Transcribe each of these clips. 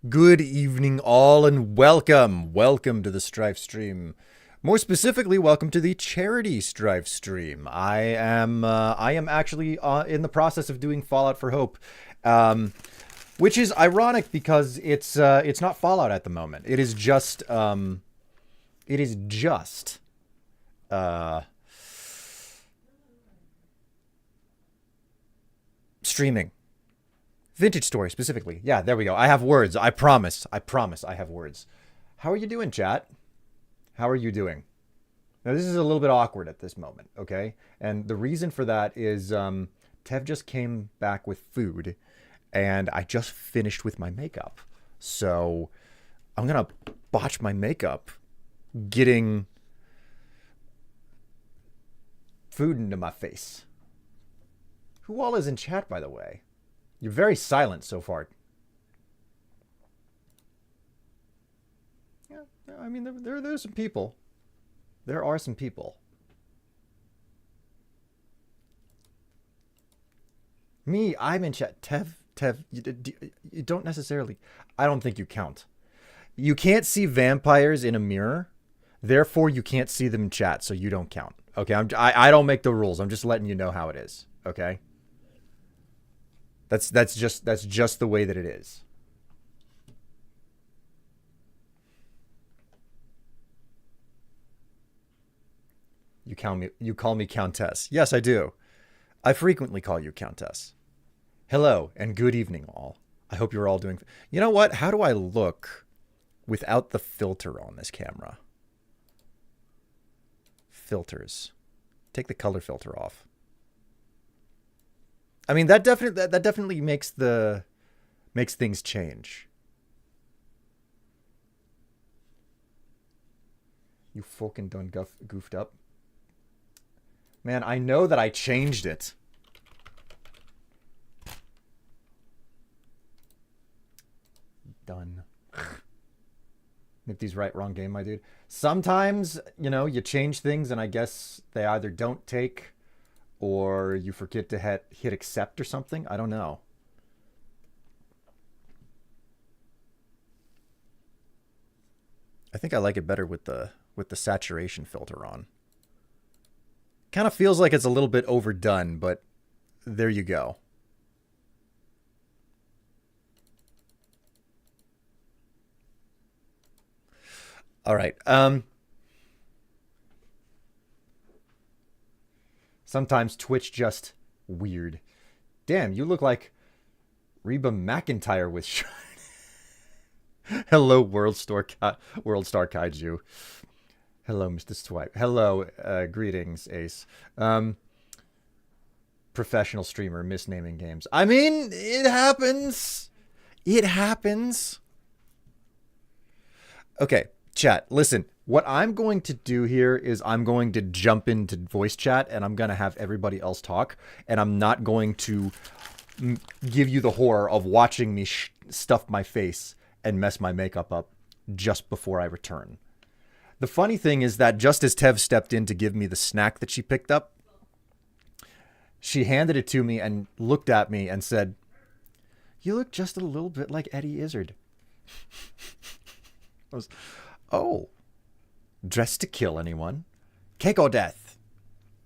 Good evening, all, and welcome. Welcome to the Strife stream. More specifically, welcome to the charity Strife stream. I am actually in the process of doing Fallout for Hope, which is ironic because it's not Fallout at the moment. It is just streaming. Vintage story specifically. Yeah, there we go. I have words. I promise I have words. How are you doing, chat? How are you doing? Now, this is a little bit awkward at this moment, okay? And the reason for that is Tev just came back with food, and I just finished with my makeup. So I'm going to botch my makeup getting food into my face. Who all is in chat, by the way? You're very silent so far. Yeah, I mean, there's some people. There are some people. Me, I'm in chat. Tev, you don't necessarily... I don't think you count. You can't see vampires in a mirror. Therefore, you can't see them in chat, so you don't count. Okay, I don't make the rules. I'm just letting you know how it is. Okay? That's just the way that it is. You call me Countess. Yes, I do. I frequently call you Countess. Hello and good evening, all. I hope you're all doing... You know what? How do I look without the filter on this camera? Filters. Take the color filter off. I mean, that definitely makes things change. You fucking done goofed up. Man, I know that I changed it. Done. Nifty's right, wrong game, my dude. Sometimes, you know, you change things and I guess they either don't take or you forget to hit accept or something. I don't know. I think I like it better with the saturation filter on. Kind of feels like it's a little bit overdone, but there you go. All right. Sometimes Twitch just weird. Damn, you look like Reba McEntire with Hello, World Star Kaiju. Hello, Mr. Swipe. Hello, greetings, Ace. Professional streamer, misnaming games. I mean, it happens. It happens. Okay, chat, listen. What I'm going to do here is I'm going to jump into voice chat and I'm going to have everybody else talk. And I'm not going to give you the horror of watching me stuff my face and mess my makeup up just before I return. The funny thing is that just as Tev stepped in to give me the snack that she picked up, she handed it to me and looked at me and said, "You look just a little bit like Eddie Izzard." I was, oh, dressed to kill anyone? Cake or death?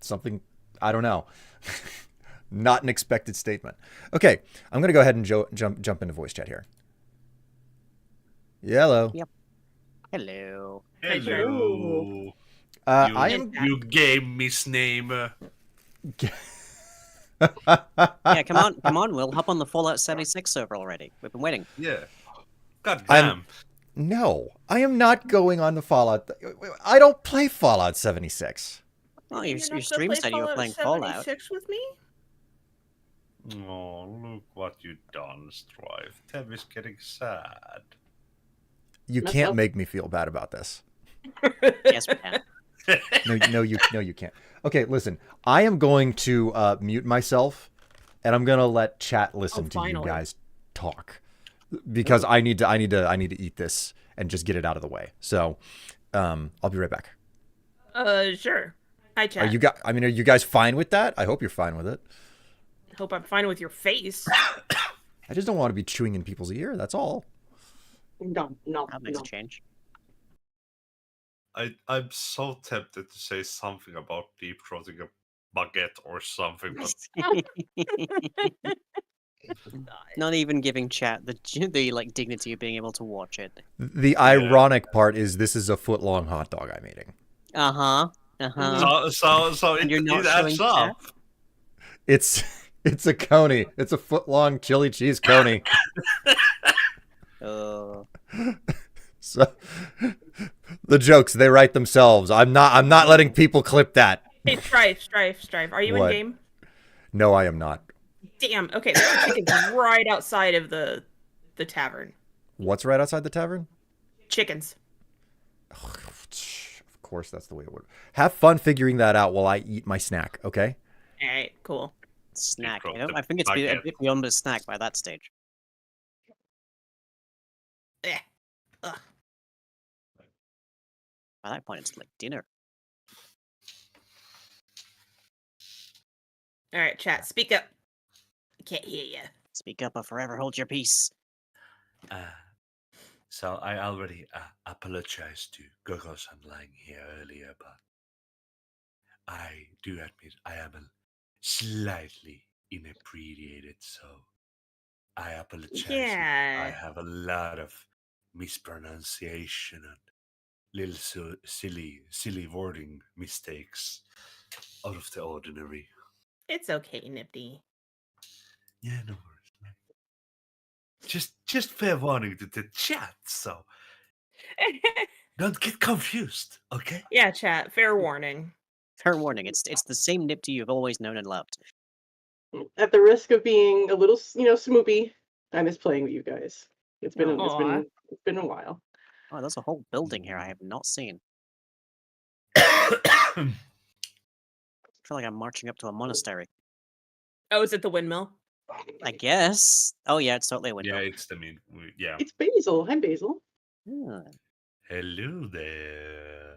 Something, I don't know. Not an expected statement. Okay, I'm going to go ahead and jump into voice chat here. Yeah, hello. Yep. Hello. Hello. You game misname. Yeah, come on, Will. Hop on the Fallout 76 server already. We've been waiting. Yeah. God damn. No, I am not going on the Fallout. I don't play Fallout 76. Oh, your stream said you were playing Fallout. With me? Oh, look what you done, Strife. Tev is getting sad. You can't make me feel bad about this. Yes, we can. No, you can't. Okay, listen. I am going to mute myself, and I'm gonna let chat listen to you guys talk, because I need to eat this and just get it out of the way. So, I'll be right back. Sure. Hi, chat. Are you guys fine with that? I hope you're fine with it. Hope I'm fine with your face. I just don't want to be chewing in people's ear. That's all. No. That makes a change. I'm so tempted to say something about deep throating a baguette or something, but Not even giving chat the like dignity of being able to watch it. The ironic part is this is a foot-long hot dog I'm eating. So And you're not it adds showing up. It's a coney. It's a foot-long chili cheese coney. So the jokes, they write themselves. I'm not letting people clip that. Hey, Strife. Are you What? in game? No, I am not. Damn. Okay, there are chickens right outside of the tavern. What's right outside the tavern? Chickens. Of course, that's the way it would. Have fun figuring that out while I eat my snack, okay? All right, cool. Snack. I think it's a bit beyond a snack by that stage. Ugh. By that point, it's like dinner. All right, chat. Speak up. I can't hear you. Speak up or forever hold your peace. So I already apologized to Gogos and Lang here earlier, but I do admit I am slightly inebriated, so I apologize. Yeah. I have a lot of mispronunciation and little silly wording mistakes out of the ordinary. It's okay, Nifty. Yeah, no worries, man. Just fair warning to the chat, so don't get confused, okay? Yeah, chat. Fair warning. Fair warning, it's the same Nifty you've always known and loved. At the risk of being a little, smoopy, I miss playing with you guys. It's been a while. Oh, there's a whole building here I have not seen. I I feel like I'm marching up to a monastery. Oh, is it the windmill? I guess. Oh yeah, it's totally a window. Yeah, it's the mean. Yeah. It's Basil. Hi, Basil. Hmm. Hello there.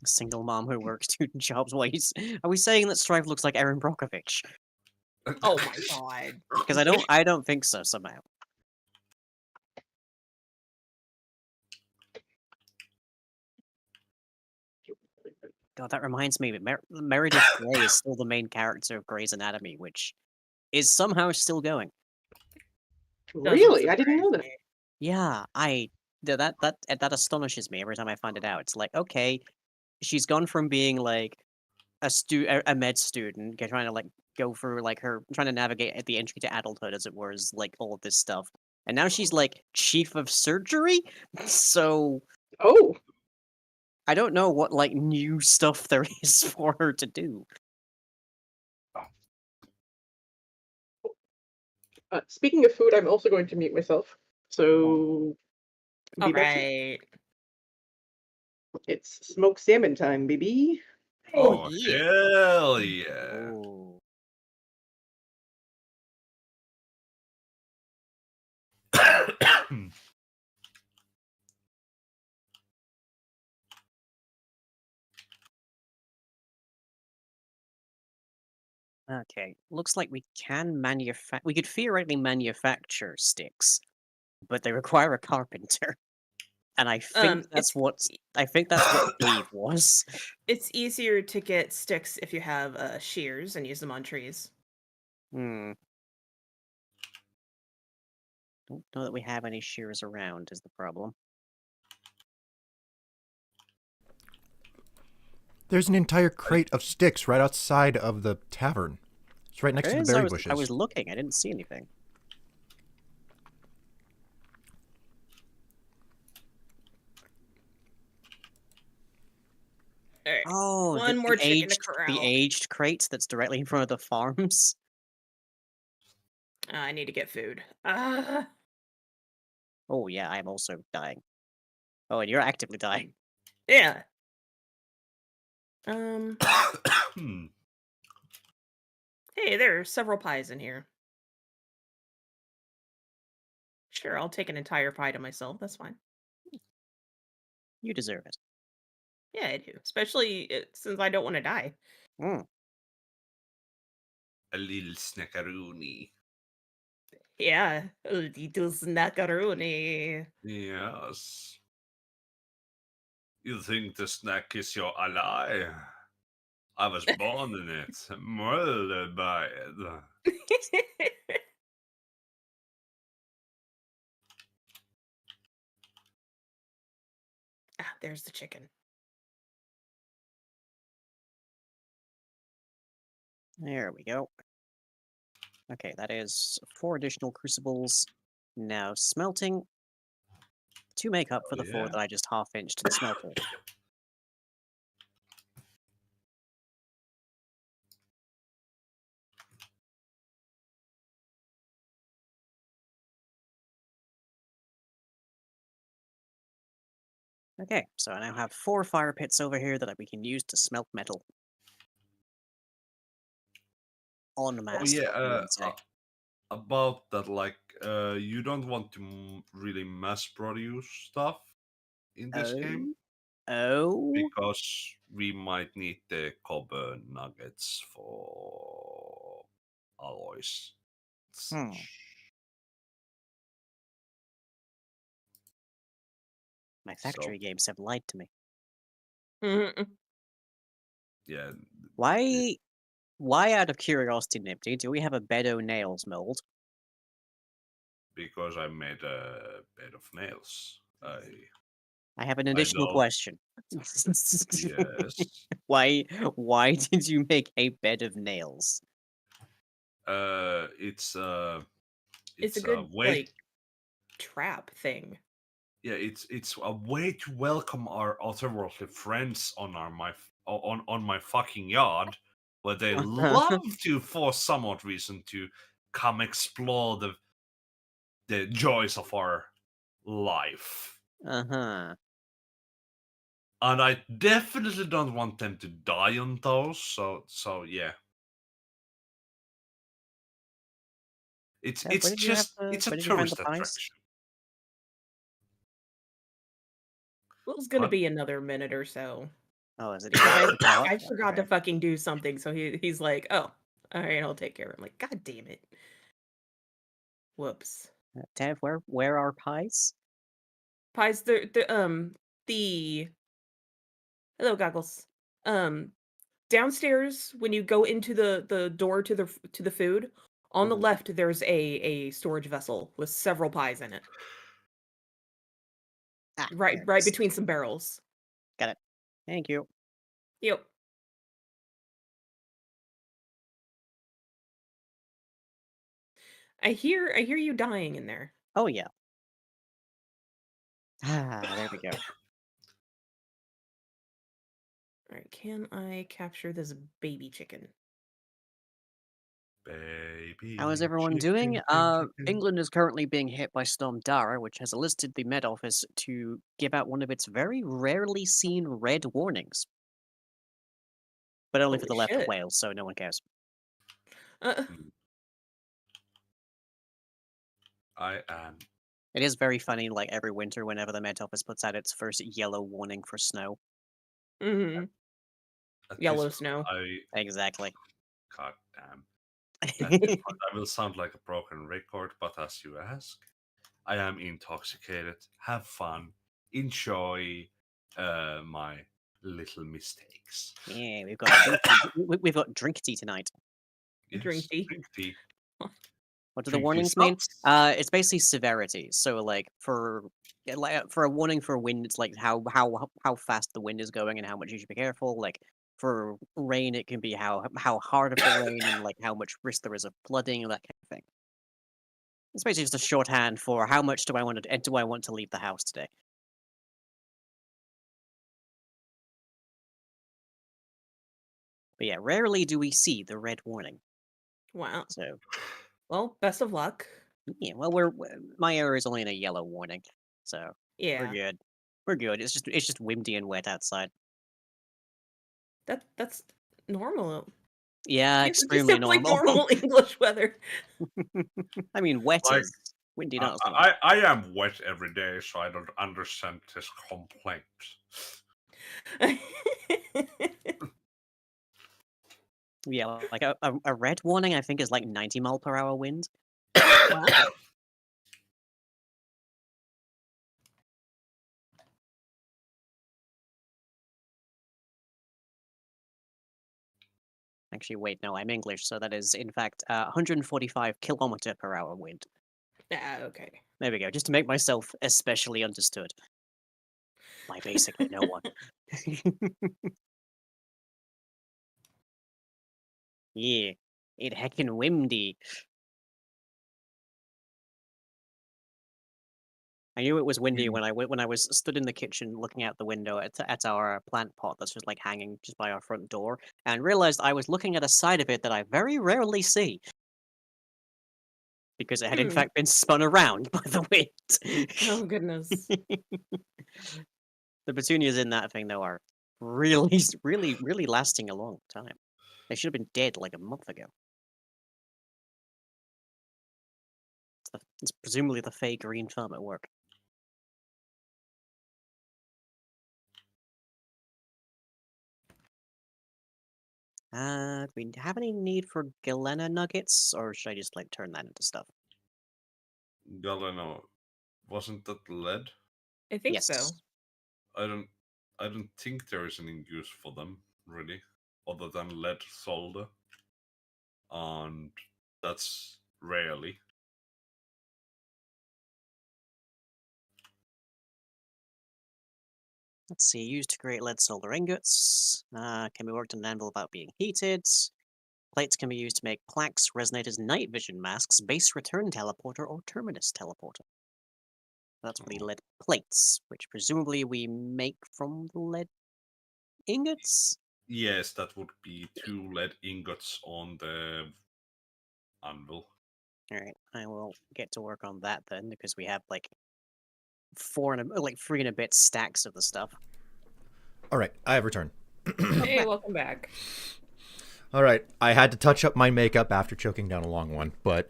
A single mom who works 2 jobs. Are we saying that Strife looks like Erin Brockovich? Oh my god. Because I don't think so somehow. God, that reminds me, Meredith Grey is still the main character of Grey's Anatomy, which is somehow still going. Doesn't Really? I didn't know surprise that. me. Yeah, that astonishes me every time I find it out. It's like, okay, she's gone from being like a med student, trying to like go through like her trying to navigate at the entry to adulthood, as it were, is like all of this stuff, and now she's like chief of surgery. So Oh, I don't know what like new stuff there is for her to do. speaking of food, I'm also going to mute myself. So be All back soon. right. It's smoked salmon time, baby. Oh, yeah. hell yeah. Oh. Okay, looks like we can we could theoretically manufacture sticks, but they require a carpenter. And I think that's what Steve was. It's easier to get sticks if you have shears and use them on trees. Hmm. Don't know that we have any shears around is the problem. There's an entire crate of sticks right outside of the tavern. It's right next to the berry bushes. I was looking, I didn't see anything. All right. Oh, One more chicken to corral. The aged crates that's directly in front of the farms. I need to get food. Oh yeah, I'm also dying. Oh, and you're actively dying. Yeah. Hey, there are several pies in here. Sure, I'll take an entire pie to myself. That's fine. You deserve it. Yeah, I do. Especially since I don't want to die. Mm. A little snackaroonie. Yeah, a little snackaroni. Yes. You think the snack is your ally? I was born in it, murdered by it. There's the chicken. There we go. Okay, that is 4 additional crucibles. Now smelting to make up for the 4 yeah. that I just half-inched to the smelter. Okay, so I now have 4 fire pits over here that we can use to smelt metal. En masse. Oh yeah, you would say. about that, like, you don't want to really mass produce stuff in this game Oh? because we might need the copper nuggets for alloys. Hmm. My factory games have lied to me. Yeah. Why out of curiosity, Nifty, do we have a bed o' nails mold? Because I made a bed of nails. I have an additional question. Yes. Why did you make a bed of nails? It's a a good way. like trap thing. Yeah, it's a way to welcome our otherworldly friends on on my fucking yard, where they love to, for some odd reason, to come explore the joys of our life. Uh-huh. And I definitely don't want them to die on those. So yeah. It's Where did you have just the- it's a where did you find the tourist pies? attraction. Well, it's gonna What? be another minute or so. Oh, is it? I forgot to fucking do something, so he's like, oh, all right, I'll take care of it. I'm like, God damn it. Whoops. Tev, where are pies? Pies, the hello, Goggles. Downstairs, when you go into the door to the food, on the Mhm. left there's a storage vessel with several pies in it. There it Right is. between some barrels. Got it. Thank you. Yep. I hear you dying in there. Oh yeah. There we go. All right, can I capture this baby chicken? Baby. How is everyone doing? chicken. England is currently being hit by Storm Dara, which has enlisted the Met Office to give out one of its very rarely seen red warnings. But only for the Holy left of shit. Wales, so no one cares. I am. It is very funny, like every winter, whenever the Met Office puts out its first yellow warning for snow. Mm-hmm. At Yellow this snow. Exactly. God damn. At this point, I will sound like a broken record, but as you ask, I am intoxicated. Have fun. Enjoy my little mistakes. Yeah, we've got we've got drink tea tonight. Yes, Drink tea. Drink tea. What do the Drink tea warnings mean? sucks. It's basically severity. So like for a warning for wind, it's like how fast the wind is going and how much you should be careful. Like for rain, it can be how hard of the rain and like how much risk there is of flooding and that kind of thing. It's basically just a shorthand for how much do I want to leave the house today. But yeah, rarely do we see the red warning. Wow. So Well, best of luck. yeah, well, my area is only in a yellow warning, so we're Yeah. good. We're good. It's just windy and wet outside. That's normal. Yeah, It's just extremely simply normal. normal English weather. I mean, wet Like, is windy, not so much. I am wet every day, so I don't understand this complaint. Yeah, like a red warning, I think is like 90 mile per hour wind. Wow. Actually, wait, no, I'm English, so that is in fact 145 km/h wind. Okay. There we go, just to make myself especially understood by basically no one. Yeah, it heckin' windy. I knew it was windy when I was stood in the kitchen looking out the window at our plant pot that's just like hanging just by our front door, and realized I was looking at a side of it that I very rarely see because it had in fact been spun around by the wind. Oh goodness. The petunias in that thing though are really, really, really lasting a long time. They should have been dead like a month ago. It's presumably the fake green farm at work. Do we have any need for Galena nuggets, or should I just like turn that into stuff? Galeno, wasn't that lead? I think Yes. so. I don't think there is any use for them really, other than lead solder, and that's rarely. Let's see, used to create lead solder ingots. Can be worked on an anvil without being heated. Plates can be used to make plaques, resonators, night vision masks, base return teleporter, or terminus teleporter. That's for the lead plates, which presumably we make from the lead ingots? Yes, that would be 2 lead ingots on the anvil. Alright, I will get to work on that then, because we have like 3 and a bit stacks of the stuff. All right, I have returned. Hey, welcome back. All right, I had to touch up my makeup after choking down a long one, but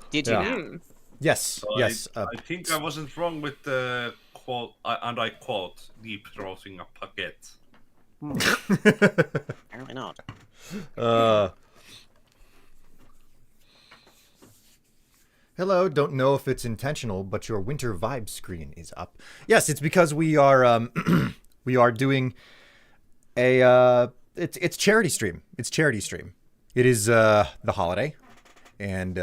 Did you Yeah. now? yes, So yes. I think I wasn't wrong with the quote, and I quote, deep throating a paquette. Apparently not. Hello, don't know if it's intentional, but your winter vibe screen is up. Yes, it's because we are we are doing a it's charity stream. It's charity stream. It is the holiday and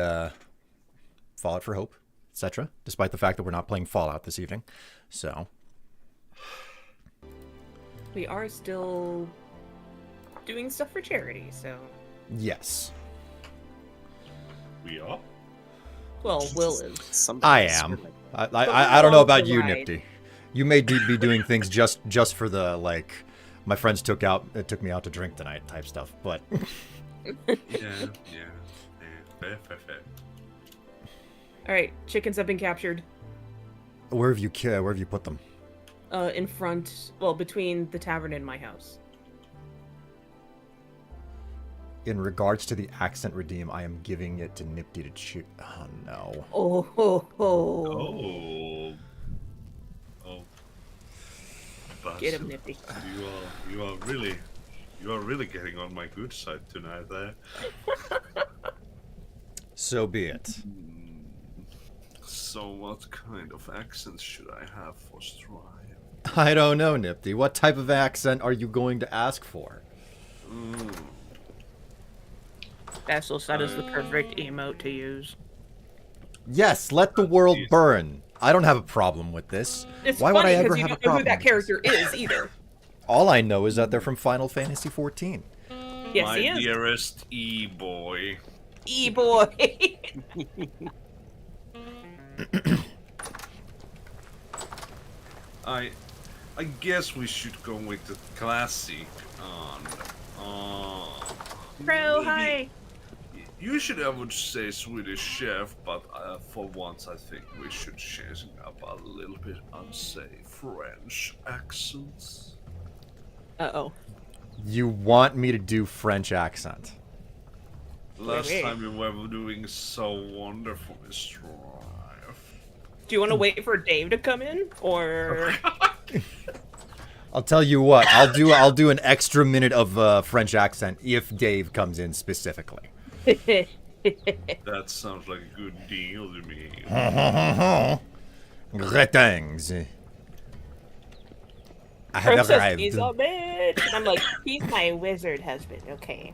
Fallout for Hope, etc. Despite the fact that we're not playing Fallout this evening. So We are still doing stuff for charity, so. yes. We are? Well, Will is. I Sometimes am. we're like- I don't know about you, Right. Nifty. You may be doing things just for the like. My friends took me out to drink tonight type stuff, but Yeah. Fair. All right, chickens have been captured. where have you put them? In front, well, between the tavern and my house. In regards to the accent redeem, I am giving it to Nifty to chew. Oh no. Oh, ho, ho. Oh. Get him, Bastard. Nifty. You are really getting on my good side tonight there. So be it. So what kind of accent should I have for Strife? I don't know, Nifty. What type of accent are you going to ask for? Vassal said is the perfect emote to use. Yes, let the world burn. I don't have a problem with this. It's Why would I funny ever because you have a don't know who problem that with this? character is either. All I know is that they're from Final Fantasy XIV. Yes, My he is. dearest E-boy. E-boy. I guess we should go with the classic on. Bro, maybe- hi. Usually I would say Swedish chef, but for once I think we should change it up a little bit and say French accents. Uh-oh. You want me to do French accent? Last Wait. time we were doing so wonderful with Strife. Do you want to wait for Dave to come in, or I'll tell you what. I'll do an extra minute of French accent if Dave comes in specifically. That sounds like a good deal to me. Greetings. I have Princess arrived. he's a bitch? And I'm like, he's my wizard husband. Okay.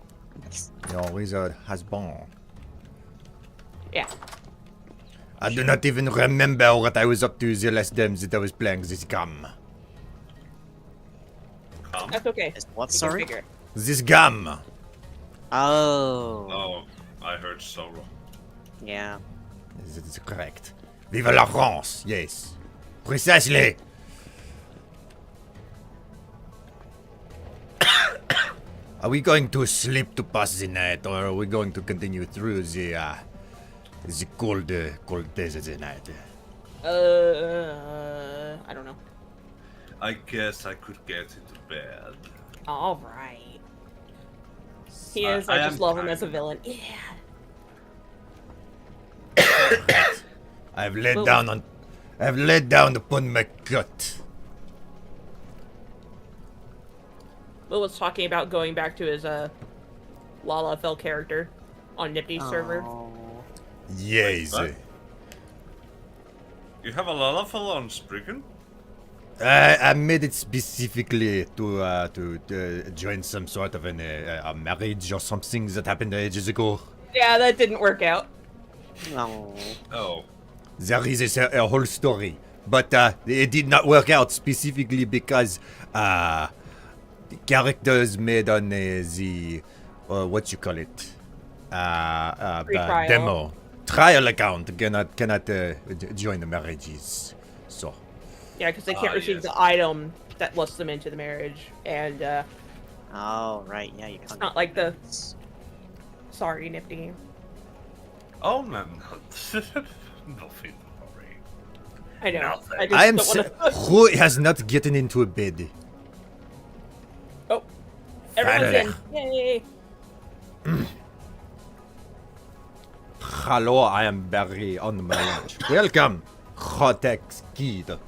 Your wizard has been. Yeah. I do not even remember what I was up to the last time that I was playing this game. That's okay. Is what, We can sorry? figure it. This game. Oh. Oh, I heard so wrong. Yeah. That is correct. Vive la France. Yes. Precisely. Are we going to sleep to pass the night, or are we going to continue through the cold days of the night? I don't know. I guess I could get into bed. All right. He I- is. I I just am love him as a tired. villain. Yeah. I've laid Well- down upon my cut. Will was talking about going back to his Lalafell character on Nifty's server. Oh. Yes. What? You have a Lalafell on Spriggan? I made it specifically to join some sort of a marriage or something that happened ages ago. Yeah, that didn't work out. Oh. Oh. There is a whole story, but it did not work out specifically because the characters made on the what you call it Free trial. demo trial account cannot join the marriages. So Yeah, because they can't Ah, receive yes. the item that lets them into the marriage, and Oh, right. Yeah, you can't. it's not like the. Sorry, Nifty. Oh, no. Nothing to worry. I know. Nothing. I just I am don't wanna... who has not gotten into a bed. Oh, everyone's in. Finally. Yay! Hello, I am Barry on my lunch. Welcome, Hotex Kid.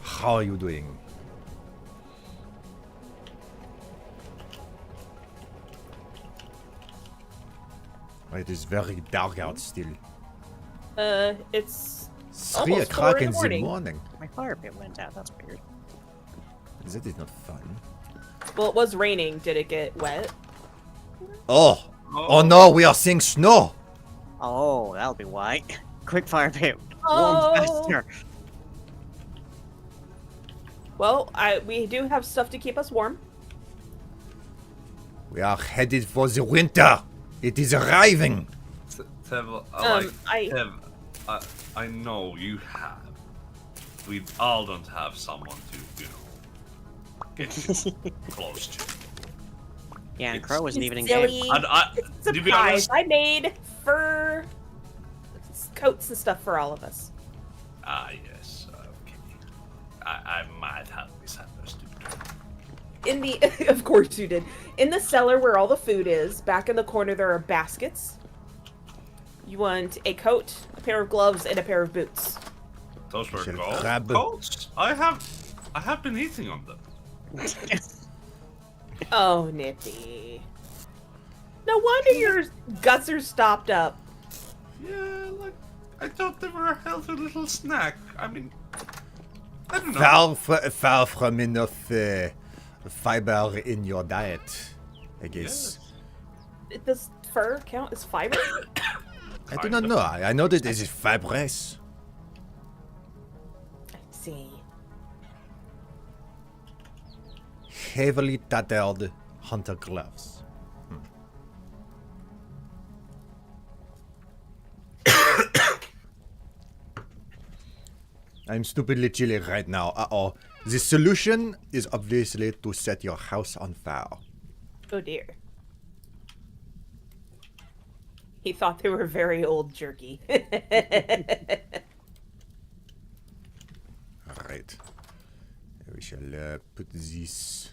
How are you doing? It is very dark out still. It's 3 almost 4 o'clock in in the the morning. morning. My fire pit went out. That's weird. That is not fun. Well, it was raining. Did it get wet? Oh! Oh no, we are seeing snow! Oh, that'll be why. Quick fire pit. Oh. Warm faster. Well, we do have stuff to keep us warm. We are headed for the winter! It is arriving! Tev, I know you have. We all don't have someone to, get close to. Yeah, and It's- Crow wasn't even in Silly. game. To be Surprise! honest, I made fur coats and stuff for all of us. yes, okay. I might have misunderstood. In the, of course you did. In the cellar where all the food is, back in the corner there are baskets. You want a coat, a pair of gloves, and a pair of boots. Those were Shall gold grab- coats? I have been eating on them. Oh, Nippy. No wonder your guts are stopped up. Yeah, like, I thought they were a healthy little snack. I mean, I don't know. Far from enough fiber in your diet, I guess. Does fur count as fiber? I do not know. I know that it is fibrous. I see. Heavily tattered hunter gloves. I'm stupidly chilly right now. Uh-oh. The solution is obviously to set your house on fire. Oh dear. He thought they were very old jerky. Alright. We shall put this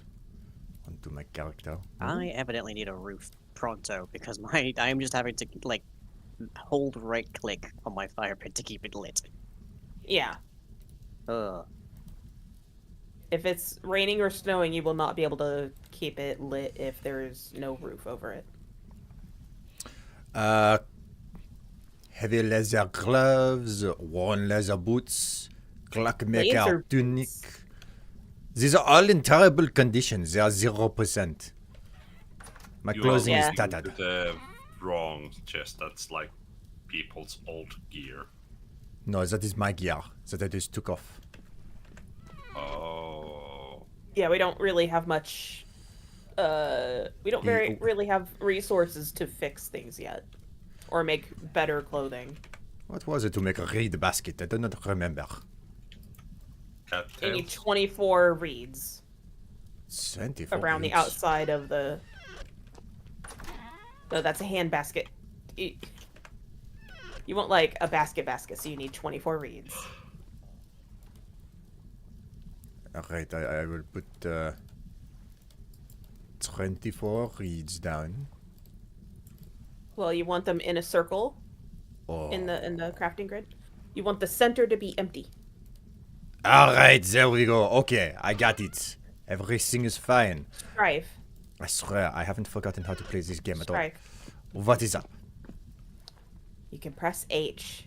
onto my character. I evidently need a roof pronto because I am just having to like hold right click on my fire pit to keep it lit. Yeah. Ugh. If it's raining or snowing, you will not be able to keep it lit if there's no roof over it. Heavy leather gloves, worn leather boots, clockmaker Laser tunic. boots. These are all in terrible condition. They are 0%. My You clothing are is Yeah. looking tattered. to the wrong chest. That's like people's old gear. No, that is my gear that I just took off. Oh. Yeah, we don't really have much. We don't really have resources to fix things yet, or make better clothing. What was it to make a reed basket? I do not remember. You need Cattails? 24 reeds 24 around the reeds. outside of the. No, that's a hand basket. You want like a basket, so you need 24 reeds. Alright, I will put 24 reeds down. Well, you want them in a circle Oh. in the crafting grid. You want the center to be empty. Alright, there we go. Okay, I got it. Everything is fine. Strife. I swear, I haven't forgotten how to play this game at all. Strife. What is up? You can press H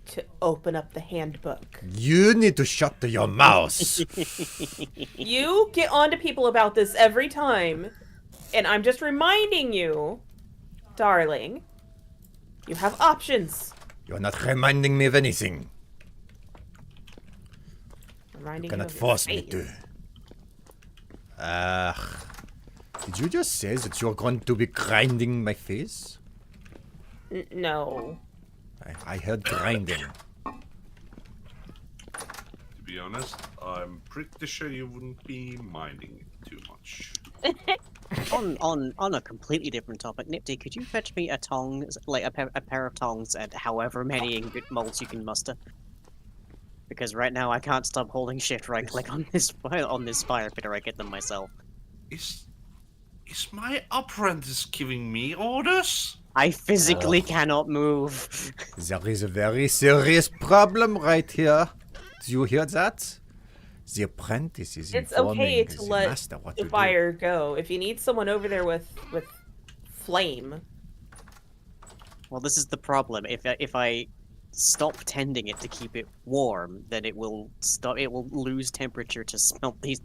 to open up the handbook. You need to shut your mouth. You get on to people about this every time, and I'm just reminding you, darling, you have options. You're not reminding me of anything. Reminding You you cannot of your force me face. to. Did you just say that you're going to be grinding my face? No. I heard grinding. To be honest, I'm pretty sure you wouldn't be minding it too much. On a completely different topic, Nipty, could you fetch me a tongs, like a pair of tongs and however many ingot molds you can muster? Because right now I can't stop holding shift right click on this fire pit or I get them myself. Is my apprentice giving me orders? I physically cannot move. There is a very serious problem right here. Do you hear that? The apprentice is It's informing okay to the let master what the to do. fire go. If you need someone over there with flame, Well, this is the problem. If I stop tending it to keep it warm, then it will stop. It will lose temperature to smelt these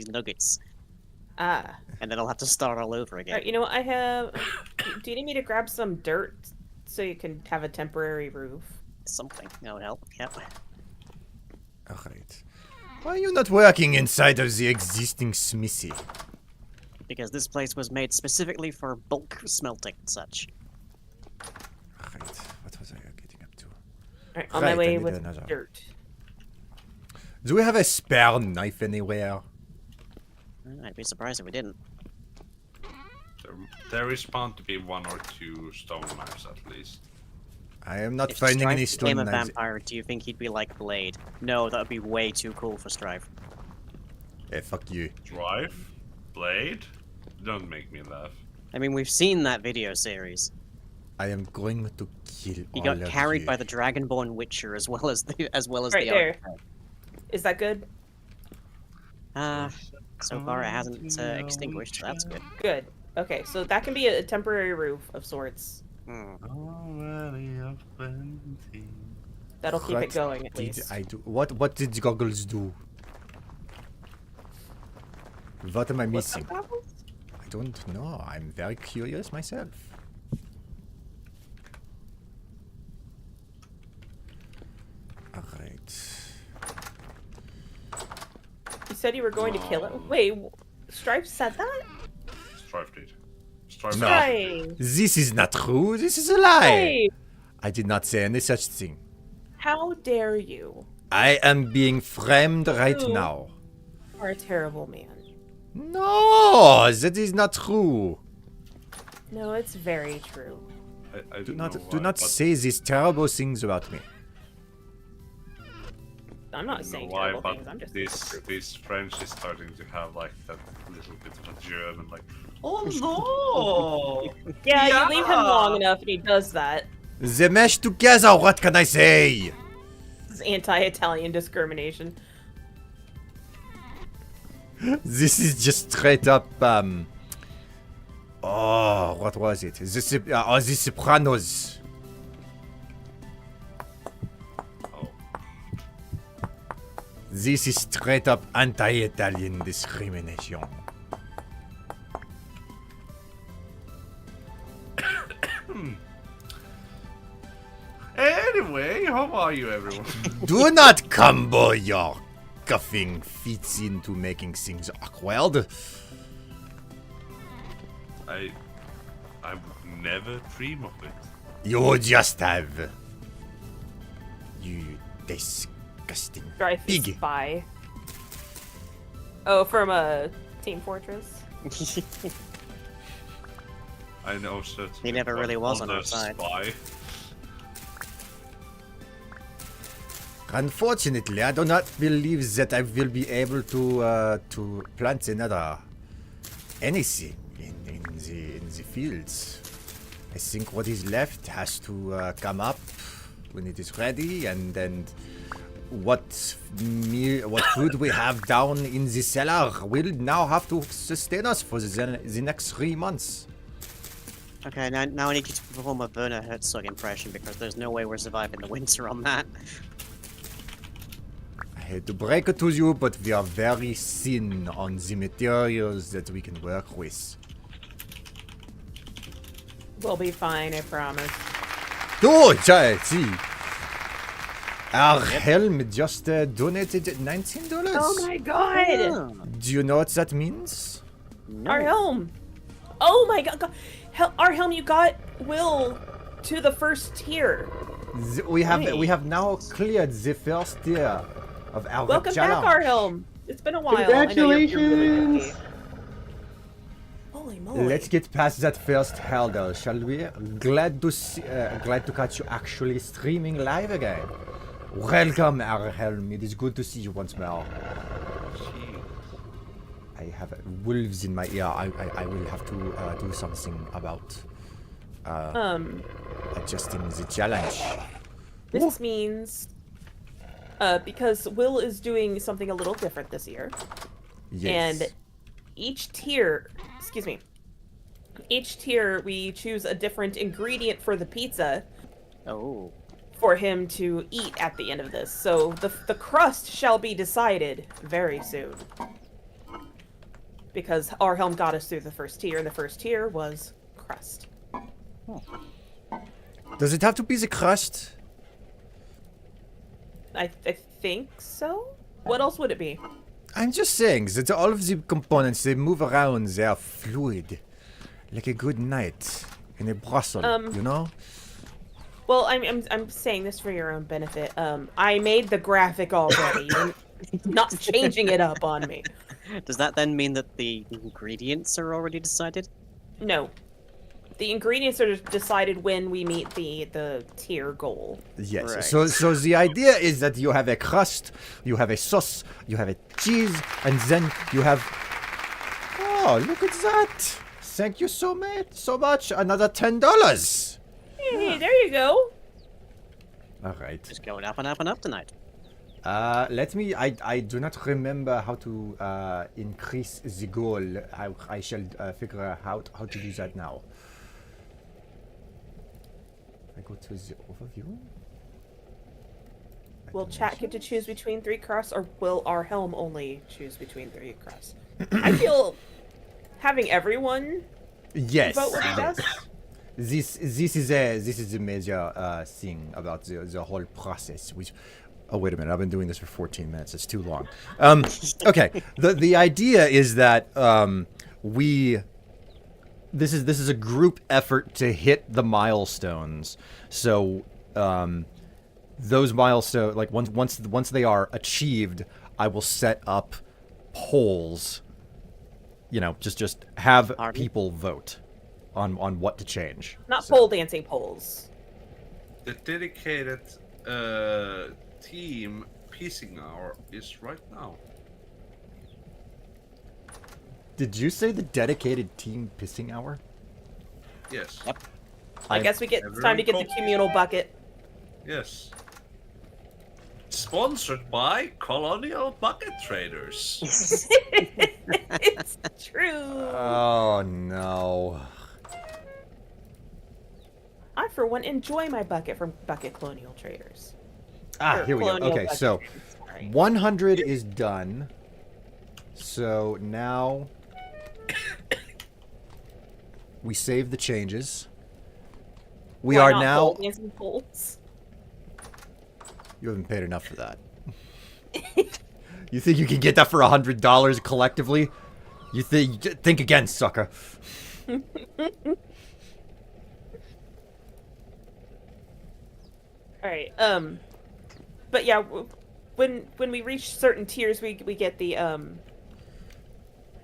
nuggets, Ah. and then I'll have to start all over again. Alright, you know what? I have. Do you need me to grab some dirt so you can have a temporary roof? Something that would help. Yep. Alright. Why are you not working inside of the existing smithy? Because this place was made specifically for bulk smelting and such. Alright. What was I getting up to? Alright, on my Right, I way need with another. dirt. Do we have a spare knife anywhere? I'd be surprised if we didn't. There is bound to be 1 or 2 stone knives at least. I am not If finding Strife any became stone a knives. vampire, do you think he'd be like Blade? No, that would be way too cool for Strife. Hey, fuck you. Drive? Blade? Don't make me laugh. I mean, we've seen that video series. I am going to kill He all got of carried you. by the Dragonborn Witcher as well as the Right there. archetype. Is that good? So far it hasn't extinguished, so that's good. Good. Okay, so that can be a temporary roof of sorts. Hmm. Already of plenty. That'll keep What it going at did least. I do? What did goggles do? What am I What's missing? up, Apples? I don't know. I'm very curious myself. Alright. You said you were going to kill it. Wait, Stripe said that? Strife did. Strife No. Stripe. This is not true. This is a lie. Stripe. I did not say any such thing. How dare you? I am being framed right Ooh. now. You are a terrible man. No, that is not true. No, it's very true. I Do don't know not why, but say these terrible things about me. I'm I not don't saying know why, terrible but things. I'm just this French is starting to have like that little bit of a German, like, oh no! Yeah, Yeah. you leave him long enough and he does that. They mesh together, what can I say? This is anti-Italian discrimination. This is just straight up, oh, what was it? The Sopranos. Oh, This is straight up anti-Italian discrimination. anyway, how are you, everyone? Do not combo your coughing feet into making things awkward. I would never dream of it. You just have. You disgusting Strife is pig. spy. Oh, from Team Fortress? I know certainly. He never really was on the our side. Spy. Unfortunately, I do not believe that I will be able to plant another anything in the fields. I think what is left has to come up when it is ready, and then what food we have down in the cellar will now have to sustain us for the next 3 months. Okay, now I need you to perform a Werner Herzog impression because there's no way we're surviving the winter on that. I hate to break it to you, but we are very thin on the materials that we can work with. We'll be fine, I promise. Oh, see. Our helm just donated $19. Oh my god! Oh, Do you know what that means? no. Our helm! Oh my god! Our helm, you got Will to the first tier. We Hey. have now cleared the first tier of our Welcome challenge. back, our helm. It's been a while. I know you're really Congratulations. busy. Holy moly! Let's get past that first hurdle, shall we? Glad to catch you actually streaming live again. Welcome, our helm. It is good to see you once more. I have wolves in my ear. I will have to do something about adjusting the challenge. This means because Will is doing something a little different this year, Yes. and each tier, excuse me, Each tier, we choose a different ingredient for the pizza Oh. for him to eat at the end of this. So the crust shall be decided very soon. Because our helm got us through the first tier, and the first tier was crust. Does it have to be the crust? I think so? What else would it be? I'm just saying that all of the components, they move around, they are fluid. Like a good night in a brothel, you know? Well, I'm saying this for your own benefit. I made the graphic already. You're not changing it up on me. Does that then mean that the ingredients are already decided? No. The ingredients are decided when we meet the tier goal. Yes. Right. So the idea is that you have a crust, you have a sauce, you have a cheese, and then you have. Oh, look at that! Thank you so much. Another $10. Hey, there you go. All right. Just going up and up and up tonight. Let me. I do not remember how to increase the goal. I shall figure out how to do that now. I go to the overview. Will chat get to choose between 3 crusts, or will our helm only choose between 3 crusts? I feel having everyone Yes. vote what he does. This is a major thing about the whole process. Which, oh wait a minute, I've been doing this for 14 minutes. It's too long. Okay, the idea is that this is a group effort to hit the milestones. So those milestones, like once they are achieved, I will set up polls. You know, just have people vote on what to change. Not pole dancing poles. The dedicated team pissing hour is right now. Did you say the dedicated team pissing hour? Yes. Yep. I guess it's time to get the communal bucket. Yes. Sponsored by Colonial Bucket Traders. It's true. Oh no. I, for one, enjoy my bucket from Bucket Colonial Traders. Or Here we go. Colonial Okay, Bucket so Traders, sorry. 100 is done. So now we save the changes. We Why are not now. pole dancing poles? You haven't paid enough for that. You think you can get that for $100 collectively? You think again, sucker. All right. But yeah, when we reach certain tiers, we get the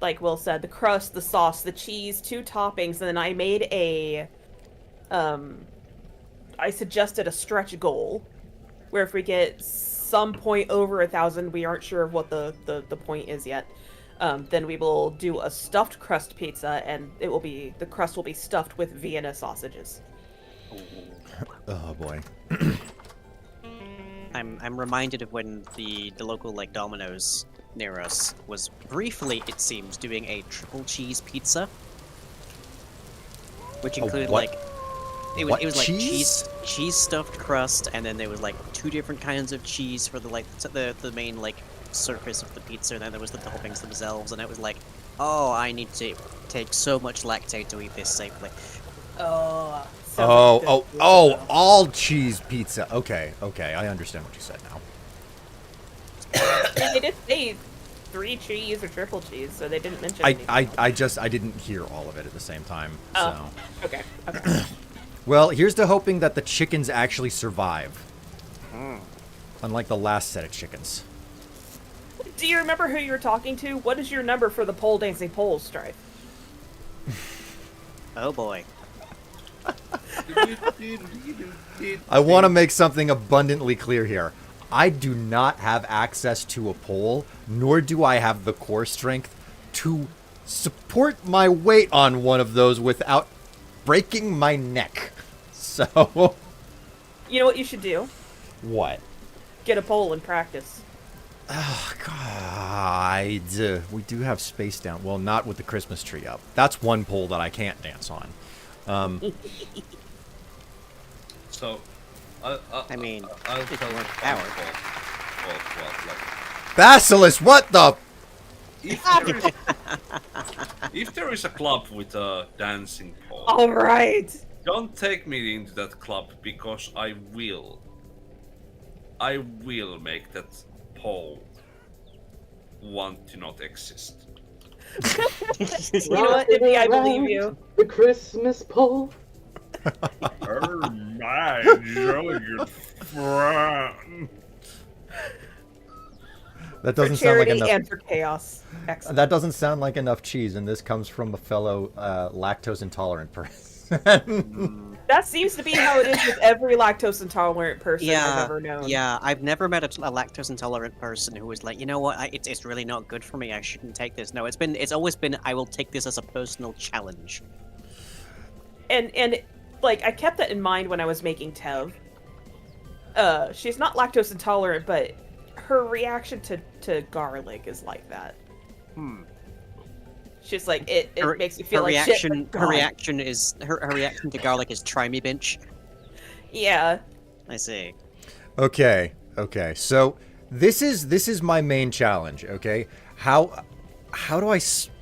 like Will said, the crust, the sauce, the cheese, 2 toppings, and then I made a I suggested a stretch goal where if we get some point over 1,000, we aren't sure of what the point is yet. Then we will do a stuffed crust pizza, and the crust will be stuffed with Vienna sausages. Oh boy. I'm reminded of when the local like Domino's near us was briefly, it seems, doing a triple cheese pizza, which included what? like it was like cheese stuffed crust, and then there was like 2 different kinds of cheese for the main like surface of the pizza, and then there was the toppings themselves, and it was like, oh, I need to take so much lactate to eat this safely. Oh. All cheese pizza. Okay, I understand what you said now. They did say 3 cheese or triple cheese, so they didn't mention anything. I didn't hear all of it at the same time. Oh. So. Okay. Well, here's to hoping that the chickens actually survive. Unlike the last set of chickens. Do you remember who you were talking to? What is your number for the pole dancing poles, Strife? Oh boy. I want to make something abundantly clear here. I do not have access to a pole, nor do I have the core strength to support my weight on one of those without breaking my neck. So... You know what you should do? What? Get a pole and practice. Oh, God. We do have space down. Well, not with the Christmas tree up. That's one pole that I can't dance on. So, I mean, I'll if you tell weren't you coward. well, like, Basilisk, what the? if there is a club with a dancing pole, All right. don't take me into that club because I will make that pole want to not exist. You know what, Nippy, I believe you. The Christmas pole. Oh my delicate friend. That For doesn't sound like charity enough. and for chaos. Excellent. That doesn't sound like enough cheese, and this comes from a fellow lactose intolerant person. That seems to be how it is with every lactose intolerant person I've Yeah, ever known. yeah. I've never met a lactose intolerant person who was like, you know what, it's really not good for me. I shouldn't take this. No, it's always been, I will take this as a personal challenge. And like I kept that in mind when I was making Tev. She's not lactose intolerant, but her reaction to garlic is like that. She's like it makes me feel like shit. Her reaction to garlic is try me, bitch. Yeah. I see. Okay. So this is my main challenge. Okay, how do I split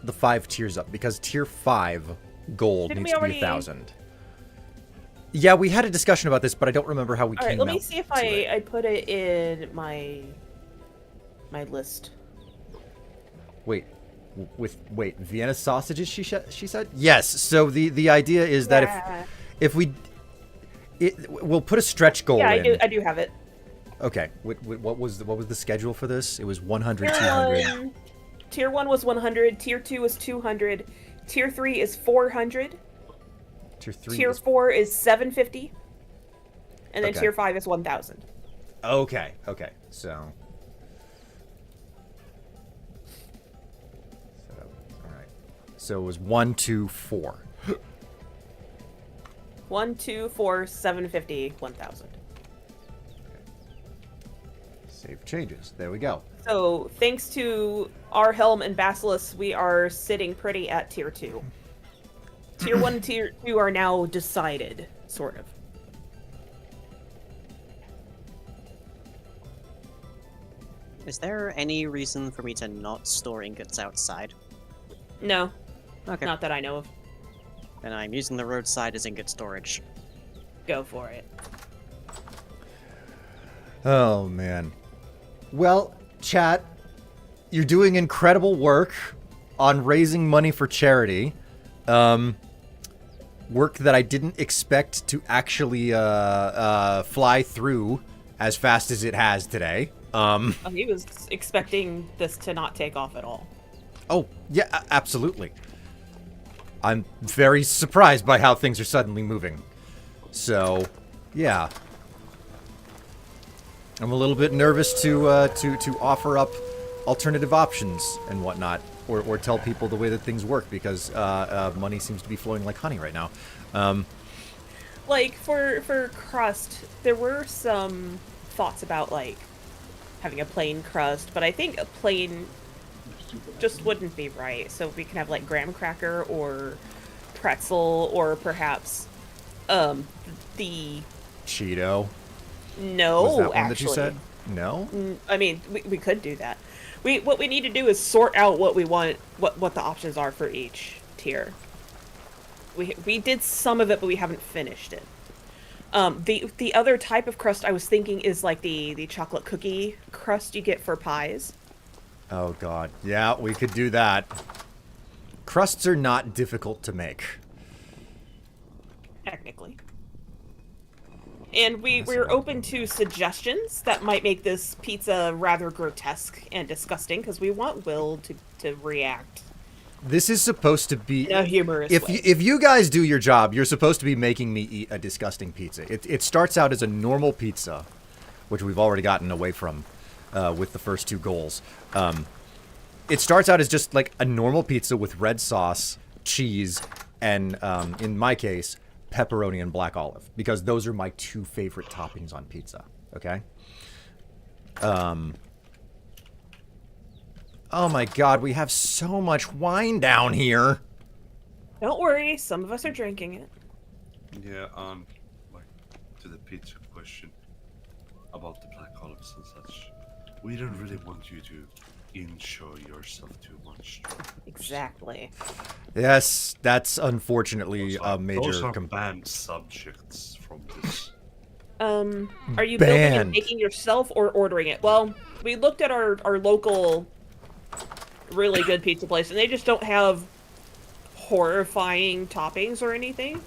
the 5 tiers up? Because tier 5 gold Didn't needs we to be already- 1,000. Yeah, we had a discussion about this, but I don't remember how we All came right, let me out see if to it. I put it in my list. Wait, Vienna sausages? She said yes. So the idea is that Yeah. if we'll put a stretch goal Yeah, in. I do have it. Okay. What was the schedule for this? It was 100, Tier 200. Tier 1 was 100, Tier 2 is 200, Tier 3 is 400, Tier 3. Tier 4 is 750, and then Okay. Tier 5 is 1000. Okay. So. All right. So it was 1, 2, 4. 1, 2, 4, 750, 1000. Save changes. There we go. So, thanks to our Helm and Basilisk, we are sitting pretty at Tier 2. Tier 1 and Tier 2 are now decided, sort of. Is there any reason for me to not store ingots outside? No, Okay. not that I know of. Then I'm using the roadside as ingot storage. Go for it. Oh man. Well, chat, you're doing incredible work on raising money for charity. Work that I didn't expect to actually fly through as fast as it has today. He was expecting this to not take off at all. Oh, yeah, absolutely. I'm very surprised by how things are suddenly moving. So, yeah. I'm a little bit nervous to offer up alternative options and whatnot, or tell people the way that things work, because money seems to be flowing like honey right now. Like, for crust, there were some thoughts about, like, having a plain crust, but I think a plain just wouldn't be right. So we can have, like, graham cracker or pretzel, or perhaps, the... Cheeto. No, Was that one actually. that you said? No? I mean, we could do that. What we need to do is sort out what we want, what the options are for each tier. We did some of it, but we haven't finished it. The other type of crust I was thinking is like the chocolate cookie crust you get for pies. Oh god. Yeah, we could do that. Crusts are not difficult to make. Technically. And we're open to suggestions that might make this pizza rather grotesque and disgusting, because we want Will to react This is supposed to be... in a humorous If way. if you guys do your job, you're supposed to be making me eat a disgusting pizza. It starts out as a normal pizza, which we've already gotten away from with the first 2 goals. It starts out as just like a normal pizza with red sauce, cheese, and in my case, pepperoni and black olive, because those are my 2 favorite toppings on pizza. Okay? Oh my god, we have so much wine down here. Don't worry, some of us are drinking it. Yeah, like, to the pizza question about the black olives and such. We don't really want you to insure yourself too much. Exactly. Yes, that's unfortunately a major Those are banned subjects from this. Are you building Banned. and making yourself or ordering it? Well, we looked at our local really good pizza place, and they just don't have horrifying toppings or anything.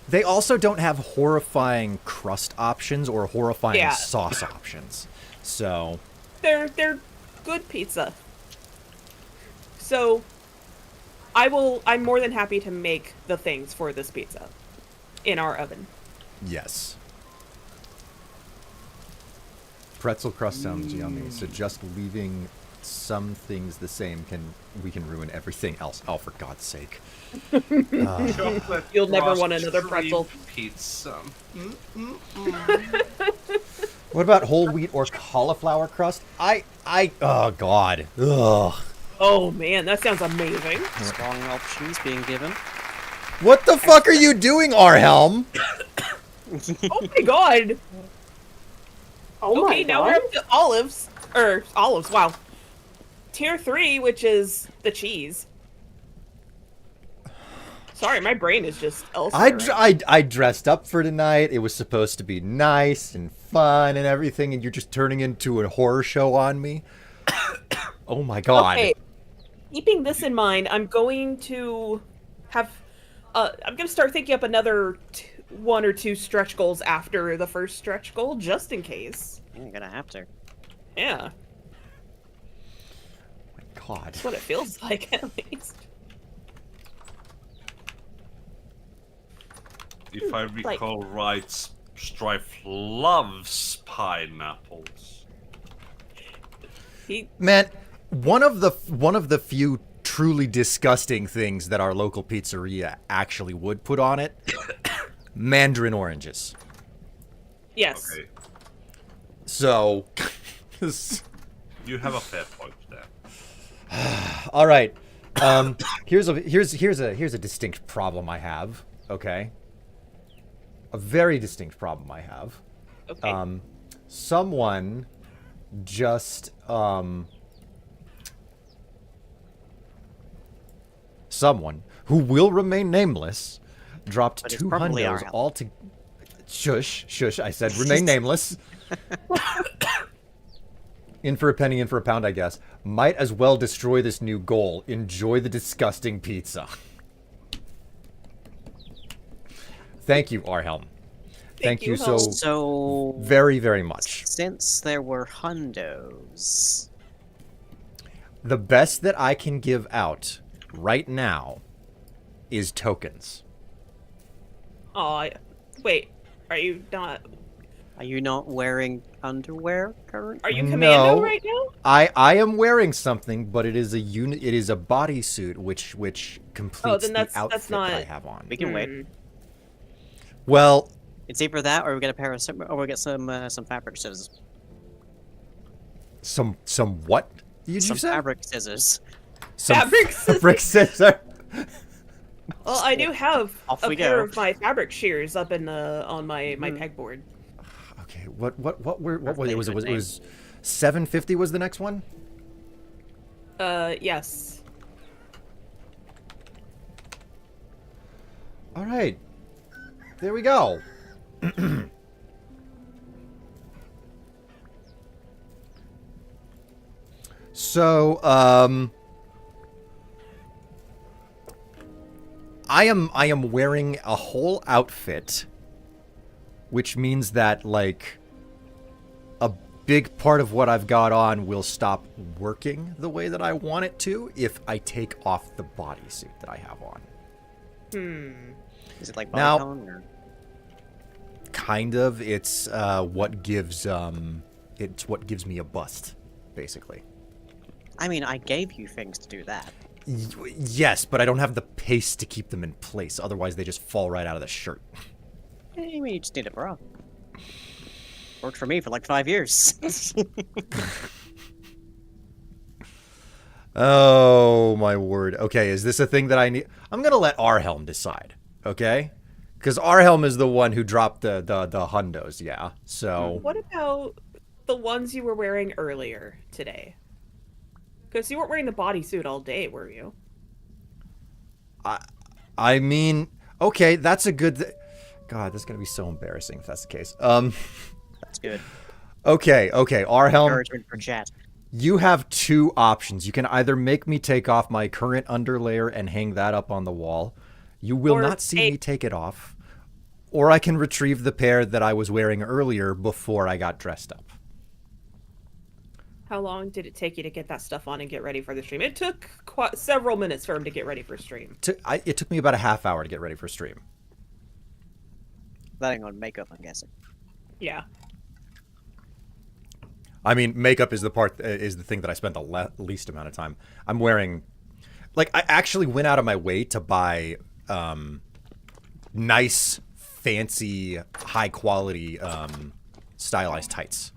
They also don't have horrifying crust options or horrifying Yeah. sauce options. So, They're good pizza. So I'm more than happy to make the things for this pizza in our oven. yes. Pretzel crust sounds yummy, so just leaving some things the same we can ruin everything else. Oh, for God's sake. Chocolate You'll never crust want another pretzel. shrimp pizza. What about whole wheat or cauliflower crust? Oh God. Ugh. Oh man, that sounds amazing. Strong options being given. What the fuck are you doing, Arhelm? Oh my god. Oh Okay, my now we're god. up to olives, wow. Tier 3, which is the cheese. Sorry, my brain is just elsewhere. I dressed up for tonight. It was supposed to be nice and fun and everything, and you're just turning into a horror show on me. Oh my God. Okay, keeping this in mind, I'm going to have... I'm going to start thinking up another one or two stretch goals after the first stretch goal, just in case. You're gonna have to. Yeah, God. that's what it feels like, at least. If I Like- recall right, Strife loves pineapples. Man, one of the few truly disgusting things that our local pizzeria actually would put on it, mandarin oranges. Yes. Okay, So, you have a fair point there. all right. Here's a distinct problem I have. Okay. A very distinct problem I have. Okay. Someone just someone who will remain nameless dropped But it's two probably hundos Ariel. all to shush, I said remain nameless. In for a penny, in for a pound, I guess. Might as well destroy this new goal. Enjoy the disgusting pizza. Thank you, Arhelm. Thank you you, so Helm. So, very, very much. since there were hundos, The best that I can give out right now is tokens. Aw, wait, are you not... are you not wearing underwear currently? Are you commando No. right now? I am wearing something, but it is a unit. It is a bodysuit, which completes then the that's outfit that I not- have on. We can wait. Hmm. Well, It's either that, or we get a pair of, or we get some fabric scissors. some what did you Some say? fabric scissors. Some Fabric scissors. fabric scissor. Well, I do have Off a we pair go. of my fabric shears up in on my pegboard. Okay, what was Birthday, it? Was good name. 750 was the next one? Yes. All right. There we go. So, I am wearing a whole outfit, which means that like a big part of what I've got on will stop working the way that I want it to if I take off the bodysuit that I have on. Is it like Now- bodycon, or Kind of. It's what gives me a bust, basically. I mean, I gave you things to do that. Yes, but I don't have the pace to keep them in place. Otherwise, they just fall right out of the shirt. I mean, you just need a bra. Worked for me for like 5 years. Oh, my word. Okay, is this a thing that I need? I'm going to let Arhelm decide, okay? Because Arhelm is the one who dropped the hundos, yeah. So, What about the ones you were wearing earlier today? Because you weren't wearing the bodysuit all day, were you? I mean, okay, that's a good... God, that's going to be so embarrassing if that's the case. That's good. Okay, Arhelm, Encouragement for chat. you have two options. You can either make me take off my current underlayer and hang that up on the wall. You will Or not see me take it off. Or I can retrieve the pair that I was wearing earlier before I got dressed up. How long did it take you to get that stuff on and get ready for the stream? It took several minutes for him to get ready for stream. It took me about a half hour to get ready for stream. That ain't on makeup, I'm guessing. Yeah. I mean, makeup is the thing that I spent the least amount of time. I'm wearing, like, I actually went out of my way to buy nice, fancy, high quality stylized tights.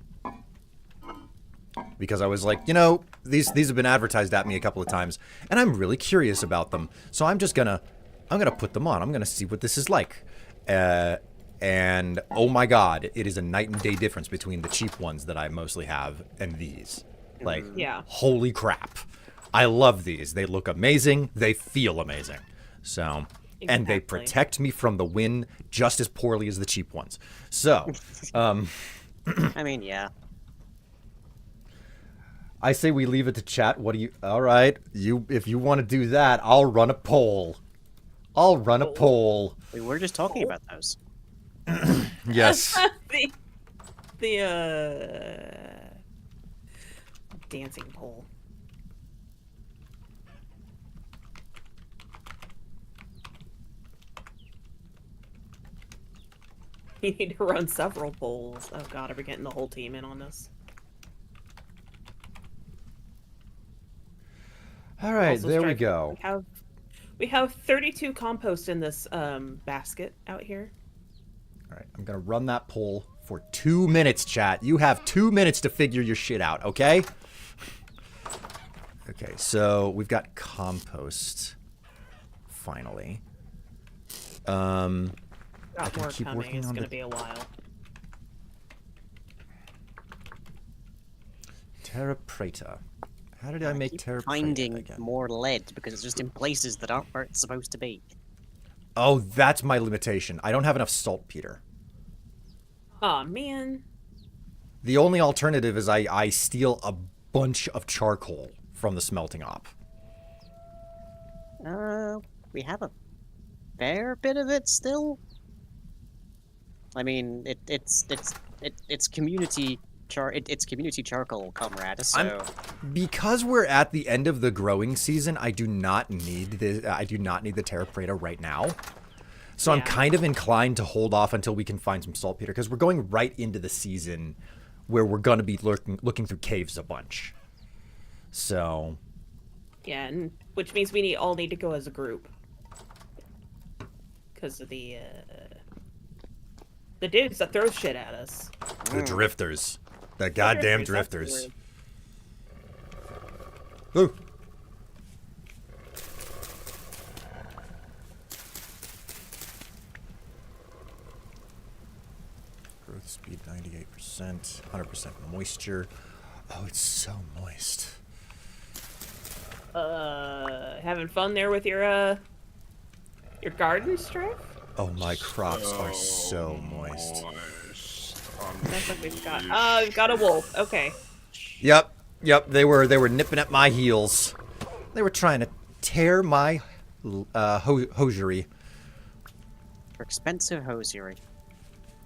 Because I was like, you know, these have been advertised at me a couple of times, and I'm really curious about them. So I'm gonna put them on. I'm gonna see what this is like. And oh my god, it is a night and day difference between the cheap ones that I mostly have and these. Like, Yeah. holy crap. I love these. They look amazing. They feel amazing. So, and they Exactly. protect me from the wind just as poorly as the cheap ones. So, I mean, yeah. I say we leave it to chat. What do you... All right. If you want to do that, I'll run a poll. I'll run a poll. We were just talking about those. Yes. the dancing pole. You need to run several polls. Oh god, are we getting the whole team in on this? All right. Also, There we Strife, go. We have 32 compost in this basket out here. All right. I'm going to run that poll for 2 minutes, chat. You have 2 minutes to figure your shit out, okay? Okay. So we've got compost. Finally. I Got can more keep coming. working It's on gonna the be a while. Terra Preta. How did I make Keep Terra Preta finding again? more lead because it's just in places that aren't where it's supposed to be. Oh, that's my limitation. I don't have enough saltpeter. Aw, man. The only alternative is I steal a bunch of charcoal from the smelting op. We have a fair bit of it still. I mean, it's community it's community charcoal, comrade. So Because we're at the end of the growing season, I do not need the Terra Preta right now. So I'm Yeah. kind of inclined to hold off until we can find some saltpeter, because we're going right into the season where we're going to be looking through caves a bunch. So Yeah, and which means we all need to go as a group. Because of the dudes that throw shit at us. the drifters, the goddamn drifters, that's drifters. Ooh. Growth speed 98%, 100% moisture. Oh, it's so moist. Having fun there with your garden, Strife? Oh, my crops are so moist. That's what we've got. We've got a wolf. Okay. Yep, they were nipping at my heels. They were trying to tear my hosiery. for expensive hosiery.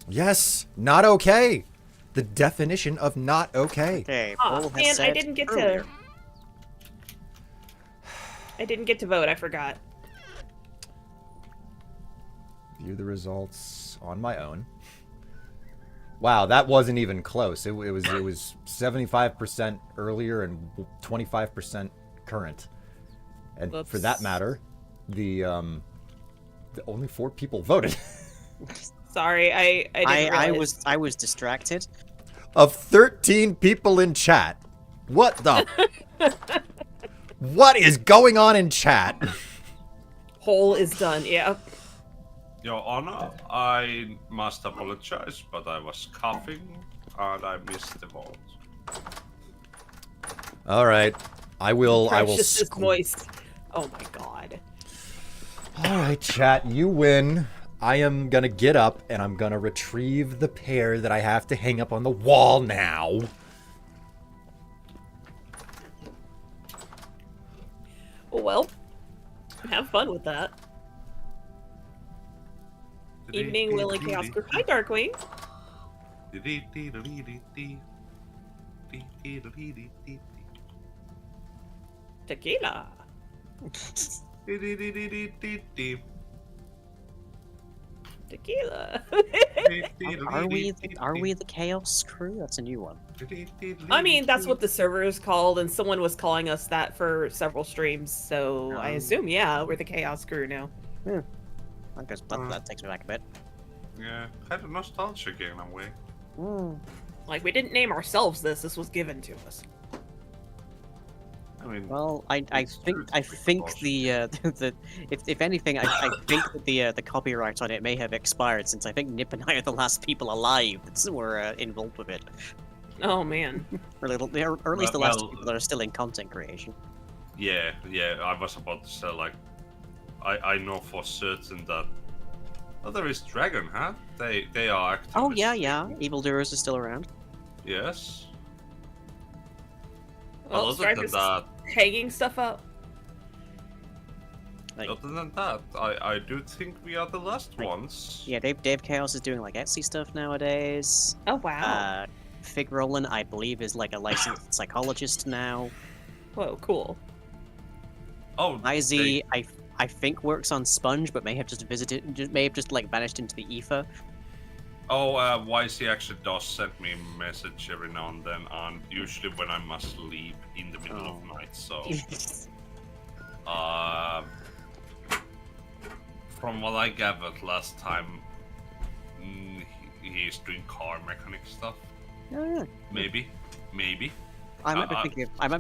Yes, not okay. The definition of not okay. Okay, Aw, Bull has man, said I didn't get earlier. to. I didn't get to vote. I forgot. View the results on my own. Wow, that wasn't even close. It was 75% earlier and 25% current. And for Whoops. that matter, the only 4 people voted. Sorry, I didn't realize. I was distracted. Of 13 people in chat. What the? What is going on in chat? Hole is done. Yeah. Your Honor, I must apologize, but I was coughing and I missed the vault. All right. I will Precious is squ- moist. Oh my god. All right, chat, you win. I am going to get up and I'm going to retrieve the pear that I have to hang up on the wall now. Well, have fun with that. Evening, Willy Chaos Group. Hi, Darkwing. Tequila. Tequila. Are we the Chaos Crew? That's a new one. I mean, that's what the server is called, and someone was calling us that for several streams, so I assume, yeah, we're the Chaos Crew now. I guess that takes me back a bit. Yeah, kind of nostalgic in a way. Like, we didn't name ourselves this. This was given to us. I mean, Well, I It's think true, I it's think precaution. the if anything I think that the copyright on it may have expired, since I think Nip and I are the last people alive that were involved with it, Oh, man. or at least the last Well, people that are still in content creation. yeah, I was about to say, like, I know for certain that... Oh, there is Dragon, huh? They are active. Oh yeah, Evildoers is still around. Yes. Well, Other Strife than is that, hanging stuff up. Like, other than that, I do think we are the last ones. yeah, Dave Chaos is doing like Etsy stuff nowadays. Oh, wow. Fig Roland, I believe, is like a licensed psychologist now. Whoa, cool. Oh, Izzy, I think works on Sponge, but may have just like vanished into the ether. YC actually does send me a message every now and then, and usually when I'm asleep in the middle of night, so... From what I gathered last time, he's doing car mechanic stuff. Oh, yeah. Maybe. I might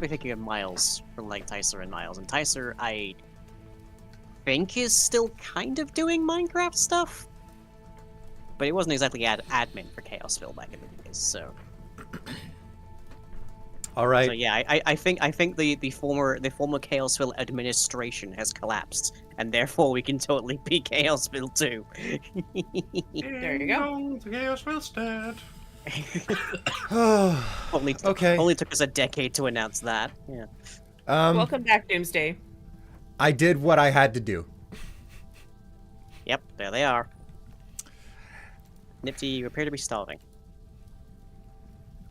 be thinking of Miles from like Tyser and Miles, and Tyser I think is still kind of doing Minecraft stuff, but he wasn't exactly admin for Chaosville back in the days. So, All right. so yeah, I think the former Chaosville administration has collapsed, and therefore we can totally be Chaosville too. There you go. The chaos will stand. only took us a decade to announce that. Yeah. Welcome back, Doomsday. I did what I had to do. Yep, there they are. Nifty, you appear to be starving.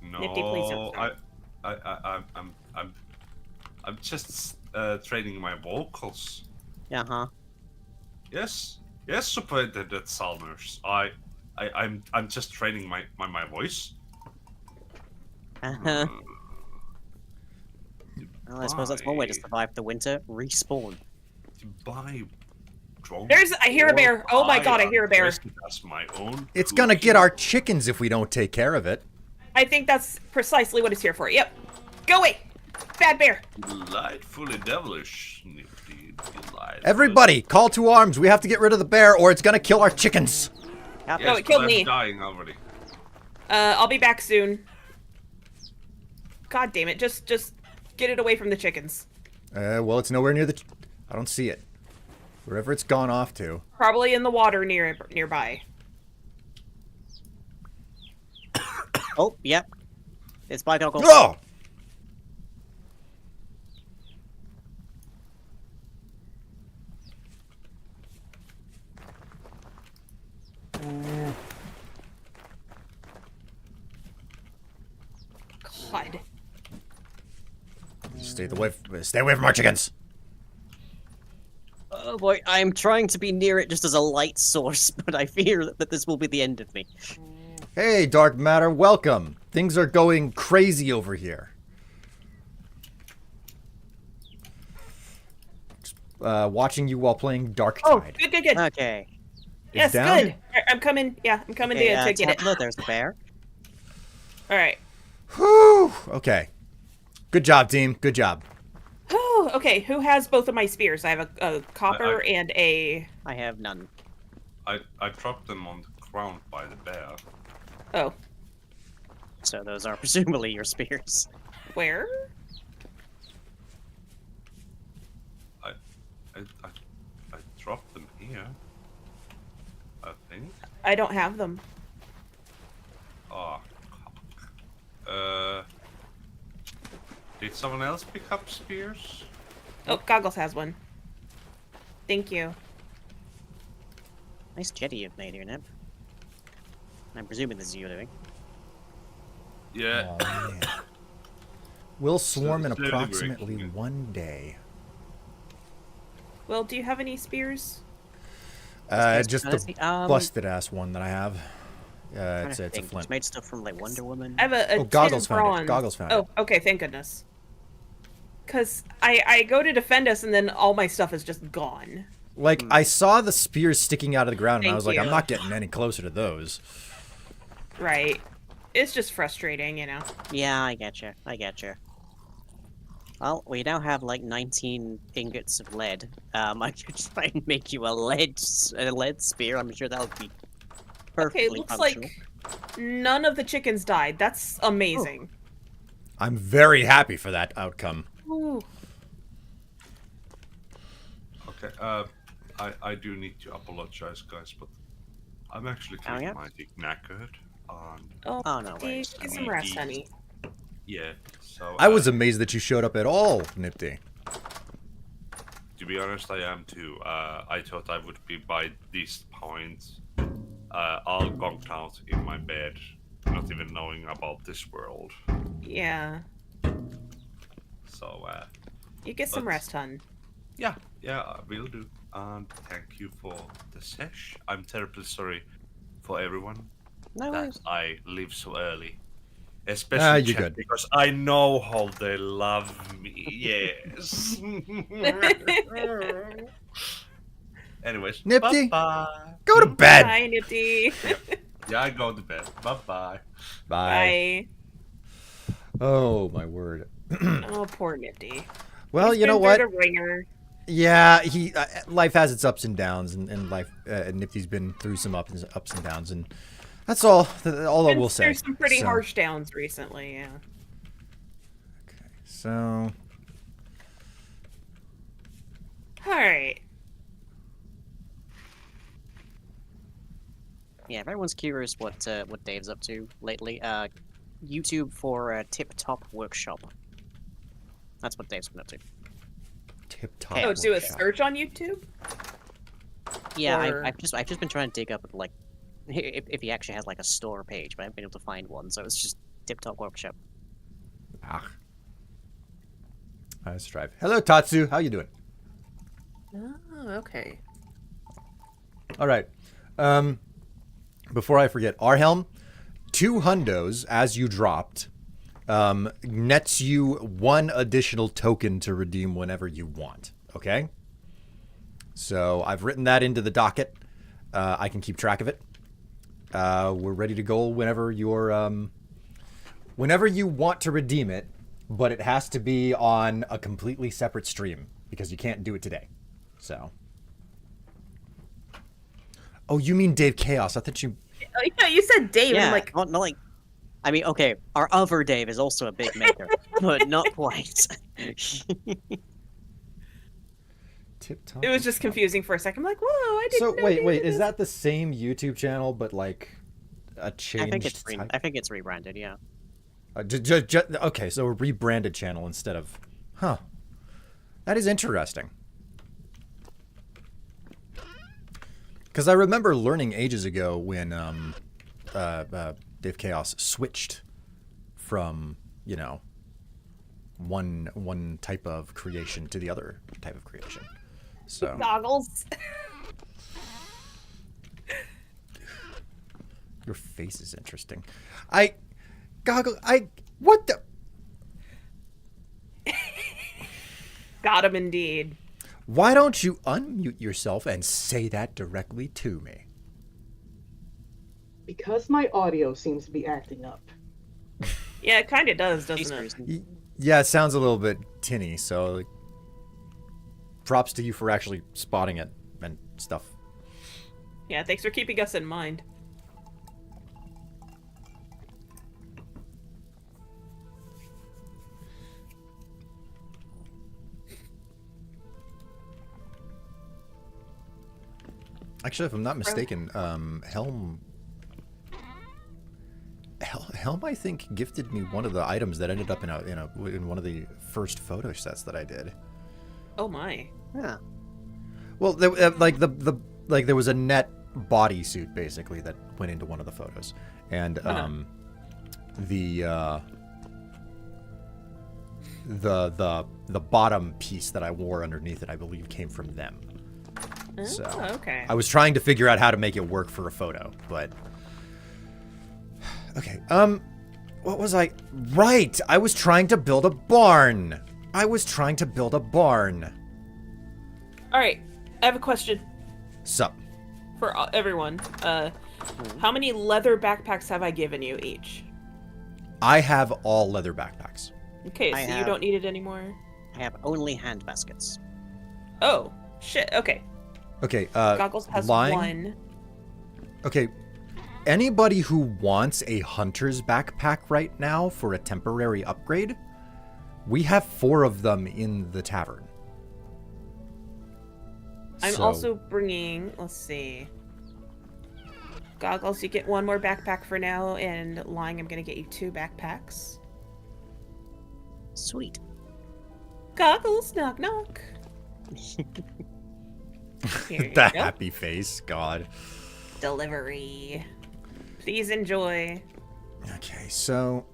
No, Nifty, please don't I'm just training my vocals. Uh-huh. Yes, Superintendent Salmers. I'm just training my voice. Uh-huh. Well, I suppose that's one way to survive the winter. Respawn. I hear a bear. Oh my god, I hear a bear. That's my own. It's gonna get our chickens if we don't take care of it. I think that's precisely what it's here for. Yep. Go away, bad bear. Delightfully devilish. Delightfully. Everybody, call to arms. We have to get rid of the bear or it's gonna kill our chickens. Yep. Yes, No, it killed but me. I'm dying already. I'll be back soon. God damn it! Just get it away from the chickens. Well, it's nowhere near I don't see it. Wherever it's gone off to. Probably in the water nearby. Oh, yep. It's by Doggle. Oh! God. Stay away from our chickens. Oh boy, I'm trying to be near it just as a light source, but I fear that this will be the end of me. Hey, Dark Matter, welcome. Things are going crazy over here. Watching you while playing Dark Oh, Tide. good. Okay. Yes, down. good. I'm coming. Yeah, I'm coming to get it. Look, there's the bear. All right. Whew. Okay. Good job, team. Good job. Oh, okay. Who has both of my spears? I have a copper and a. I have none. I dropped them on the ground by the bear. Oh, So those are presumably your spears. where? I dropped them here. I think. I don't have them. Oh, did someone else pick up spears? Oh, Goggles has one. Thank you. Nice jetty you've made here, Nip. I'm presuming this is you doing. Yeah. Oh, man. We'll swarm in slowly approximately breaking it. 1 day. Well, do you have any spears? Just the busted ass one that I have. It's a flint. It's made stuff from like Wonder Woman. I have a Goggles tin found bronze. it. Goggles found Oh, okay. Thank goodness. Because I go to defend us, and then all my stuff is just gone. Like, I saw the spears sticking out of the ground, and I Thank was like, I'm you. not getting any closer to those. Right. It's just frustrating, you know. Yeah, I get you. I get you. Well, we now have like 19 ingots of lead. I could try and make you a lead spear. I'm sure that would be perfectly Okay, looks functional. like none of the chickens died. That's amazing. I'm very happy for that outcome. Ooh. Okay. I do need to apologize, guys, but I'm actually Oh, getting yeah? mighty knackered. And Oh, no Dee, worries. get some rest, honey. yeah, so I was amazed that you showed up at all, Nipty. to be honest, I am too. I thought I would be by this point, all conked out in my bed, not even knowing about this world. Yeah. So, You get some But- rest, hun. yeah, I will do. And thank you for the sesh. I'm terribly sorry for everyone No that worries. I leave so early. Especially you're chat, good. because I know how they love me. Yes. Anyways, Nipty? bye-bye. Go to bed. Bye, Nifty. Yeah, I go to bed. Bye-bye. Bye. Bye. Oh, my word. Oh, poor Nifty. Well, He's you know been what? through the ringer. Yeah, life has its ups and downs, and life Nifty's been through some ups and downs, and that's all I Been will through say. some pretty So- harsh downs recently, yeah. Okay, so Alright. Yeah, if everyone's curious what Dave's up to lately, YouTube for Tip Top Workshop. That's what Dave's been up to. tip top. Oh, do a workshop. search on YouTube? Yeah, Or- I've just been trying to dig up like if he actually has like a store page, but I haven't been able to find one. So it's just Tip Top Workshop. Ah. Strife. Hello, Tatsu. How you doing? Oh, okay. All right. Before I forget, Arhelm, 2 hundos as you dropped, nets you 1 additional token to redeem whenever you want. Okay. So I've written that into the docket. I can keep track of it. We're ready to go whenever you're, whenever you want to redeem it, but it has to be on a completely separate stream because you can't do it today. So. Oh, you mean Dave Chaos? I thought you. Oh, yeah, you said Dave, and Yeah, I'm like, not like. I mean, okay, our other Dave is also a big maker, but not quite. Tip top. it was just confusing for a second. I'm like, whoa, I didn't So know wait, David is that the same YouTube channel but like a changed? I think it's type? I think it's rebranded. Yeah. Okay, so a rebranded channel instead of, huh? That is interesting. Because I remember learning ages ago when Dave Chaos switched from, you know, one type of creation to the other type of creation. So Goggles? your face is interesting. What the? Got him indeed. Why don't you unmute yourself and say that directly to me? Because my audio seems to be acting up. Yeah, it kind of does, Case doesn't it? reason. Yeah, it sounds a little bit tinny, so like, props to you for actually spotting it and stuff. Yeah, thanks for keeping us in mind. Actually, if I'm not mistaken, Helm, I think, gifted me one of the items that ended up in one of the first photo sets that I did. Oh my. Yeah. Well, there, there was a net bodysuit basically that went into one of the photos, and the bottom piece that I wore underneath it, I believe, came from them. So okay. I was trying to figure out how to make it work for a photo, but okay. What was I? Right, I was trying to build a barn. All right, I have a question Sup? for everyone. How many leather backpacks have I given you each? I have all leather backpacks. Okay, I so you have- don't need it anymore. I have only hand baskets. Oh, shit. Okay. Okay, Goggles has lying? one. Okay, anybody who wants a hunter's backpack right now for a temporary upgrade, we have 4 of them in the tavern. I'm So- also bringing, let's see. Goggles, you get one more backpack for now, and Lying, I'm gonna get you 2 backpacks. Sweet. Goggles, knock knock. Here you the go. happy face, God. Delivery. Please enjoy. Okay, so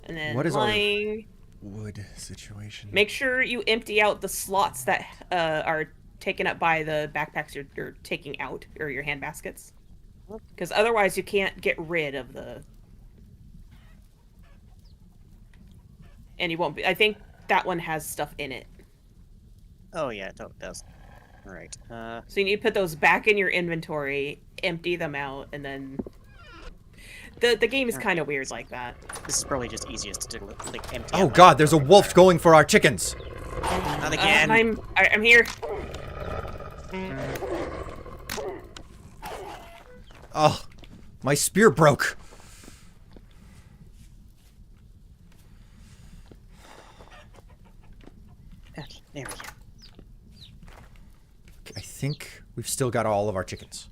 And then What is our- Lying, wood situation. make sure you empty out the slots that are taken up by the backpacks you're taking out, or your hand baskets. Because otherwise you can't get rid of the... And you won't be... I think that one has stuff in it. Oh yeah, it totally does. All right. So you need to put those back in your inventory, empty them out, and then... The game is kind of weird like that. This is probably just easiest to do, like empty. Oh out God, there's a wolf going for our chickens. Not again. I'm here. Oh, my spear broke. Okay, there we go. I think we've still got all of our chickens.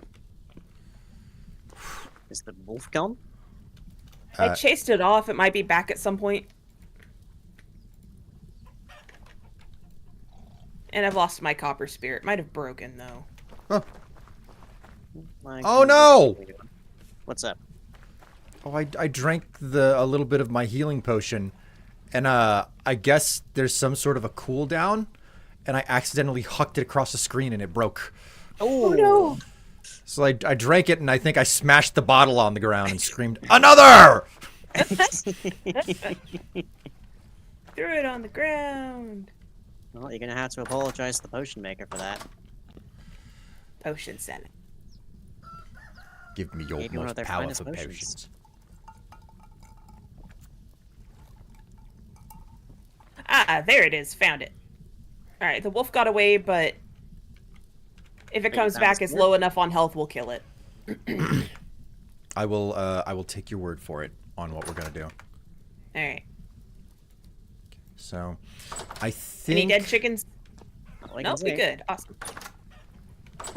Is the wolf gone? I chased it off. It might be back at some point. And I've lost my copper spear. It might have broken, though. Oh, My Oh, no! What's up? oh I drank a little bit of my healing potion, and I guess there's some sort of a cooldown, and I accidentally hucked it across the screen and it broke. Oh no! So I drank it, and I think I smashed the bottle on the ground and screamed, "Another!" Threw it on the ground. Well, you're gonna have to apologize to the potion maker for that. Potion selling. Give me your Maybe one of most their finest powerful potions. potions. Ah, there it is. Found it. Alright, the wolf got away, but if it you comes found back, the it's spear? low enough on health, we'll kill it. I will take your word for it on what we're gonna do. Alright. So, I Any think dead chickens? All I can Nope, we say. good. Awesome.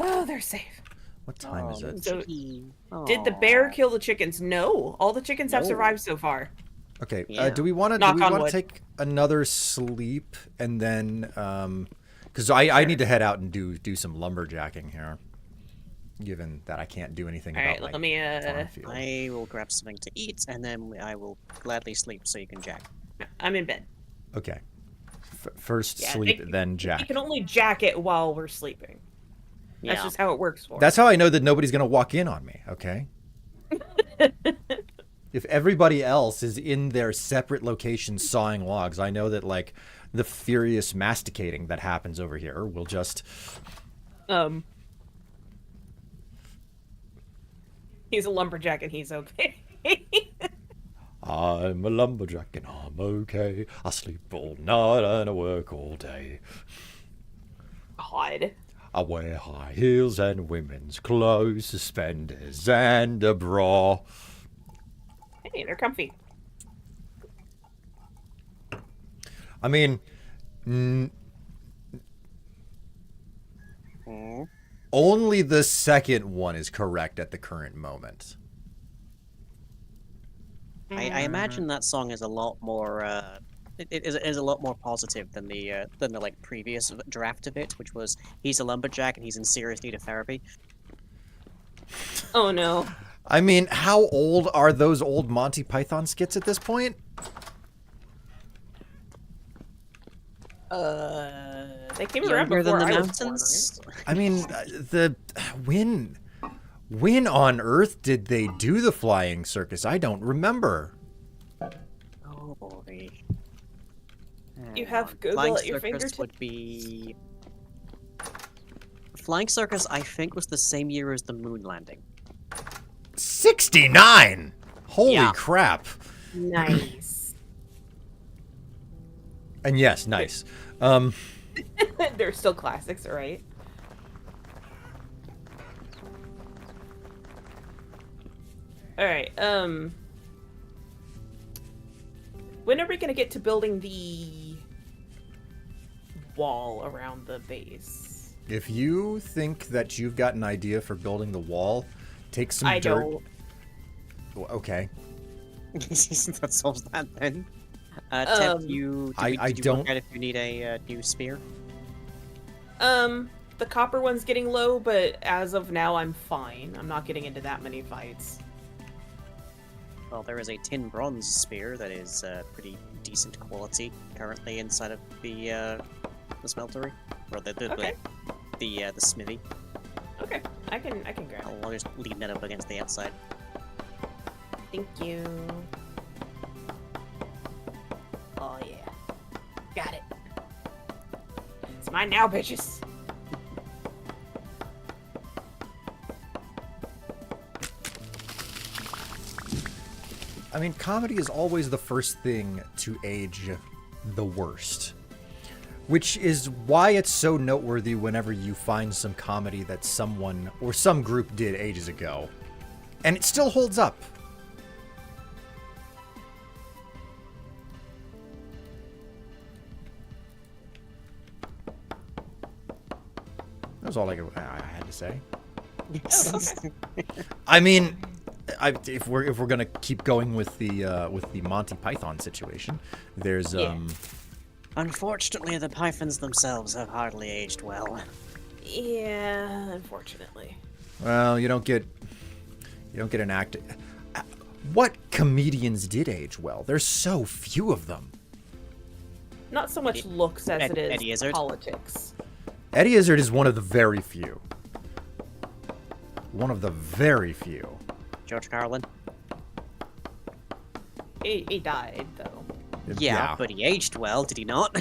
Oh, they're safe. what time is Oh, it? So- chickie. Did the bear Aw. kill the chickens? No. All the chickens have No. survived so far. Okay, Yeah. do we want to Knock on wood. take another sleep and then because I need to head out and do some lumberjacking here, given that I can't do anything Alright, about let my me, farm field. I will grab something to eat, and then I will gladly sleep so you can jack. I'm in bed. Okay, first Yeah, sleep, it- then You jack. can only jack it while we're sleeping. That's Yeah. just how it works for us. That's how I know that nobody's gonna walk in on me. Okay. If everybody else is in their separate locations sawing logs, I know that like the furious masticating that happens over here will just He's a lumberjack and he's okay. I'm a lumberjack and I'm okay. I sleep all night and I work all day. God. I wear high heels and women's clothes, suspenders and a bra. Hey, they're comfy. I mean, only the second one is correct at the current moment. I imagine that song is a lot more. It is a lot more positive than the like previous draft of it, which was he's a lumberjack and he's in serious need of therapy. Oh no. I mean, how old are those old Monty Python skits at this point? They came around Younger before than the I was born, mountains. I mean, when on earth did they do the flying circus? I don't remember. Oh boy. You have Hang on. Google Flying at your Circus fingertips? would be. Flying Circus, I think, was the same year as the moon landing. 69! Holy Yeah. crap. right? Nice. And yes, nice. They're still classics, right? Alright, when are we gonna get to building the wall around the base? If you think that you've got an idea for building the wall, take some I dirt. don't. Okay. That solves that then. Ted, did you don't- work out if you need a new spear? The copper one's getting low, but as of now, I'm fine. I'm not getting into that many fights. Well, there is a tin bronze spear that is pretty decent quality currently inside of the smeltery, or Okay. the smithy. Okay, I can grab it. I'll just lean that up against the outside. Thank you. Oh yeah, got it. It's mine now, bitches. I mean, comedy is always the first thing to age the worst. Which is why it's so noteworthy whenever you find some comedy that someone or some group did ages ago. And it still holds up. That was all I had to say. I mean, if we're gonna keep going with the Monty Python situation, there's Yeah. Unfortunately, the pythons themselves have hardly aged well. Yeah, unfortunately. well, you don't get an act. What comedians did age well? There's so few of them. Not so much looks as it Eddie is Izzard? politics. Eddie Izzard is one of the very few. One of the very few. George Carlin? He died though. Yeah, but he aged well, did he not?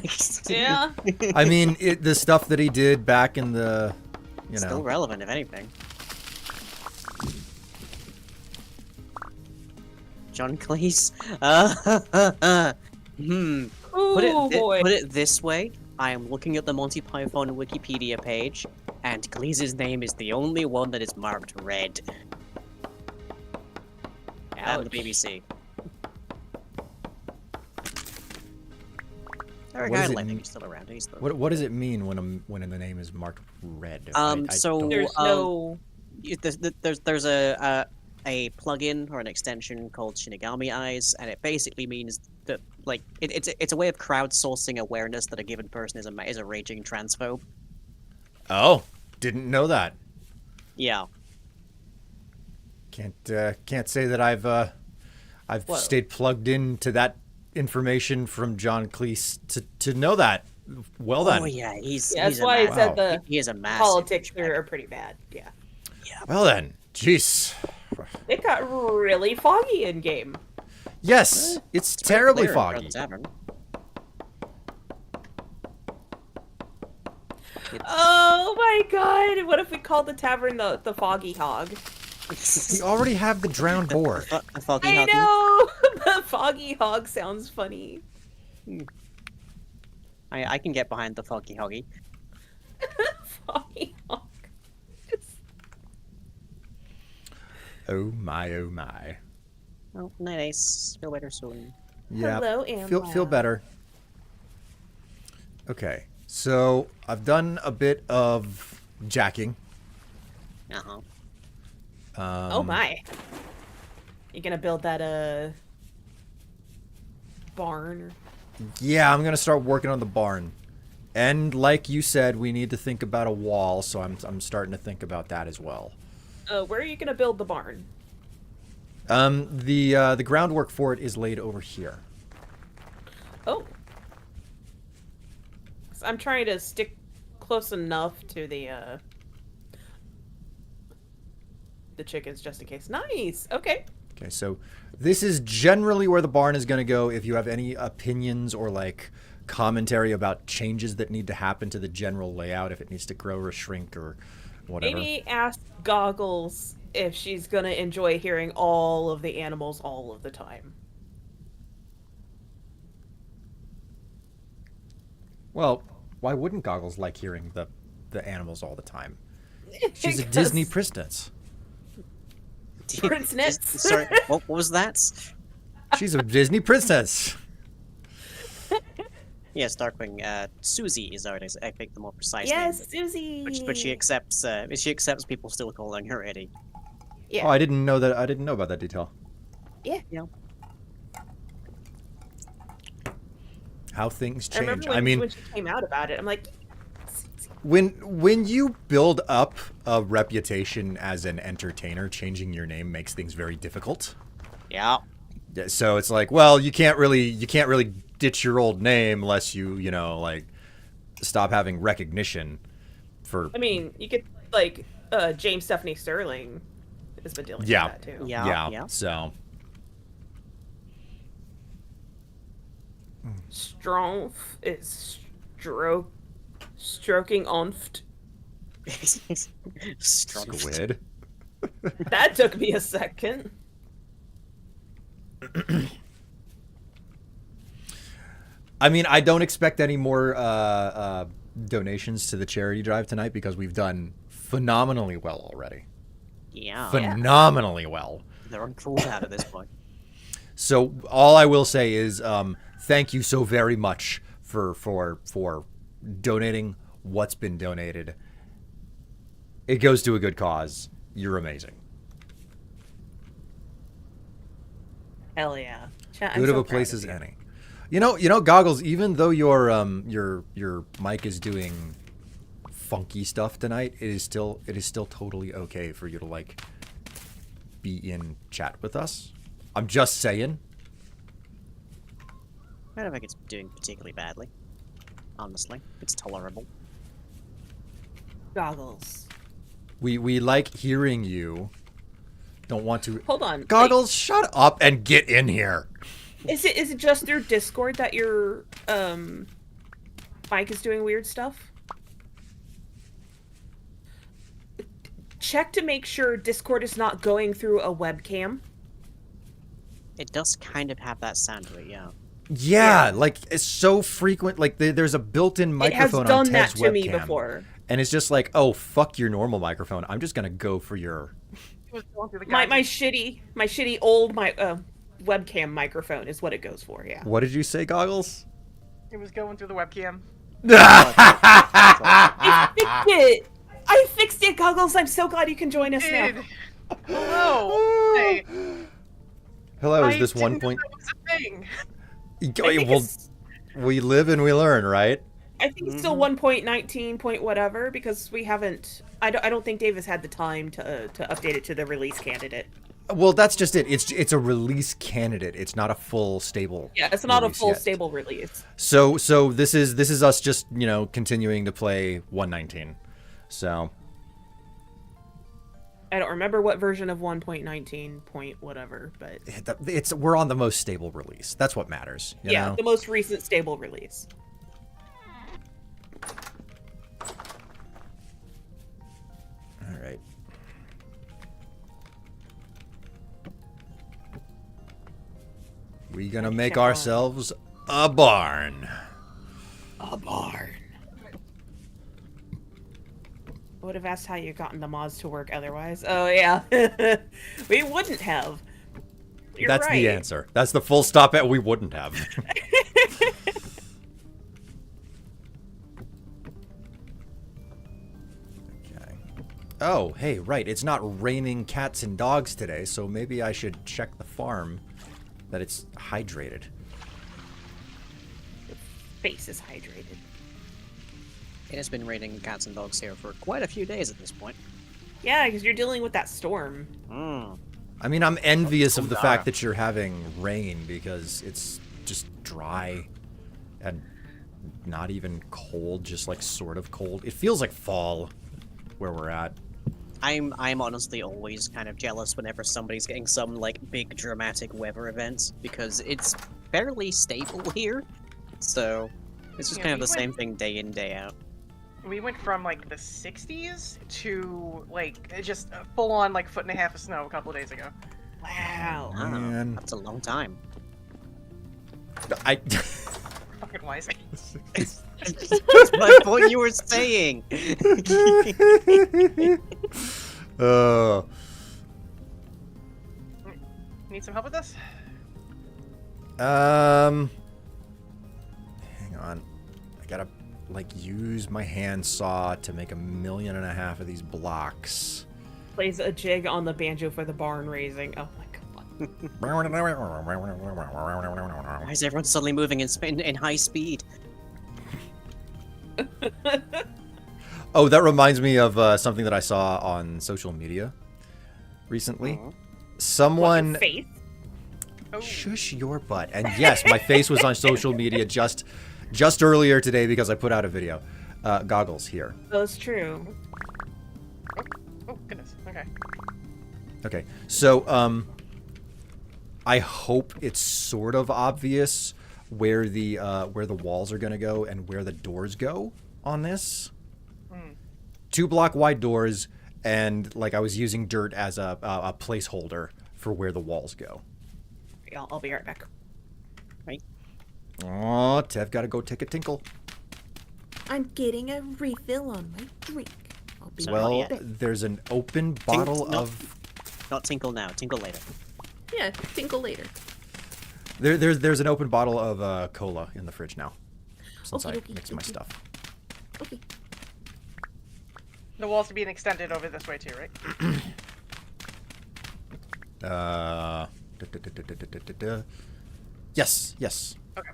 Yeah. I mean, the stuff that he did back in the, Still relevant, if anything. John Cleese? Oh boy. Put it this way. I am looking at the Monty Python Wikipedia page, and Cleese's name is the only one that is marked red. And the BBC. Eric What does Idle, it I think mean? he's still around. He's still What does it mean when the name is marked red? So don't- There's no. there's a plugin or an extension called Shinigami Eyes, and it basically means that it's a way of crowdsourcing awareness that a given person is a raging transphobe. Oh, didn't know that. Yeah. Can't say that I've Whoa. stayed plugged into that information from John Cleese to know that. Well done. Oh yeah, he's Yeah, that's he's a why I massive- said the he is a massive politics douchebag. are pretty bad. Yeah. Well then, jeez. It got really foggy in game. Yes, it's Pretty terribly clear in front of foggy. the tavern. Oh my god! What if we called the tavern the Foggy Hog? We already have the drowned boar. The foggy I huggy. know! The foggy hog sounds funny. I can get behind the foggy huggy. Foggy hog. Oh my, oh my. Oh, nice. Feel better soon. Yeah. Hello, Feel Amla. better. Okay. So I've done a bit of jacking. Uh-huh. Oh my. You gonna build that barn? Or... Yeah, I'm gonna start working on the barn. And like you said, we need to think about a wall, so I'm starting to think about that as well. Where are you gonna build the barn? The groundwork for it is laid over here. Oh. So I'm trying to stick close enough to the chickens just in case. Nice. Okay. Okay, so this is generally where the barn is going to go. If you have any opinions or like commentary about changes that need to happen to the general layout, if it needs to grow or shrink or whatever. Maybe ask Goggles if she's gonna enjoy hearing all of the animals all of the time. Well, why wouldn't Goggles like hearing the animals all the time? She's a Because Disney princess. Prince Nits. Sorry, what was that? She's a Disney princess. Yes, Darkwing. Susie is ours. I think the more precise Yes, name. Susie. But she accepts. She accepts people still calling her Eddie. Yeah. Oh, I didn't know that. I didn't know about that detail. Yeah. How things I remember change. when she came out about it, I'm like, When you build up a reputation as an entertainer, changing your name makes things very difficult. Yeah. Yeah, so it's like, well, you can't really ditch your old name unless you like stop having recognition for. I mean, you could like James Stephanie Sterling has been dealing with that too. Yeah. So Strong is stroking onft. squid. That took me a second. I mean, I don't expect any more donations to the charity drive tonight because we've done phenomenally well already. Yeah. Phenomenally well. They're uncalled out at this point. So all I will say is thank you so very much for donating what's been donated. It goes to a good cause. You're amazing. Hell yeah. Chat, Good of a place as any. You know, Goggles, even though your mic is doing funky stuff tonight, it is still totally okay for you to like be in chat with us. I'm just saying. I don't think it's doing particularly badly. Honestly, it's tolerable. Goggles. We like hearing you. Don't want to. Hold on. Goggles, shut up and get in here. Is it just through Discord that your mic is doing weird stuff? Check to make sure Discord is not going through a webcam. It does kind of have that sound to it, yeah. Yeah, like it's so frequent. Like there's a built-in microphone it has done on that Ted's to webcam, me before. and it's just like, oh fuck your normal microphone. I'm just gonna go for your. My shitty old webcam microphone is what it goes for. Yeah. What did you say, Goggles? It was going through the webcam. I fixed it, Goggles. I'm so glad you can join us now. Hello. Hey, Hello, is I this one didn't know point? that was a thing. I think Well, it's- we live and we learn, right? I think it's still 1.19 point whatever because we haven't. I don't think Dave has had the time to update it to the release candidate. Well, that's just it. It's a release candidate. It's not a full stable. Yeah, it's not a release full yet. stable release. So this is us just continuing to play 119. So I don't remember what version of 1.19 point whatever, but we're on the most stable release. That's what matters. You yeah, know? the most recent stable release. All right. We gonna Like a make barn. ourselves a barn. A barn. I would have asked how you gotten the mods to work otherwise. Oh, yeah. We wouldn't have. You're That's right. the answer. That's the full stop at we wouldn't have. Okay. Oh, hey, right. It's not raining cats and dogs today, so maybe I should check the farm that it's hydrated. Face is hydrated. It has been raining cats and dogs here for quite a few days at this point. Yeah, because you're dealing with that storm. Mm. I mean, I'm envious of the fact that you're having rain because it's just dry and not even cold, just like sort of cold. It feels like fall where we're at. I'm honestly always kind of jealous whenever somebody's getting some like big dramatic weather events because it's fairly stable here. So it's just Yeah, kind of we the same thing day in, day out. We went from like the 60s to like just full on like 1.5 feet of snow a couple of days ago. Wow. Wow, Man. that's a long time. I Fucking wise. That's what you were saying. Need some help with this? Hang on. I gotta like use my handsaw to make 1.5 million of these blocks. Plays a jig on the banjo for the barn raising. Oh my god. Why is everyone suddenly moving in high speed? Oh, that reminds me of something that I saw on social media recently. Aw. Someone Your face? Oh, shush your butt. And yes, my face was on social media just earlier today because I put out a video. Goggles here. That's true. oh goodness. Okay. Okay, so I hope it's sort of obvious where the walls are gonna go and where the doors go on this. 2 block wide doors, and like I was using dirt as a placeholder for where the walls go. Yeah, I'll be right back. Oh, Tev gotta go take a tinkle. I'm getting a refill on my drink. I'll be So- Well, yeah. there's an open bottle no. of Not tinkle now, tinkle later. Yeah, tinkle later. there's an open bottle of cola in the fridge now, since I Okey-dokey, mix my thank you. stuff. Okay. The walls are being extended over this way too, right? Yes, yes. Okay.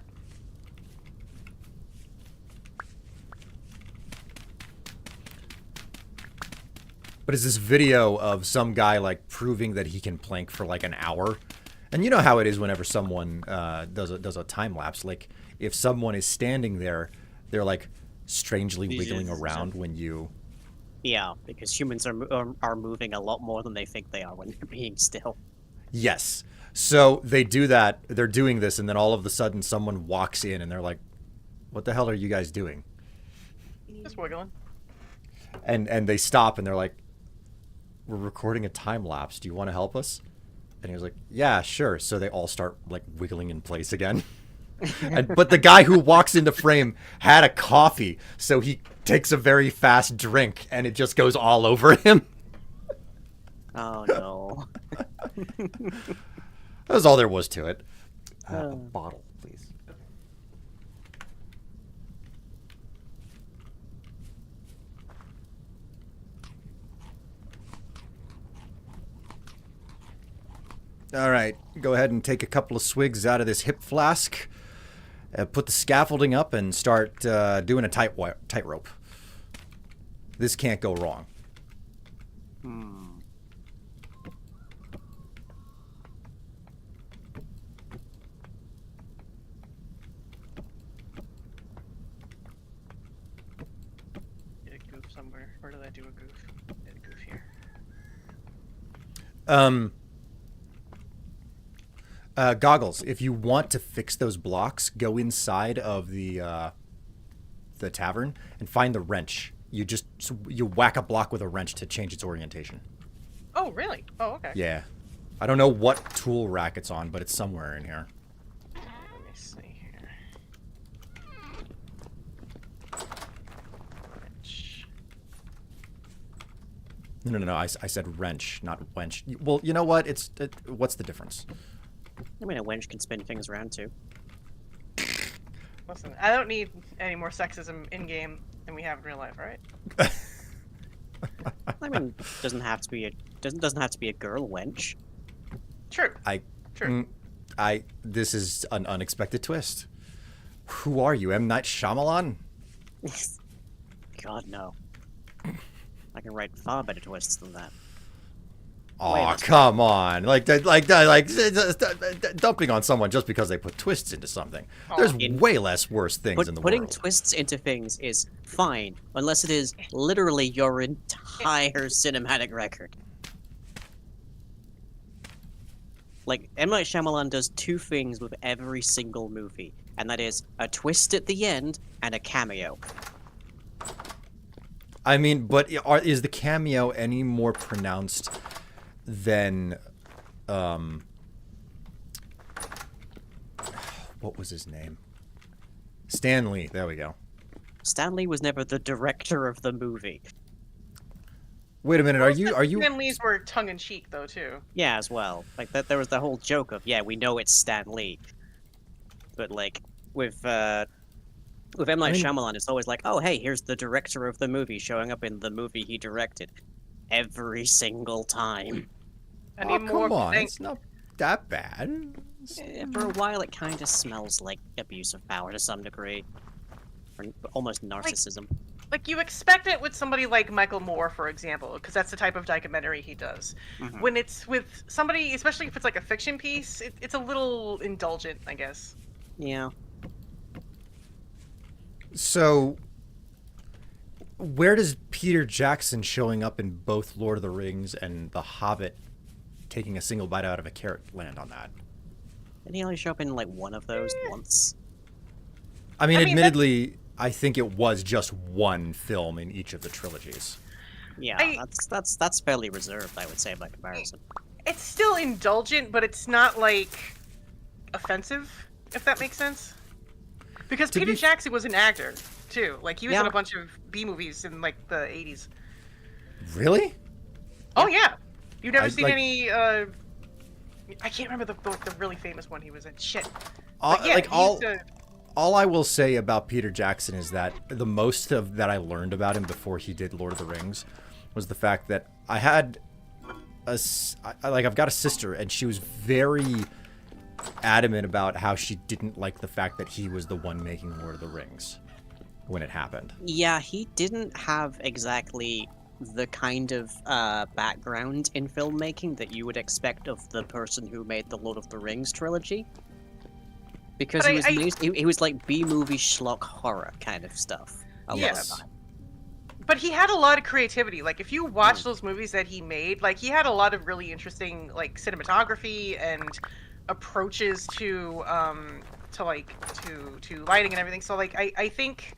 But it's this video of some guy like proving that he can plank for like an hour, and you know how it is whenever someone does a time lapse. Like if someone is standing there, they're like strangely wiggling around when you. Yeah, because humans are moving a lot more than they think they are when they're being still. Yes. So they do that. They're doing this, and then all of a sudden, someone walks in, and they're like, "What the hell are you guys doing?" Just wiggling. And they stop, and they're like, "We're recording a time lapse. Do you want to help us?" And he was like, "Yeah, sure." So they all start like wiggling in place again. But the guy who walks into frame had a coffee, so he takes a very fast drink, and it just goes all over him. Oh no. That was all there was to it. A bottle, please. All right, go ahead and take a couple of swigs out of this hip flask. Put the scaffolding up and start doing a tightrope. This can't go wrong. Did a goof somewhere. Where did I do a goof? Did a goof here. Goggles, if you want to fix those blocks, go inside of the tavern and find the wrench. You whack a block with a wrench to change its orientation. Oh, really? Oh, okay. Yeah. I don't know what tool rack it's on, but it's somewhere in here. No. I said wrench, not wench. Well, you know what? What's the difference? I mean, a wench can spin things around too. Listen, I don't need any more sexism in game than we have in real life, right? I mean, doesn't have to be a girl wench. True. True. This is an unexpected twist. Who are you, M. Night Shyamalan? God no. I can write far better twists than that. Oh, come on! Like dumping on someone just because they put twists into something. There's way less worse things in the Putting world. twists into things is fine, unless it is literally your entire cinematic record. Like, M. Night Shyamalan does two things with every single movie, and that is a twist at the end and a cameo. I mean, but is the cameo any more pronounced than, what was his name? Stan Lee. There we go. Stan Lee was never the director of the movie. Wait a minute. Are you? Stan Lee's were tongue in cheek though too. Yeah, as well. Like that, there was the whole joke of, yeah, we know it's Stan Lee, but like with M. Night Shyamalan, it's always like, oh, hey, here's the director of the movie showing up in the movie he directed, every single time. Come on, it's not that bad. For a while, it kind of smells like abuse of power to some degree, or almost narcissism. Like, you expect it with somebody like Michael Moore, for example, because that's the type of documentary he does. Mhm. When it's with somebody, especially if it's like a fiction piece, it's a little indulgent, I guess. Yeah. So, where does Peter Jackson showing up in both Lord of the Rings and The Hobbit taking a single bite out of a carrot land on that? Didn't he only show up in like one of those once? I mean, admittedly, I think it was just one film in each of the trilogies. Yeah, that's fairly reserved, I would say, by comparison. It's still indulgent, but it's not like offensive, if that makes sense. Because Peter Jackson was an actor too. Like, he was in a bunch of B movies in like the 80s. Really? Oh yeah. You've never seen any? I can't remember the really famous one he was in. Shit. All I will say about Peter Jackson is that the most of that I learned about him before he did Lord of the Rings was the fact that I've got a sister, and she was very adamant about how she didn't like the fact that he was the one making Lord of the Rings when it happened. Yeah, he didn't have exactly the kind of background in filmmaking that you would expect of the person who made the Lord of the Rings trilogy. Because he was like B-movie schlock horror kind of stuff. Yes. But he had a lot of creativity. Like, if you watch those movies that he made, like, he had a lot of really interesting, like, cinematography and approaches to lighting and everything. So, like, I think,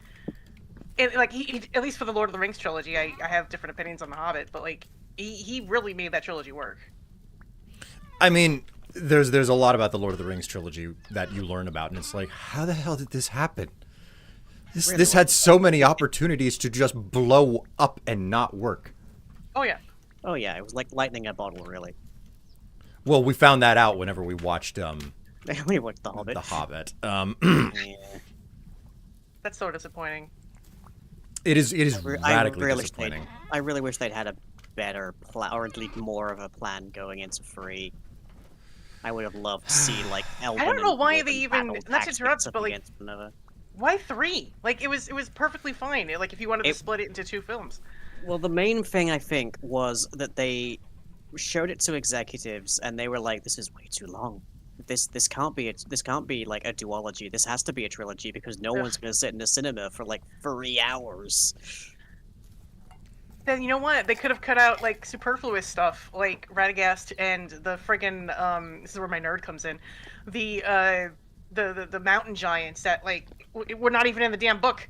like, he at least for the Lord of the Rings trilogy, I have different opinions on The Hobbit, but, like, he really made that trilogy work. I mean, there's a lot about the Lord of the Rings trilogy that you learn about, and it's like, how the hell did this happen? This had so many opportunities to just blow up and not work. Oh yeah. Oh yeah, it was like lightning in a bottle, really. Well, we found that out whenever we watched we watched The Hobbit. The Hobbit. Yeah. That's so disappointing. It is radically disappointing. I really wish they'd had a better plan, or at least more of a plan going into 3. I would have loved to see, like, Elven. I don't know why and they even, not to interrupt, but like, against another. Why 3? Like, it was perfectly fine. Like, if you wanted to split it into 2 films. Well, the main thing, I think, was that they showed it to executives, and they were like, "This is way too long. This can't be like a duology. This has to be a trilogy because no one's gonna sit in a cinema for like 3 hours." Then you know what? They could have cut out like superfluous stuff, like Radagast and the friggin' this is where my nerd comes in, the mountain giants that like were not even in the damn book.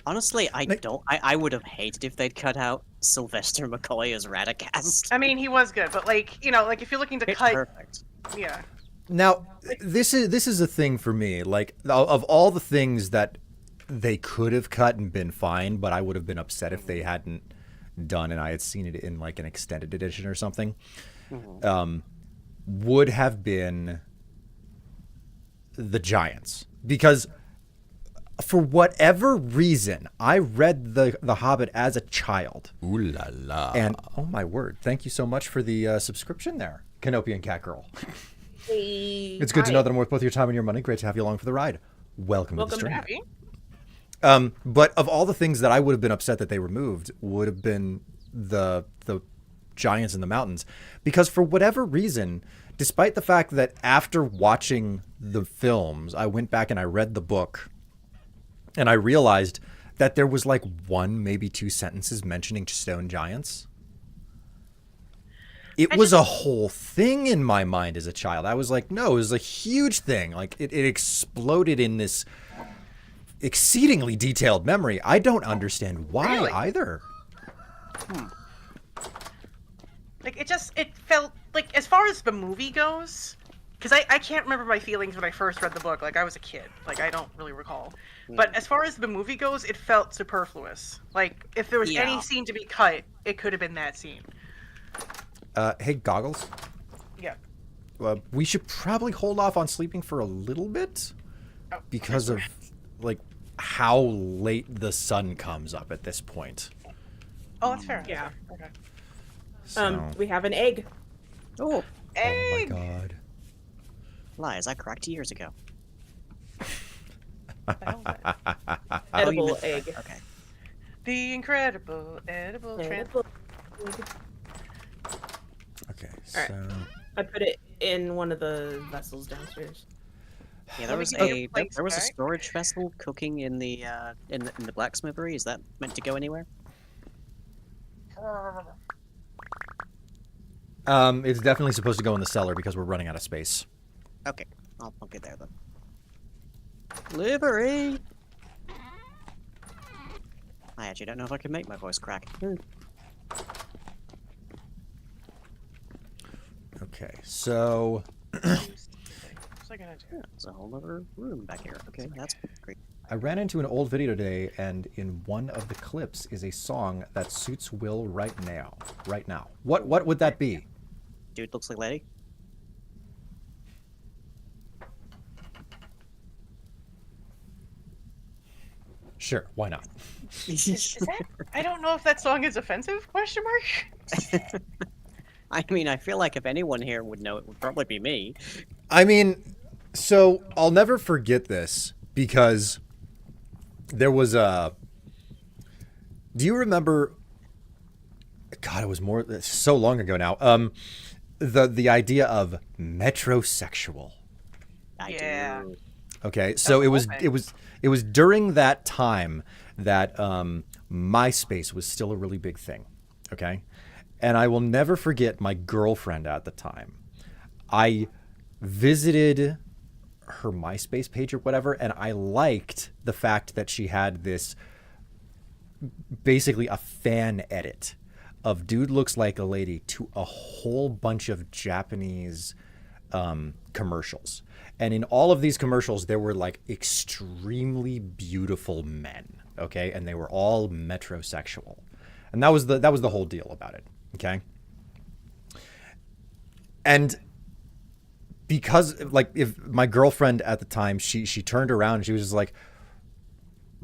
Honestly, I would have hated if they'd cut out Sylvester McCoy as Radagast. I mean, he was good, but like, you know, like if you're looking to cut, perfect. Yeah. Now, this is a thing for me. Like, of all the things that they could have cut and been fine, but I would have been upset if they hadn't done and I had seen it in like an extended edition or something, Mhm. would have been the Giants. Because for whatever reason, I read the Hobbit as a child. Ooh la la. And oh my word, thank you so much for the subscription there, Canopian Cat Girl. Hey, It's good to hi. know that I'm worth both your time and your money. Great to have you along for the ride. Welcome to the Welcome stream. back. Happy? But of all the things that I would have been upset that they removed, would have been the giants in the mountains, because for whatever reason, despite the fact that after watching the films, I went back and I read the book, and I realized that there was like one, maybe two sentences mentioning stone giants. It was a whole thing in my mind as a child. I was like, no, it was a huge thing. Like it exploded in this exceedingly detailed memory. I don't understand why Really? either. Like it felt like, as far as the movie goes, because I can't remember my feelings when I first read the book. Like, I was a kid. Like, I don't really recall. But as far as the movie goes, it felt superfluous. Like, if there was any Yeah. scene to be cut, it could have been that scene. Hey, Goggles, Yeah. we should probably hold off on sleeping for a little bit Oh, because of like how late the sun comes up at this point. Oh, that's fair. Yeah. Okay. So, We have an egg. Oh, oh my Egg! god. lies! I cracked years ago. What the hell is that? Oh, you Edible meant- egg. Okay. The incredible edible Edible egg. Okay, Alright. so I put it in one of the vessels downstairs. Yeah, Let there me was get your a there, plates there was a back. storage vessel cooking in the blacksmithery. Is that meant to go anywhere? it's definitely supposed to go in the cellar because we're running out of space. Okay, I'll be there then. Livery. I actually don't know if I can make my voice crack. Okay, so What's I gonna do? Yeah, there's a whole other room back here. Okay, that's great. I ran into an old video today, and in one of the clips is a song that suits Will right now. Right now, what would that be? Dude looks like lady. Sure, why not? Is that? I don't know if that song is offensive? Question mark. I mean, I feel like if anyone here would know, it would probably be me. I mean, so I'll never forget this because there was a. Do you remember? God, it was so long ago now. The idea of metrosexual. I Yeah. do. Okay, so Oh, okay. it was during that time that MySpace was still a really big thing. Okay, and I will never forget my girlfriend at the time. I visited her MySpace page or whatever, and I liked the fact that she had this basically a fan edit of dude looks like a lady to a whole bunch of Japanese commercials. And in all of these commercials, there were like extremely beautiful men, okay? And they were all metrosexual. And that was the whole deal about it, okay? And because like if my girlfriend at the time, she turned around and she was just like,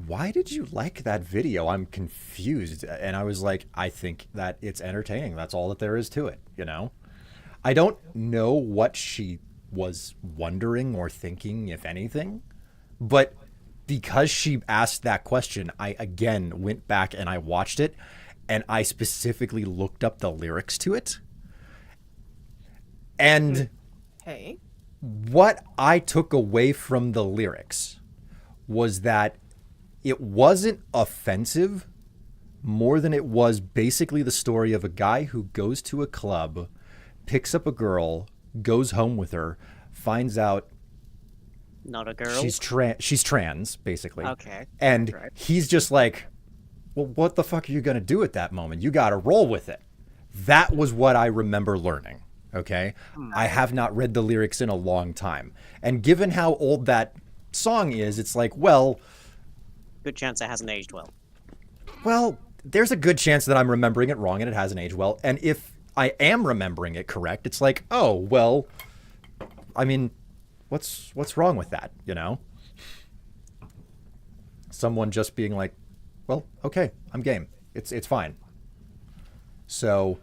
why did you like that video? I'm confused. And I was like, I think that it's entertaining. That's all that there is to it, you know? I don't know what she was wondering or thinking, if anything, but because she asked that question, I again went back and I watched it, and I specifically looked up the lyrics to it. And Hey. what I took away from the lyrics was that it wasn't offensive more than it was basically the story of a guy who goes to a club, picks up a girl, goes home with her, finds out Not a girl. she's trans, basically. Okay. And Right. he's just like, well, what the fuck are you going to do at that moment? You got to roll with it. That was what I remember learning. Okay. I have not read the lyrics in a long time. And given how old that song is, it's like, well, Good chance it hasn't aged well. well, there's a good chance that I'm remembering it wrong and it hasn't aged well. And if I am remembering it correct, it's like, oh, well, I mean, what's wrong with that, you know? Someone just being like, well, okay, I'm game. It's fine. So,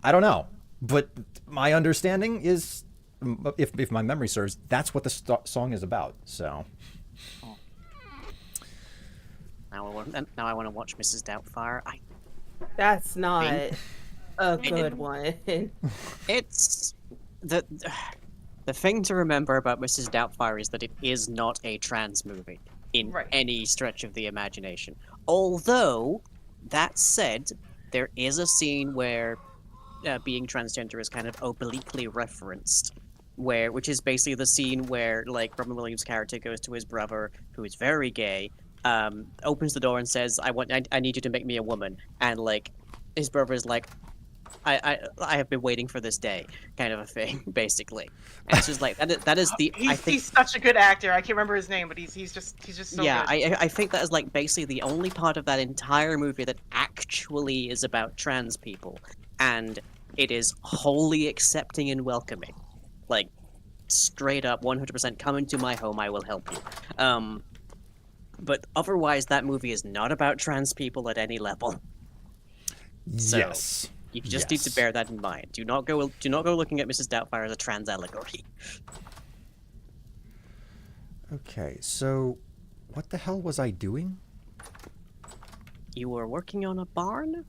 I don't know. But my understanding is, if my memory serves, that's what the song is about. So, now I want to watch Mrs. Doubtfire. That's not a good didn't- one. It's the thing to remember about Mrs. Doubtfire is that it is not a trans movie in Right. any stretch of the imagination. Although, that said, there is a scene where being transgender is kind of obliquely referenced, which is basically the scene where like Robin Williams' character goes to his brother, who is very gay, opens the door and says, I need you to make me a woman," and like his brother is like, I have been waiting for this day, kind of a thing, basically. And it's just like that is the He's such a good actor. I can't remember his name, but he's just so yeah, good. I think that is like basically the only part of that entire movie that actually is about trans people, and it is wholly accepting and welcoming, like straight up 100% come into my home, I will help you. But otherwise, that movie is not about trans people at any level. So, yes. You just need to bear that in mind. Do not go looking at Mrs. Doubtfire as a trans allegory. Okay, so what the hell was I doing? You were working on a barn?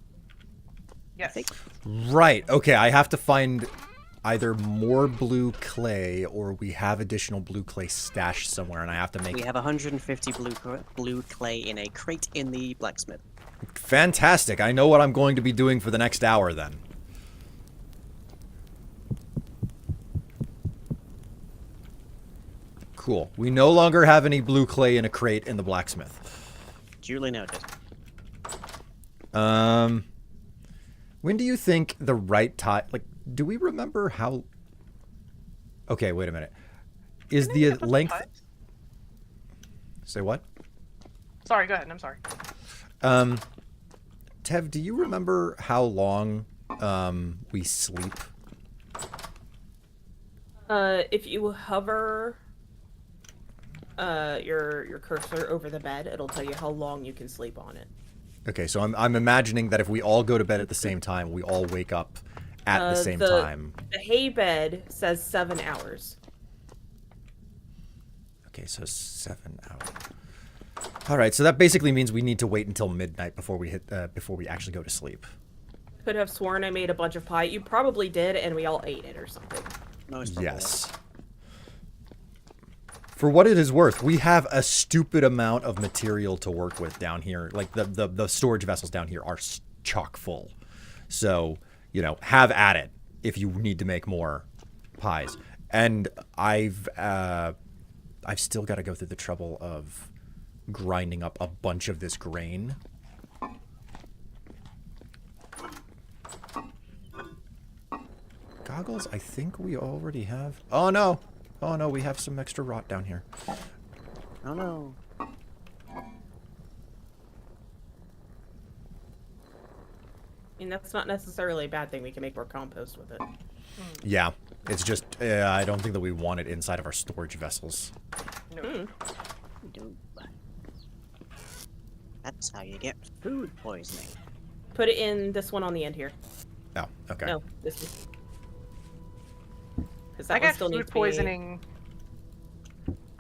Yes. Right. Okay, I have to find either more blue clay or we have additional blue clay stashed somewhere, and I have to make. We have 150 blue clay in a crate in the blacksmith. Fantastic. I know what I'm going to be doing for the next hour then. Cool. We no longer have any blue clay in a crate in the blacksmith. Duly noted. When do you think the right time, like, do we remember how... Okay, wait a minute. Is the length... Say what? Sorry, go ahead. I'm sorry. Tev, do you remember how long we sleep? If you hover your cursor over the bed, it'll tell you how long you can sleep on it. Okay, so I'm imagining that if we all go to bed at the same time, we all wake up at the same time. The hay bed says 7 hours. Okay, so 7 hours. All right, so that basically means we need to wait until midnight before we actually go to sleep. Could have sworn I made a bunch of pie. You probably did, and we all ate it or something. Yes. For what it is worth, we have a stupid amount of material to work with down here. Like the storage vessels down here are chock full. So, you know, have at it if you need to make more pies. And I've still got to go through the trouble of grinding up a bunch of this grain. Goggles, I think we already have. Oh no! Oh no, we have some extra rot down here. Oh no. I mean, that's not necessarily a bad thing. We can make more compost with it. Yeah, it's just, I don't think that we want it inside of our storage vessels. No. That's how you get food poisoning. Put it in this one on the end here. Oh, okay. No, this one. Because I that one got still needs food to be... poisoning.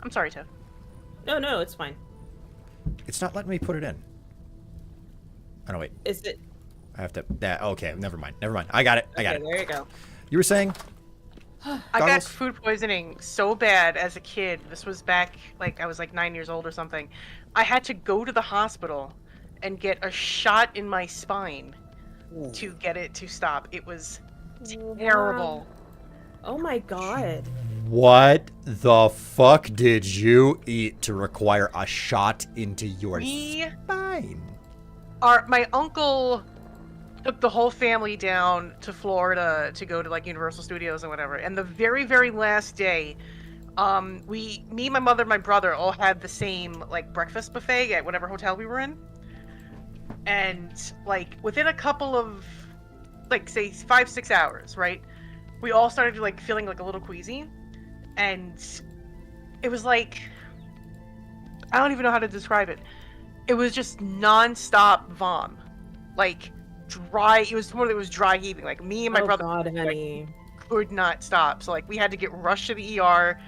I'm sorry, Tiff. No, it's fine. It's not letting me put it in. Oh, no, wait. Is it... I have to, okay, never mind. I got it. I got it. There you go. You were saying? I got Goggles? food poisoning so bad as a kid. This was back, like, I was like 9 years old or something. I had to go to the hospital and get a shot in my spine to get it to stop. It was terrible. Oh my god. What the fuck did you eat to require a shot into your Me, spine? my uncle took the whole family down to Florida to go to like Universal Studios and whatever. And the very, very last day, me, my mother, my brother all had the same like breakfast buffet at whatever hotel we were in. and like within a couple of, like, say 5-6 hours, right? We all started like feeling like a little queasy, and it was like, I don't even know how to describe it. It was just non-stop vom, like dry. It was more. It was dry heaving. Like me and my brother God, honey. could not stop. So like we had to get rushed to the ER.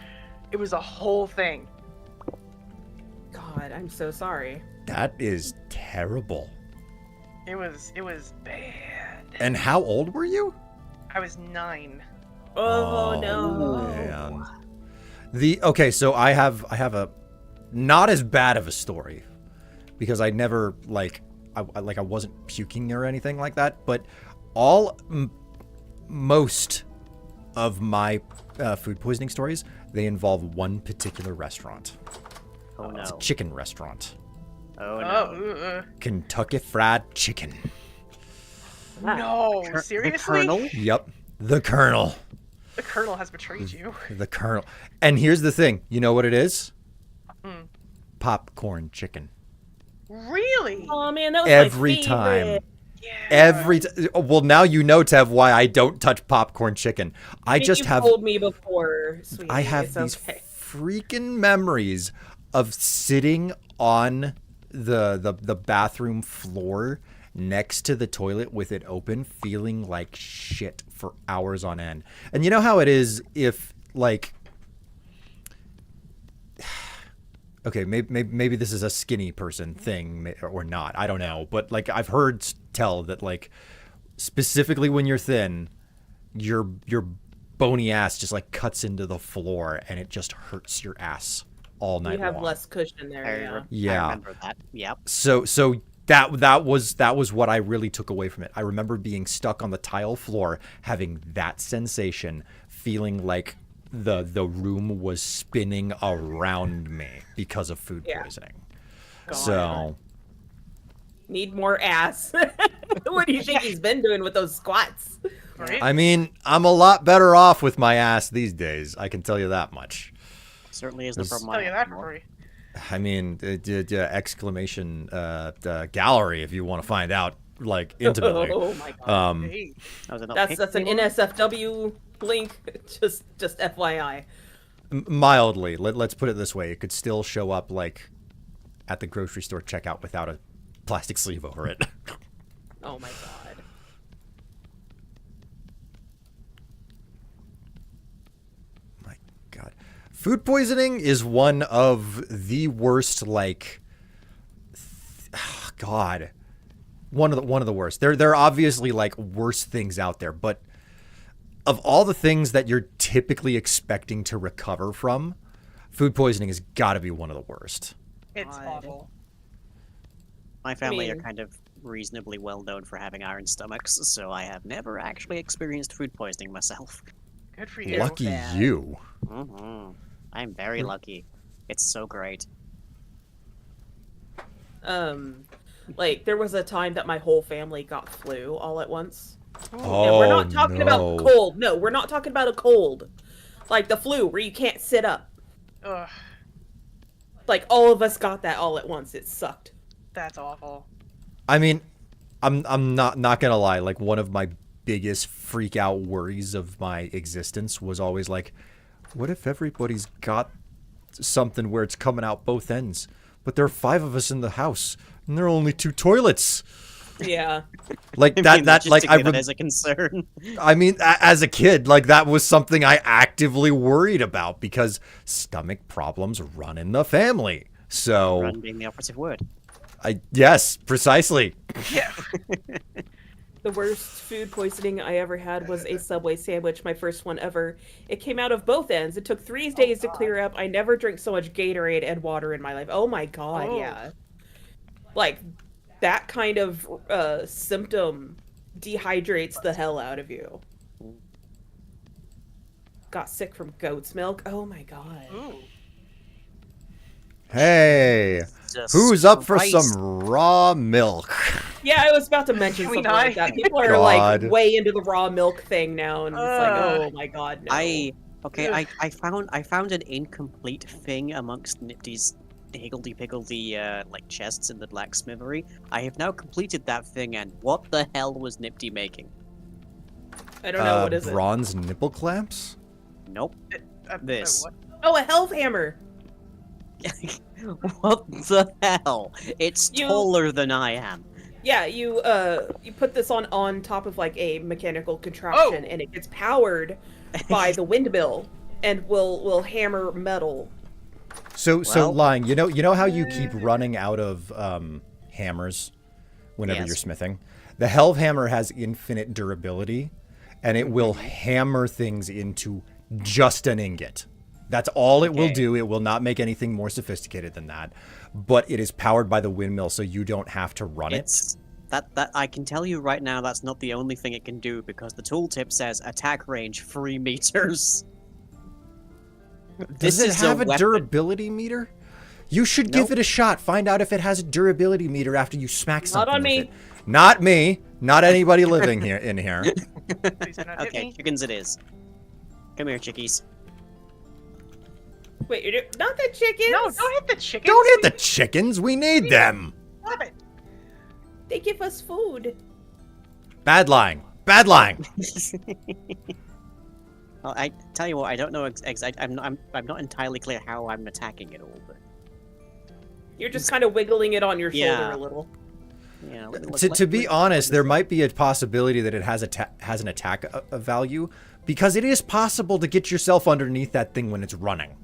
It was a whole thing. God, I'm so sorry. That is terrible. It was bad. And how old were you? I was 9. Oh, no. Man. Okay, so I have a not as bad of a story because I never I wasn't puking or anything like that, but most of my food poisoning stories, they involve one particular restaurant. Oh no. It's a chicken restaurant. Oh no. Oh, Kentucky Fried Chicken. no, The seriously? Colonel? Yep, the Colonel. The Colonel has betrayed you. The Colonel. And here's the thing. You know what it is? Hmm. Popcorn chicken. Really? Oh man, that was Every my time. favorite. Yeah. Well, now you know, Tev, why I don't touch popcorn chicken. I just You've have told me before, sweetie. I have It's these okay. freaking memories of sitting on the bathroom floor next to the toilet with it open, feeling like shit for hours on end. And you know how it is if like, okay, maybe this is a skinny person thing or not. I don't know, but like I've heard tell that like specifically when you're thin, your bony ass just like cuts into the floor and it just hurts your ass all night You have long. less cushion there, yeah. Yeah. I remember that. Yep. So that was what I really took away from it. I remember being stuck on the tile floor, having that sensation, feeling like the room was spinning around me because of food poisoning. God. So Need more ass. What do you think he's been doing with those squats? Right? I mean, I'm a lot better off with my ass these days. I can tell you that much. Certainly isn't This- from Tell you my that for free. I mean, exclamation gallery if you want to find out like intimately. Oh my god. Hey. Was it not That's an pink? NSFW link. Just FYI. Mildly. Let's put it this way: it could still show up like at the grocery store checkout without a plastic sleeve over it. Oh my god. My God, food poisoning is one of the worst. Like, God, one of the worst. There are obviously like worse things out there, but of all the things that you're typically expecting to recover from, food poisoning has got to be one of the worst. It's God. awful. My family are mean- kind of reasonably well known for having iron stomachs, so I have never actually experienced food poisoning myself. Good for you. Lucky bad. you. I'm very lucky. It's so great. Like there was a time that my whole family got flu all at once. Oh, And we're not talking no. about cold. No, we're not talking about a cold. Like the flu where you can't sit up. Ugh, Like all of us got that all at once. It sucked. that's awful. I mean, I'm not gonna lie. Like one of my biggest freak out worries of my existence was always like, what if everybody's got something where it's coming out both ends, but there are 5 of us in the house and there are only 2 toilets. Yeah. Like I mean, that like I logistically, that rem- is a concern. I mean, as a kid, like that was something I actively worried about because stomach problems run in the family. So Run being the operative word. yes, precisely. Yeah. The worst food poisoning I ever had was a Subway sandwich, my first one ever. It came out of both ends. It took 3 days to clear up. I never drank so much Gatorade and water in my life. Oh my god, Oh. yeah. Like, that kind of symptom dehydrates the hell out of you. Got sick from goat's milk. Oh my god. Ooh. Hey, Jesus who's up for Christ. some raw milk? Yeah, I was about to mention Can we something like die? that. People are God. like way into the raw milk thing now, and it's like, Ugh. oh my god, no. I Ugh. found an incomplete thing amongst Nifty's higgledy-piggledy like chests in the blacksmithery. I have now completed that thing, and what the hell was Nipty making? I don't know, what is it? Bronze nipple clamps? Nope. This. What? Oh, a health hammer! What the hell? It's You- taller than I am. Yeah, you put this on top of like a mechanical contraption, and it gets powered by the windmill, and will hammer metal. So Well- lying. You know how you keep running out of hammers whenever Yes. you're smithing? The Helve hammer has infinite durability, and it will hammer things into just an ingot. That's all it will Okay. do. It will not make anything more sophisticated than that. But it is powered by the windmill, so you don't have to run It's that I can tell you right now that's not the only thing it can do because the tooltip says attack range 3 meters. Does it have a weapon. durability meter? You should give Nope. it a shot. Find out if it has a durability meter after you smack something on with me. it. Not me. Not anybody living here in here. Please do not hit Okay, me. chickens it is. Come here, chickies. Wait, not the chickens! No, don't hit the chickens. Don't hit the chickens. We need them. Stop it. They give us food. Bad lying. Bad lying. Well, I tell you what, I don't know I'm not entirely clear how I'm attacking it all, but You're just kind of wiggling it on your shoulder Yeah. a little. yeah. let me look- To let be me- honest, there might be a possibility that it has an attack value because it is possible to get yourself underneath that thing when it's running.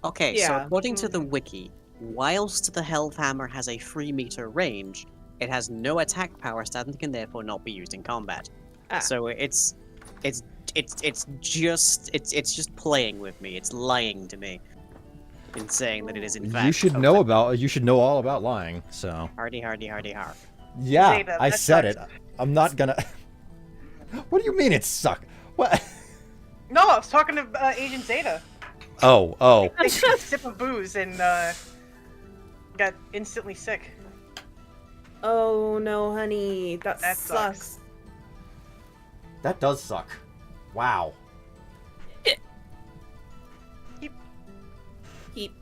Okay, so Yeah. according to the wiki, whilst the Helve Hammer has a 3-meter range, it has no attack power stat and can therefore not be used in combat. Ah. So it's just playing with me. It's lying to me in saying that it is in fact. You should know all about lying. So Hardy, hardy, hardy, har. yeah, Zeta, I that said it. sucks. I'm not gonna. What do you mean it sucked? What? No, I was talking to Agent Zeta. Oh. They took a sip of booze and got instantly sick. Oh no, honey, that That sucks. sucks. That does suck. Wow. Keep.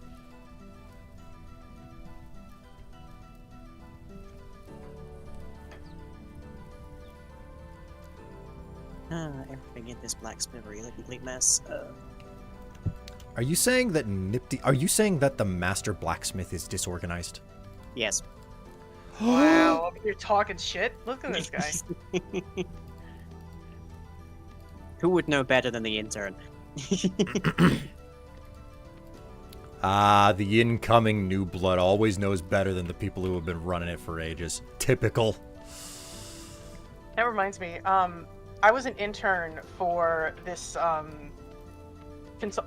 Everything in this blacksmithery is a complete mess. Are you saying that the master blacksmith is disorganized? Yes. Wow, you're talking shit. Look at this guy. Who would know better than the intern? Ah, the incoming new blood always knows better than the people who have been running it for ages. Typical. That reminds me. I was an intern for this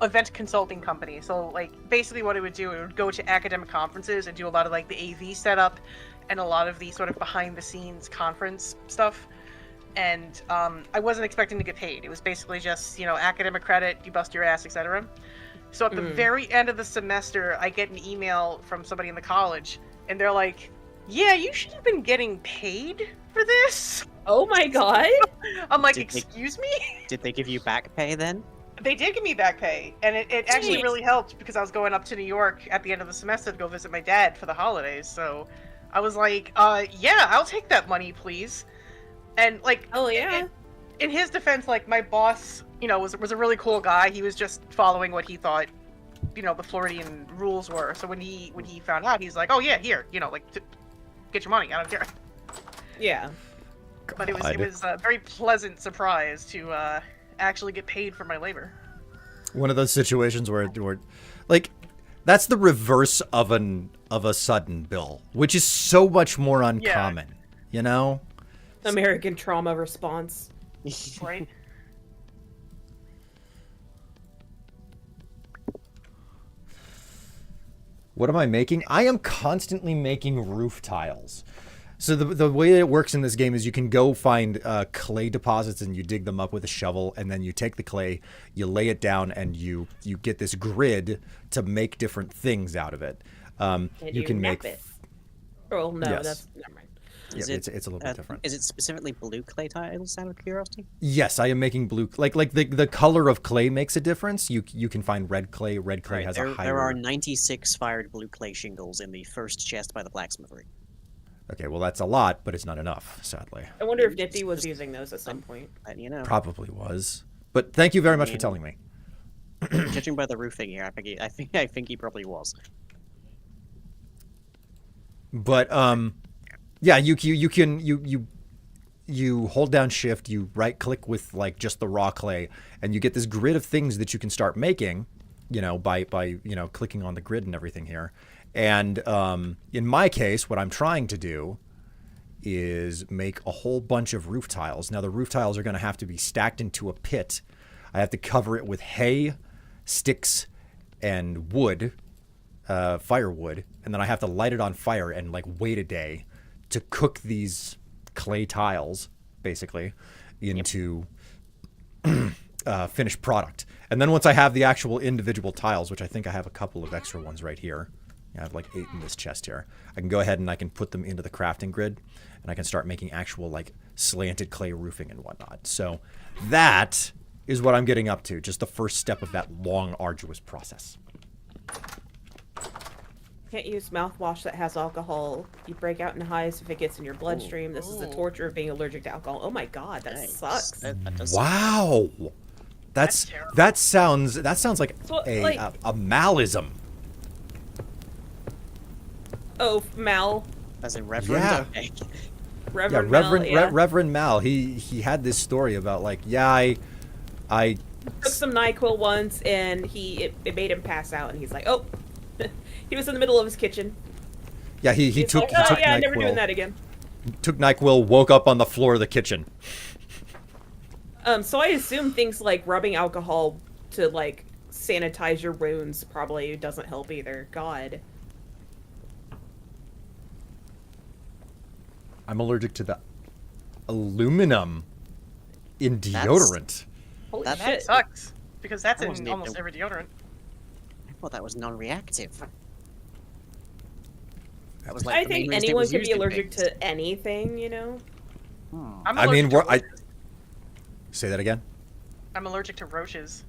event consulting company. So, like, basically, what it would do, it would go to academic conferences and do a lot of like the AV setup and a lot of the sort of behind-the-scenes conference stuff. And I wasn't expecting to get paid. It was basically just, academic credit, you bust your ass, etc. So at the very end of the semester, I get an email from somebody in the college, and they're like, "Yeah, you should have been getting paid for this." Oh my god! I'm like, Did they- "Excuse me?" Did they give you back pay then? They did give me back pay, and it actually Sweet. really helped because I was going up to New York at the end of the semester to go visit my dad for the holidays. So I was like, "Yeah, I'll take that money, please." And like, Oh yeah. in his defense, like my boss, was a really cool guy. He was just following what he thought, the Floridian rules were. So when he found out, he's like, "Oh yeah, here, get your money. I don't care." Yeah. But it God. was a very pleasant surprise to actually get paid for my labor. One of those situations where like, that's the reverse of a sudden bill, which is so much more uncommon. You know? American trauma response. Right? What am I making? I am constantly making roof tiles. So the way it works in this game is you can go find clay deposits and you dig them up with a shovel, and then you take the clay, you lay it down, and you get this grid to make different things out of it. And You can nap make it. Oh no, Yes. that's never mind. Yeah, it's a little bit different. Is it specifically blue clay tiles, out of curiosity? Yes, I am making blue. Like the color of clay makes a difference. You can find red clay. Red clay Right, has there, a higher. There are 96 fired blue clay shingles in the first chest by the blacksmithery. Okay, well that's a lot, but it's not enough, sadly. I wonder if Nifty was using those at some point. You know, Probably was. But thank you very much for telling me. judging by the roofing here, I think he probably was. But yeah, you can hold down shift, you right click with like just the raw clay, and you get this grid of things that you can start making, you know, by clicking on the grid and everything here. And in my case, what I'm trying to do is make a whole bunch of roof tiles. Now the roof tiles are going to have to be stacked into a pit. I have to cover it with hay, sticks, and wood, firewood, and then I have to light it on fire and like wait a day to cook these clay tiles, basically, into finished product. And then once I have the actual individual tiles, which I think I have a couple of extra ones right here, I have like 8 in this chest here, I can go ahead and I can put them into the crafting grid, and I can start making actual like slanted clay roofing and whatnot. So that is what I'm getting up to, just the first step of that long, arduous process. Can't use mouthwash that has alcohol. You break out in hives if it gets in your bloodstream. This is the torture of being allergic to alcohol. Oh my god, that Thanks. sucks. That does Wow, That's terrible. that sounds like So, a like- malism. Oh, Mal. As in Reverend? Yeah. Okay. Reverend Yeah, Mal, Reverend Mal. He had this story about like, I took some NyQuil once, and it made him pass out, and he's like, oh. He was in the middle of his kitchen. yeah he He's took like, he oh took yeah, I'm never NyQuil, doing that again. took NyQuil, woke up on the floor of the kitchen. So I assume things like rubbing alcohol to like sanitize your wounds probably doesn't help either. God. I'm allergic to the aluminum in deodorant. Holy That That shit. sucks because that's I in wasn't almost even- every deodorant. I thought that was non-reactive. That was like I the main think reason it anyone was can be used in allergic things. to anything, you know? I'm I mean, allergic to roaches. Say that again. I'm allergic to roaches.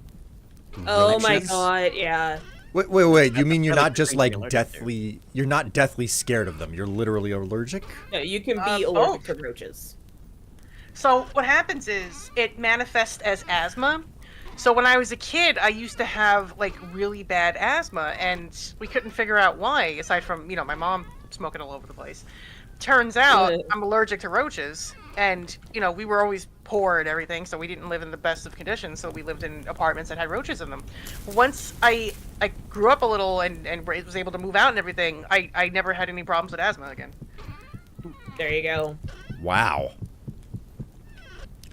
Oh my Roaches? god, yeah. Wait. You mean you're really not just crazy like allergic to. deathly? You're not deathly scared of them. You're literally allergic. No, you can be both. allergic to roaches. So what happens is it manifests as asthma. So when I was a kid, I used to have like really bad asthma, and we couldn't figure out why. Aside from my mom smoking all over the place. Turns out Ugh. I'm allergic to roaches, and we were always poor and everything, so we didn't live in the best of conditions. So we lived in apartments that had roaches in them. Once I grew up a little and was able to move out and everything, I never had any problems with asthma again. There you go. Wow.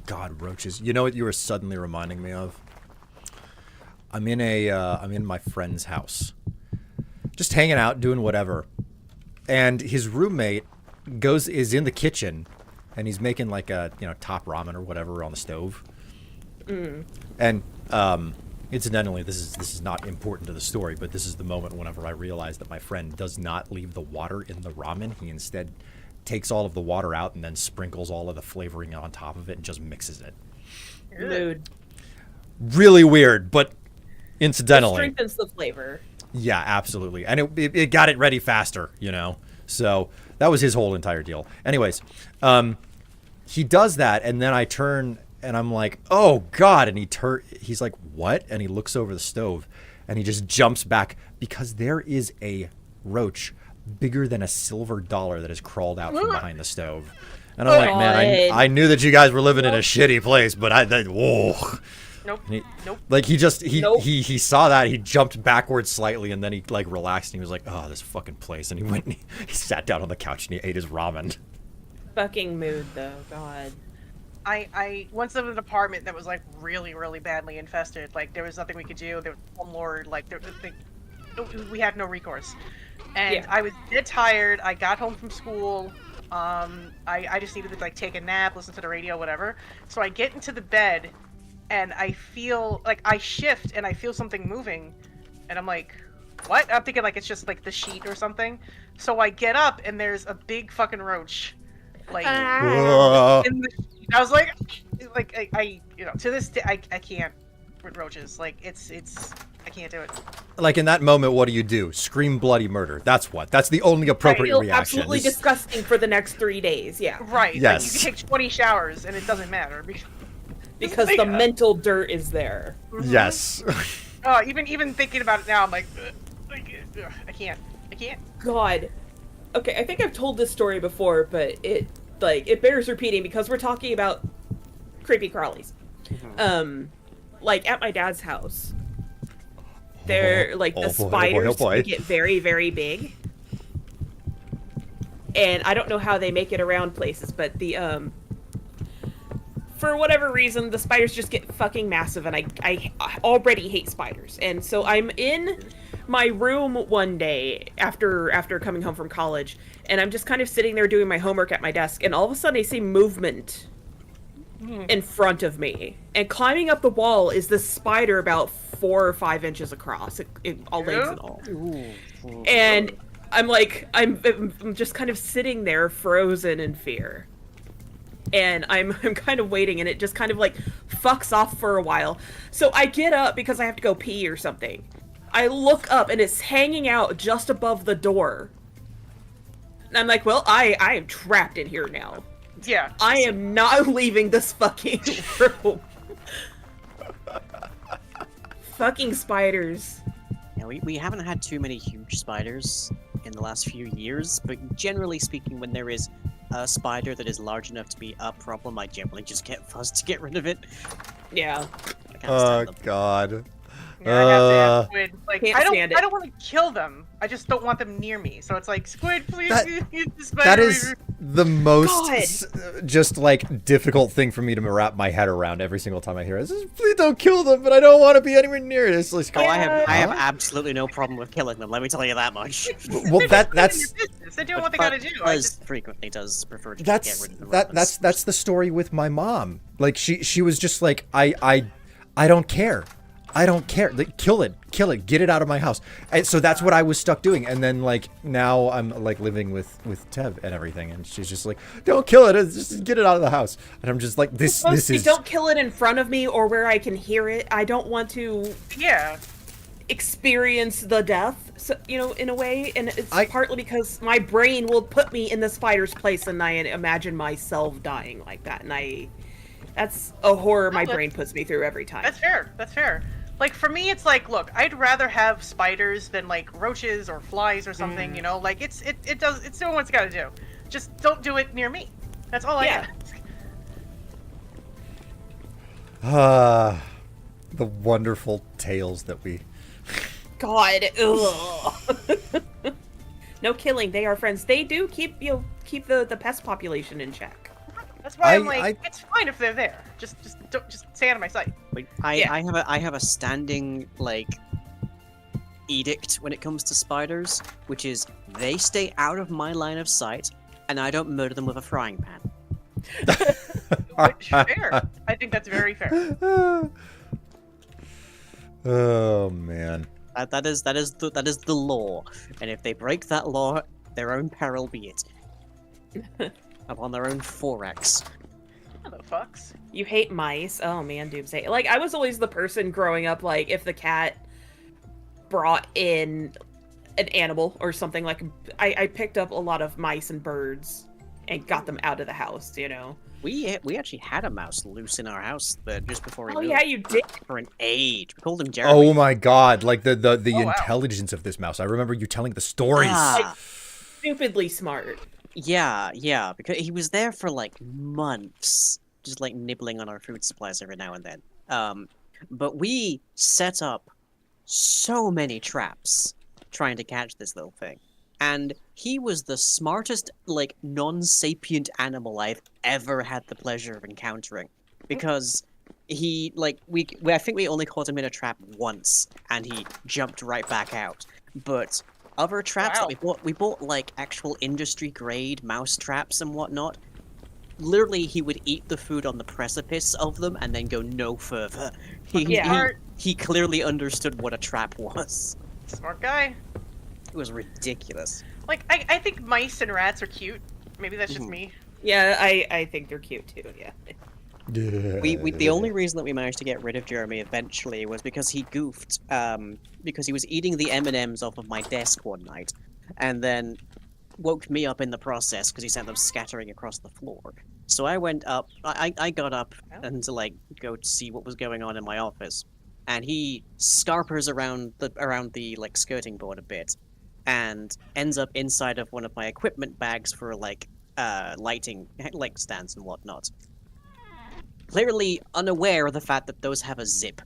God, roaches. You know what you were suddenly reminding me of? I'm in my friend's house, just hanging out, doing whatever, and his roommate is in the kitchen, and he's making like a top ramen or whatever on the stove. And incidentally, this is not important to the story, but this is the moment whenever I realize that my friend does not leave the water in the ramen. He instead takes all of the water out and then sprinkles all of the flavoring on top of it and just mixes it. Mood. Really weird, but It incidentally, strengthens the flavor. yeah, absolutely. And it got it ready faster, So that was his whole entire deal. Anyways, he does that, and then I turn and I'm like, oh God, and he's like, what? And he looks over the stove and he just jumps back because there is a roach bigger than a silver dollar that has crawled out from behind the stove. And I'm like, man, I knew that you guys were living in a shitty place, but whoa. Nope. And Nope. Like he Nope. saw that, he jumped backwards slightly, and then he like relaxed and he was like, oh, this fucking place, and he went and he sat down on the couch and he ate his ramen. Fucking mood, though. God. I once lived in an apartment that was like really, really badly infested. Like there was nothing we could do. There was one lord. Like we had no recourse. And Yeah. I was dead tired. I got home from school. I just needed to like take a nap, listen to the radio, whatever. So I get into the bed, and I feel like I shift and I feel something moving, and I'm like, what? I'm thinking like it's just like the sheet or something. So I get up and there's a big fucking roach Like, Whoa. in the, I was like I you know, to this day, I can't with roaches. Like, it's I can't do it. Like in that moment, what do? Scream bloody murder. That's what. That's the only appropriate feel reaction. absolutely is- disgusting for the next 3 days. Yeah, Right. Like, Yes. you can take 20 showers and it doesn't matter because like, the mental dirt is there. Yes. Oh, even thinking about it now, I'm like, I can't. God. Okay, I think I've told this story before, but it bears repeating because we're talking about creepy crawlies. Like at my dad's house, they're like the spiders get very, very big. And I don't know how they make it around places, but the for whatever reason, the spiders just get fucking massive, and I already hate spiders. And so I'm in my room one day after coming home from college, and I'm just kind of sitting there doing my homework at my desk, and all of a sudden I see movement in front of me. And climbing up the wall is this spider about 4 or 5 inches across, all legs and all. And I'm just kind of sitting there frozen in fear. And I'm kind of waiting, and it just kind of like fucks off for a while. So I get up because I have to go pee or something. I look up and it's hanging out just above the door. And I'm like, well, I am trapped in here now. Yeah. I am not leaving this fucking room. Fucking spiders. Yeah, we haven't had too many huge spiders in the last few years, but generally speaking, when there is a spider that is large enough to be a problem, I generally just get fuzzed to get rid of it. Yeah. I can't Oh stand them. God. Yeah, I have to have squid. Like, Can't I stand it. don't want to kill them. I just don't want them near me. So it's like, squid, please. That is the most God. just like difficult thing for me to wrap my head around every single time I hear it. It's just, please don't kill them, but I don't want to be anywhere near it. It's like, Oh, I have absolutely no problem with killing them. Let me tell you that much. well, that's They're doing what they gotta do. I just frequently does prefer to that's get rid of them. that's the story with my mom. Like she was just like, I don't care. I don't care. Like, kill it, get it out of my house. And so that's what I was stuck doing. And then like now I'm like living with Tev and everything, and she's just like, don't kill it, just get it out of the house. And I'm just like, this is. Don't kill it in front of me or where I can hear it. I don't want to. Yeah. Experience the death, so, you know, in a way, and it's partly because my brain will put me in the spider's place, and I imagine myself dying like that, and that's a horror my brain puts me through every time. That's fair. Like, for me, it's like, look, I'd rather have spiders than like roaches or flies or something. You know, like it's doing what it's got to do. Just don't do it near me. That's all I ask. The wonderful tales that we. God, ugh. No killing. They are friends. They do keep the pest population in check. That's why I'm like, it's fine if they're there. Just stay out of my sight. Like, I have a standing like edict when it comes to spiders, which is they stay out of my line of sight, and I don't murder them with a frying pan. Which fair. I think that's very fair. Oh man. That is the law, and if they break that law, their own peril be it. Upon their own forex. Hello, fucks. You hate mice? Oh man, Doomsday. Like, I was always the person growing up, like, if the cat brought in an animal or something, like, I picked up a lot of mice and birds and got them out of the house, you know? We actually had a mouse loose in our house just before he moved. Oh yeah, you did? For an age. We called him Jeremy. Oh my God, like the intelligence of this mouse. I remember you telling the stories. Stupidly smart. Yeah, because he was there for like months, just like nibbling on our food supplies every now and then. But we set up so many traps trying to catch this little thing. And he was the smartest, like, non-sapient animal I've ever had the pleasure of encountering. Because he, like, I think we only caught him in a trap once, and he jumped right back out. But other traps that we bought like actual industry grade mouse traps and whatnot. Literally, he would eat the food on the precipice of them and then go no further. He clearly understood what a trap was. Smart guy. It was ridiculous. Like, I think mice and rats are cute. Maybe that's just me. Yeah, I think they're cute too. Yeah. The only reason that we managed to get rid of Jeremy eventually was because he goofed, because he was eating the M&Ms off of my desk one night, and then woke me up in the process because he sent them scattering across the floor. So I went up, I got up and to like go to see what was going on in my office, and he scarpers around the like skirting board a bit, and ends up inside of one of my equipment bags for like lighting like stands and whatnot. Clearly unaware of the fact that those have a zip.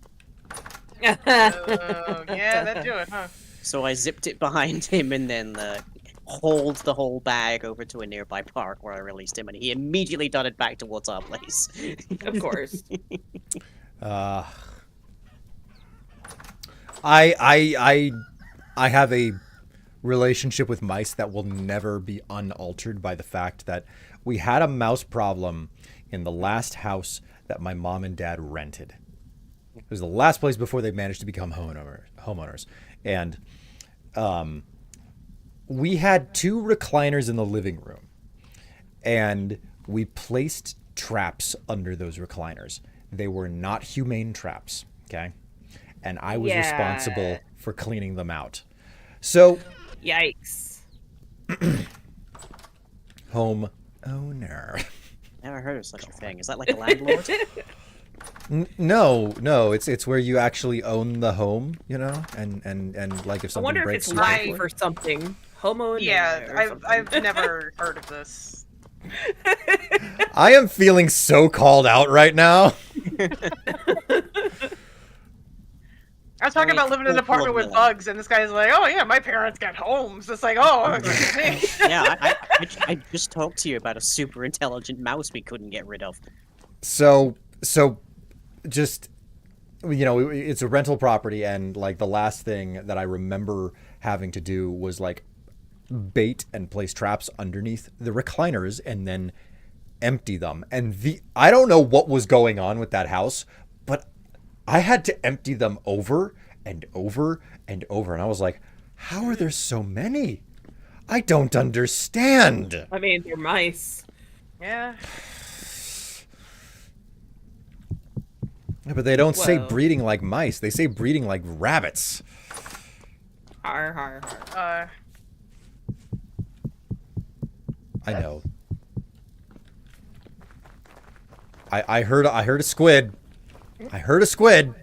Oh, yeah, that'd do it, huh? So I zipped it behind him and then hauled the whole bag over to a nearby park where I released him, and he immediately darted back towards our place. Of course. I have a relationship with mice that will never be unaltered by the fact that we had a mouse problem in the last house that my mom and dad rented. It was the last place before they managed to become homeowners. And we had 2 recliners in the living room, and we placed traps under those recliners. They were not humane traps, okay? And I was responsible for cleaning them out. So, Yikes. home owner. Never heard of such a thing. Is that like a landlord? No, it's where you actually own the home, you know, and like if I something wonder if breaks, it's you pay live for or it. something. Homo. Yeah, I've never heard of this. I am feeling so called out right now. I was talking about living in an full apartment with blown. bugs, and this guy's like, "Oh yeah, my parents got homes." It's like, "Oh, okay." Yeah, I just talked to you about a super intelligent mouse we couldn't get rid of. So just, you know, it's a rental property, and like the last thing that I remember having to do was like bait and place traps underneath the recliners and then empty them. And I don't know what was going on with that house, but I had to empty them over and over and over. And I was like, how are there so many? I don't understand. I mean, they're mice. Yeah. Yeah, but they don't say Whoa. breeding like mice. They say breeding like rabbits. Har har har. I know. I heard a squid. I heard a squid.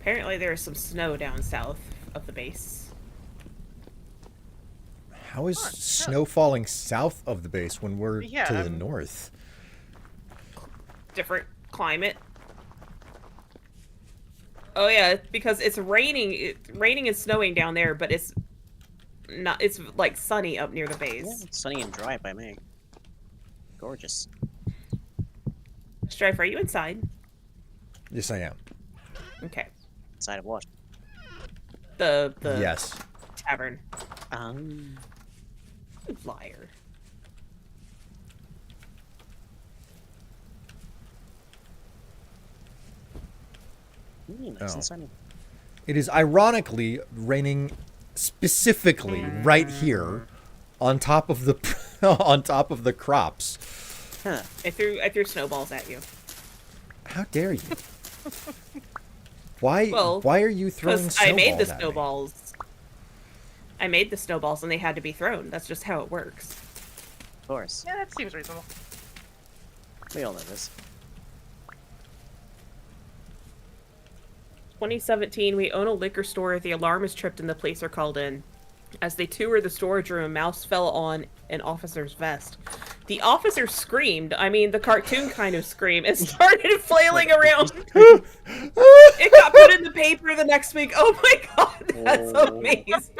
Apparently there is some snow down south of the base. How is snow falling south of the base when we're to Yeah. the north? Different climate. Oh yeah, because it's raining. Raining and snowing down there, but it's not. It's like sunny up near the base. Yeah, it's sunny and dry by me. Gorgeous. Strife, are you inside? Yes, I am. Okay. Side of what? The Yes. tavern. Liar. Nice and sunny. It is ironically raining specifically right here on top of the on top of the crops. Huh. I threw snowballs at you. How dare you? Why Well, why are you throwing Because snowballs I made the at me? snowballs. I made the snowballs and they had to be thrown. That's just how it works. Of course. Yeah, that seems reasonable. We all know this. 2017, we own a liquor store. The alarm is tripped and the police are called in. As they tour the storage room, a mouse fell on an officer's vest. The officer screamed, I mean the cartoon kind of scream, and started flailing around. It got put in the paper the next week. Oh my god, that's Oh. amazing.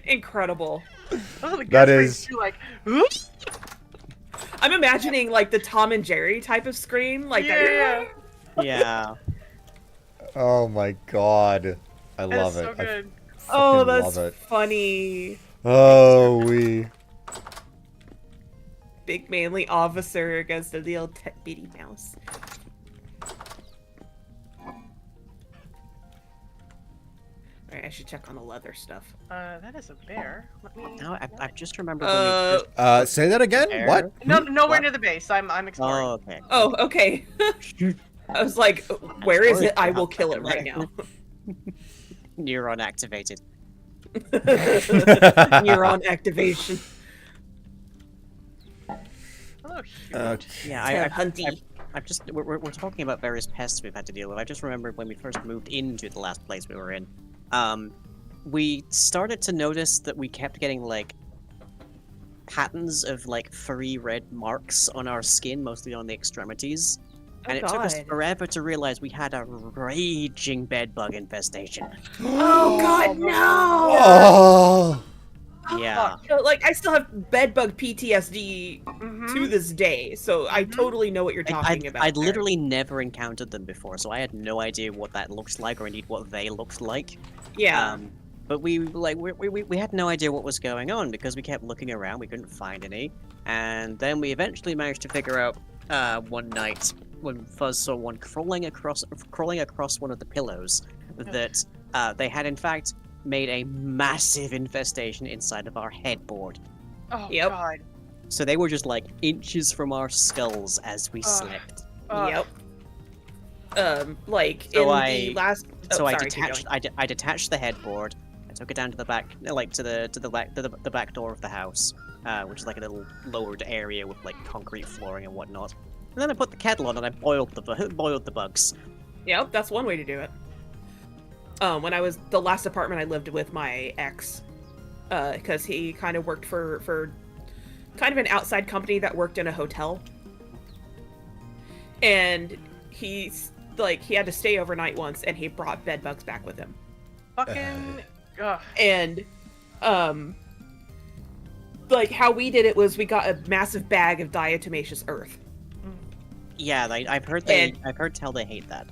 Incredible. Those are the That good is- screams too, like, oops. I'm imagining like the Tom and Jerry type of scream, like Yeah. that. Yeah. Oh my god. I That love is it. so I good. Oh, fucking that's love it. funny. Oh, we. big manly officer against a little bitty mouse. Alright, I should check on the leather stuff. That is a bear. Let me. No, I just remembered when we first Say that again? There. What? No, nowhere What? near the base. I'm exploring. Oh, okay. Oh, okay. I was like, where is it? I will kill it right now. Neuron activated. Neuron activation. Oh shoot. Yeah, Hunty. I've just we're talking about various pests we've had to deal with. I just remembered when we first moved into the last place we were in. We started to notice that we kept getting like patterns of like furry red marks on our skin, mostly on the extremities. And it took us forever to realize we had a raging bedbug infestation. Oh god, no! Oh. Yeah. So, like, I still have bedbug PTSD to this day, so I totally know what you're talking about. I'd there. literally never encountered them before, so I had no idea what that looks like, or indeed what they looked like. Yeah. But we had no idea what was going on because we kept looking around, we couldn't find any, and then we eventually managed to figure out one night when Fuzz saw one crawling across one of the pillows that they had in fact made a massive infestation inside of our headboard. Oh Yep. god. So they were just like inches from our skulls as we slept. Yep. Like So in the last. Oh, So sorry, I keep going. detached. I detached the headboard. I took it down to the back, like to the back door of the house, which is like a little lowered area with like concrete flooring and whatnot. And then I put the kettle on and I boiled the bugs. Yep, that's one way to do it. When I was the last apartment I lived with my ex, because he kind of worked for kind of an outside company that worked in a hotel, and he had to stay overnight once, and he brought bed bugs back with him. Fucking. Ugh. And like how we did it was we got a massive bag of diatomaceous earth. Yeah, I've heard tell they hate that.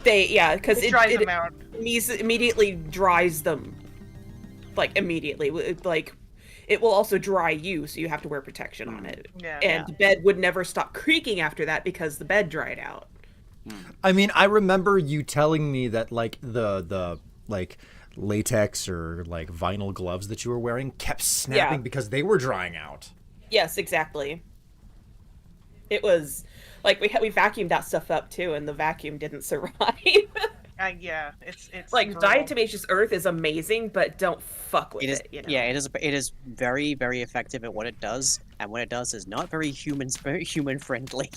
Because It dries them out. immediately dries them, like immediately. Like it will also dry you, so you have to wear protection on it. Yeah. And the bed would never stop creaking after that because the bed dried out. I mean, I remember you telling me that like the like latex or like vinyl gloves that you were wearing kept snapping because they were drying out. Yes, exactly. It was like we vacuumed that stuff up too, and the vacuum didn't survive. Yeah, it's like brutal. diatomaceous earth is amazing, but don't fuck with it. You know? Yeah, it is very, very effective at what it does, and what it does is not very human friendly.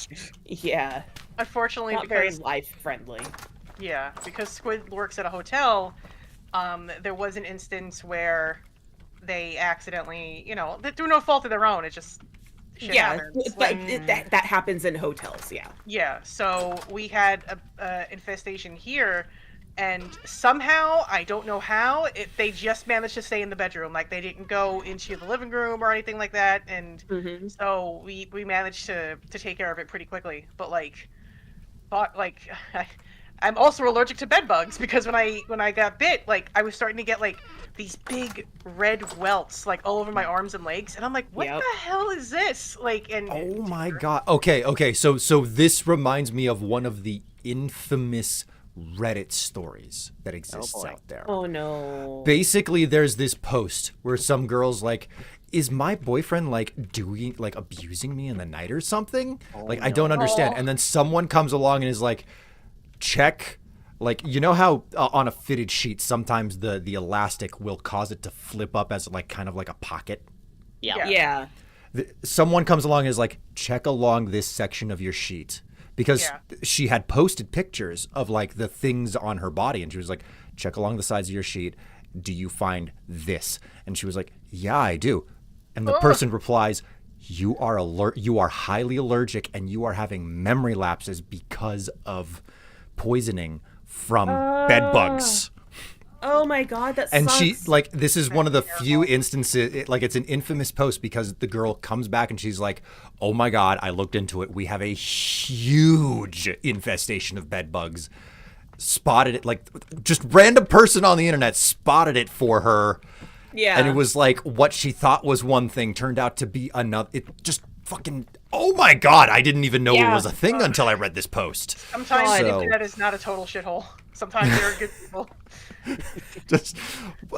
Yeah. Unfortunately, Not very because life friendly. yeah, because Squid works at a hotel, there was an instance where they accidentally, through no fault of their own, it just shit happens. But that happens in hotels. Yeah. Yeah, so we had a infestation here, and somehow, I don't know how, they just managed to stay in the bedroom. Like, they didn't go into the living room or anything like that, and so we managed to take care of it pretty quickly. But I'm also allergic to bed bugs because when I got bit, like, I was starting to get like these big red welts like all over my arms and legs, and I'm like, what the hell is this? Like, and oh my god. Okay. So this reminds me of one of the infamous Reddit stories that exists out there. Oh no. Basically, there's this post where some girl's like, is my boyfriend like abusing me in the night or something? I don't understand. And then someone comes along and is like, check, like, you know how on a fitted sheet sometimes the elastic will cause it to flip up as like kind of like a pocket? Yeah. Someone comes along and is like, check along this section of your sheet, because she had posted pictures of like the things on her body, and she was like, check along the sides of your sheet, do you find this? And she was like, yeah, I do. And the person replies, you are highly allergic, and you are having memory lapses because of poisoning from bed bugs. Oh my god, that And sucks. she, like, this is one of the few instances, it's an infamous post because the girl comes back and she's like, oh my god, I looked into it. We have a huge infestation of bed bugs. Spotted it, like, just random person on the internet spotted it for her. Yeah. And it was like what she thought was one thing turned out to be another. It just fucking... Oh my god, I didn't even know it Yeah. was a thing until I read this post. Sometimes the So- internet is not a total shithole. Sometimes there are good people. Just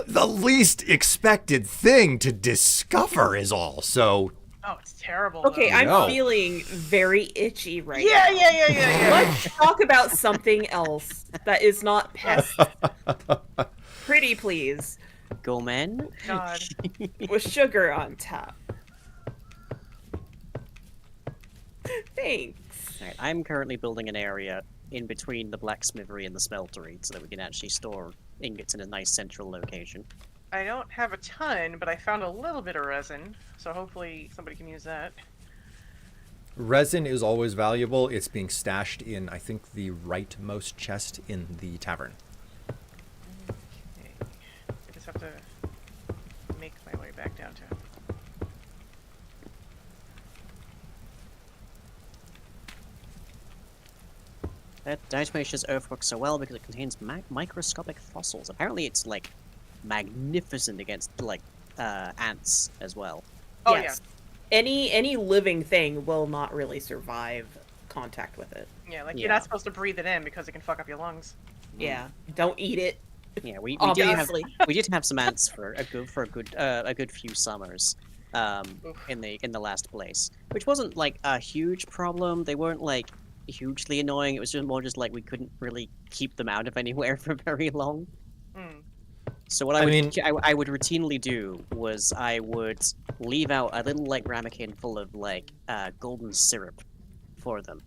the least expected thing to discover is all. So, Oh, it's terrible. Okay, though. I'm No. feeling very itchy right Yeah, now. yeah. Let's talk about something else that is not pests. Pretty please. Gourmand. God. With sugar on top. Thanks. Alright, I'm currently building an area in between the blacksmithery and the smeltery so that we can actually store ingots in a nice central location. I don't have a ton, but I found a little bit of resin, so hopefully somebody can use that. resin is always valuable. It's being stashed in, I think, the rightmost chest in the tavern. Okay. I just have to make my way back downtown. That diatomaceous earth works so well because it contains microscopic fossils. Apparently it's, like, magnificent against, like, ants as well. Oh, Yes. Any living thing will not really survive contact with it. Yeah, like Yeah. you're not supposed to breathe it in because it can fuck up your lungs. Yeah. Don't eat it. Yeah, we Obviously. did have some ants for a good few summers, Oof. in the last place, which wasn't like a huge problem. They weren't like hugely annoying. It was just more just like we couldn't really keep them out of anywhere for very long. Mm. So what I mean- I would routinely do was I would leave out a little like ramekin full of like golden syrup for them,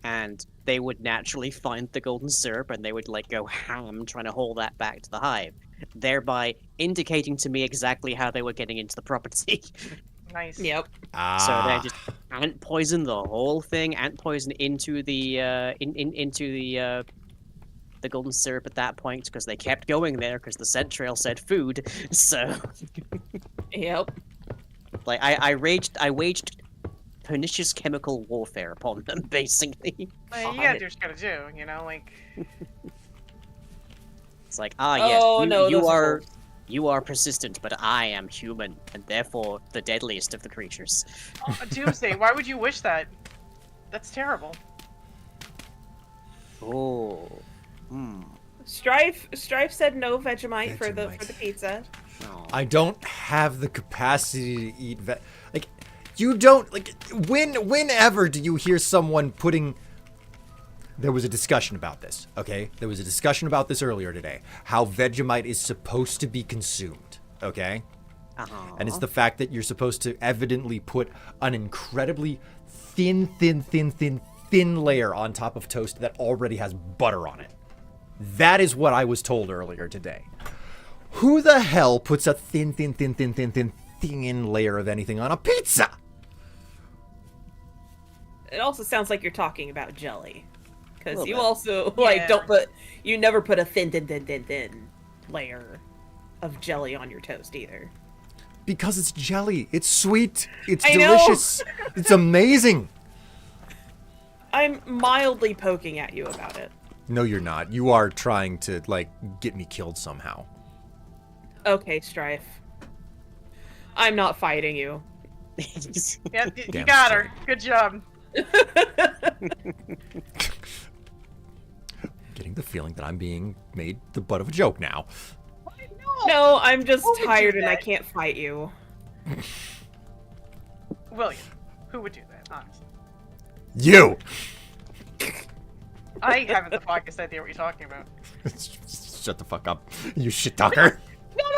and they would naturally find the golden syrup and they would like go ham trying to haul that back to the hive, thereby indicating to me exactly how they were getting into the property. Nice. Yep. So they just ant poison the whole thing, ant poison into the into the golden syrup at that point because they kept going there because the scent trail said food. So Yep. like I waged pernicious chemical warfare upon them basically. You God. gotta do what you gotta do, you know, like... It's like yes, Oh, no, those are you are persistent, but I am human and therefore the deadliest of the creatures. Oh, Doomsday, why would you wish that? That's terrible. Oh. Hmm. Strife said no Vegemite for the Vegemite. pizza. Oh. I don't have the capacity to eat like you don't like whenever do you hear someone putting there was a discussion about this, okay? There was a discussion about this earlier today. How Vegemite is supposed to be consumed, okay? Uh-huh. And it's the fact that you're supposed to evidently put an incredibly thin layer on top of toast that already has butter on it. That is what I was told earlier today. Who the hell puts a thin layer of anything on a pizza? It also sounds like you're talking about jelly. Because Little you bit. also, Yeah. you never put a thin layer of jelly on your toast either. Because it's jelly. It's sweet. It's I know. delicious. It's amazing. I'm mildly poking at you about it. No, you're not. You are trying to, like, get me killed somehow. Okay, Strife. I'm not fighting you. Yeah, you Damn got straight. her. Good job. Getting the feeling that I'm being made the butt of a joke now. No, I'm just Who would do tired and I that? can't fight you. William, who would do that, honestly? You! I haven't the foggiest idea what you're talking about. Shut the fuck up, you shit talker.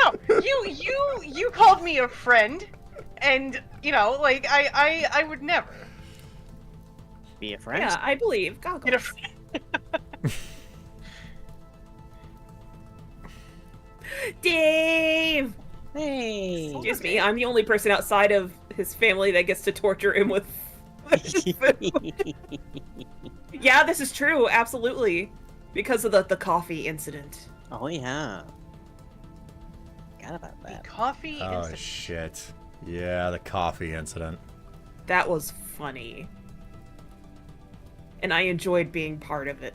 No, you called me a friend, and, you know, like, I would never Be a friend. Yeah, I believe. Goggles. get a friend. Dave! Hey. Excuse me, I'm the only person outside of his family that gets to torture him with food. Yeah, this is true, absolutely. Because of the coffee incident. Oh yeah. Forgot about that. Coffee Oh and shit. Yeah, the coffee incident. That was funny. And I enjoyed being part of it.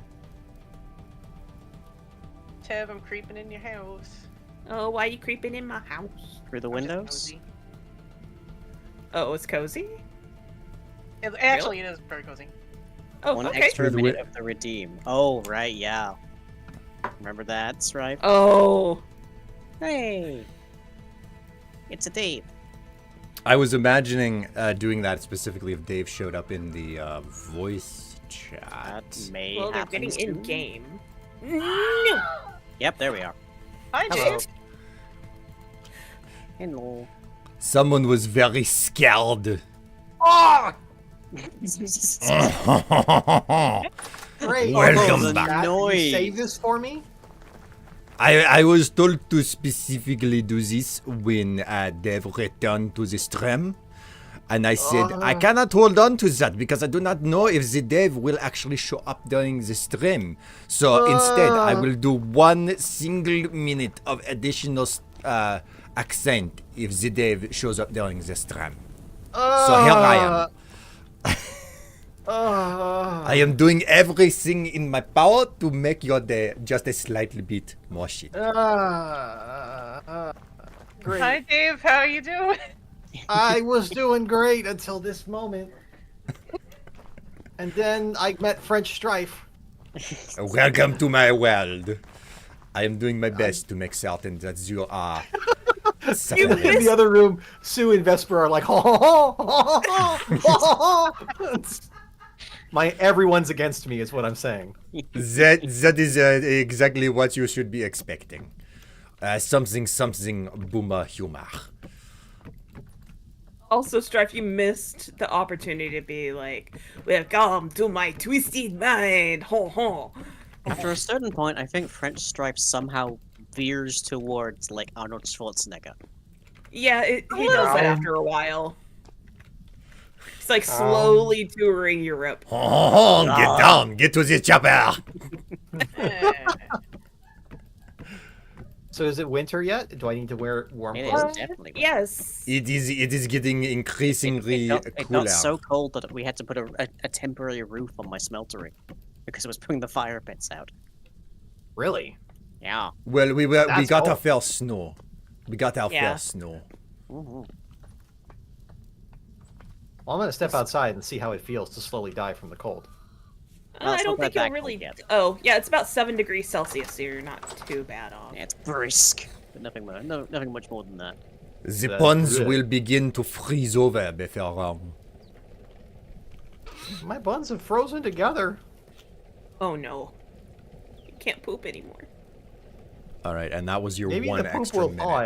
Tev, I'm creeping in your house. Oh, why are you creeping in my house? Through the I'm just windows? nosy. Oh, it's cozy? Actually, it is very cozy. Oh, One okay. extra With minute of the redeem. Oh, right, yeah. Remember that, Strife? Oh. Hey! It's a Dave. I was imagining doing that specifically if Dave showed up in the voice chat. That may Well, they're happen getting soon. in game. No. Yep, there we are. Hi, Hello. Dave. Hello. Someone was very scared. Oh, great. Welcome the back. Did you noise. save this for me? I was told to specifically do this when Dave returned to the stream. And I said, I cannot hold on to that because I do not know if the Dave will actually show up during the stream. So instead, I will do 1 single minute of additional accent if the Dave shows up during the stream. So here I am. I am doing everything in my power to make your day just a slightly bit more shit. Great. Hi, Dave. How are you doing? I was doing great until this moment. And then I met French Strife. Welcome to my world. I am doing my best to make certain that you are. In the other room, Sue and Vesper are like, everyone's against me is what I'm saying. That is exactly what you should be expecting. Something boomer humor. Also, Strife, you missed the opportunity to be like, welcome to my twisted mind. Ho ho. After a certain point, I think French Stripe somehow veers towards, like, Arnold Schwarzenegger. Yeah, he does that after a while. He's like slowly touring Europe. Get down, get to the chopper. So is it winter yet? Do I need to wear warm It clothes? is definitely. Yes. It is getting increasingly It cooler. got so cold that we had to put a temporary roof on my smeltery because it was putting the fire pits out. Really? Yeah. Well, we That's got our cold. fair snow. We got our Yeah. fair snow. Mhm. Well, I'm gonna step outside and see how it feels to slowly die from the cold. Well, it's I don't not think that you'll cold really. yet. Oh, yeah, it's about 7 degrees Celsius, so you're not too bad off. Yeah, it's brisk, but nothing more. No, nothing much more than that. The That's buns good. will begin to freeze over before long. My buns have frozen together. Oh no. You can't poop anymore. All right, and that was your Maybe one the poop extra will minute. thaw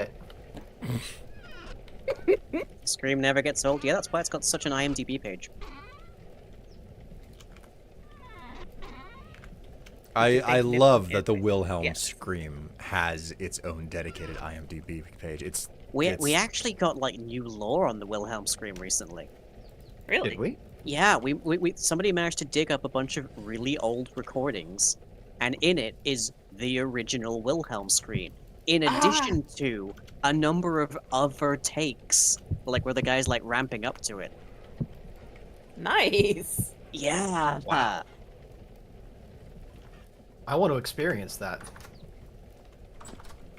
it. Scream never gets old. Yeah, that's why it's got such an IMDb page. I love that the Significantly. Wilhelm Yes. scream has its own dedicated IMDb page. We It's- actually got like new lore on the Wilhelm scream recently. Really? Did we? Yeah, we somebody managed to dig up a bunch of really old recordings, and in it is the original Wilhelm scream. In addition to a number of other takes, like where the guy's like ramping up to it. Nice. Yeah. Wow. I want to experience that.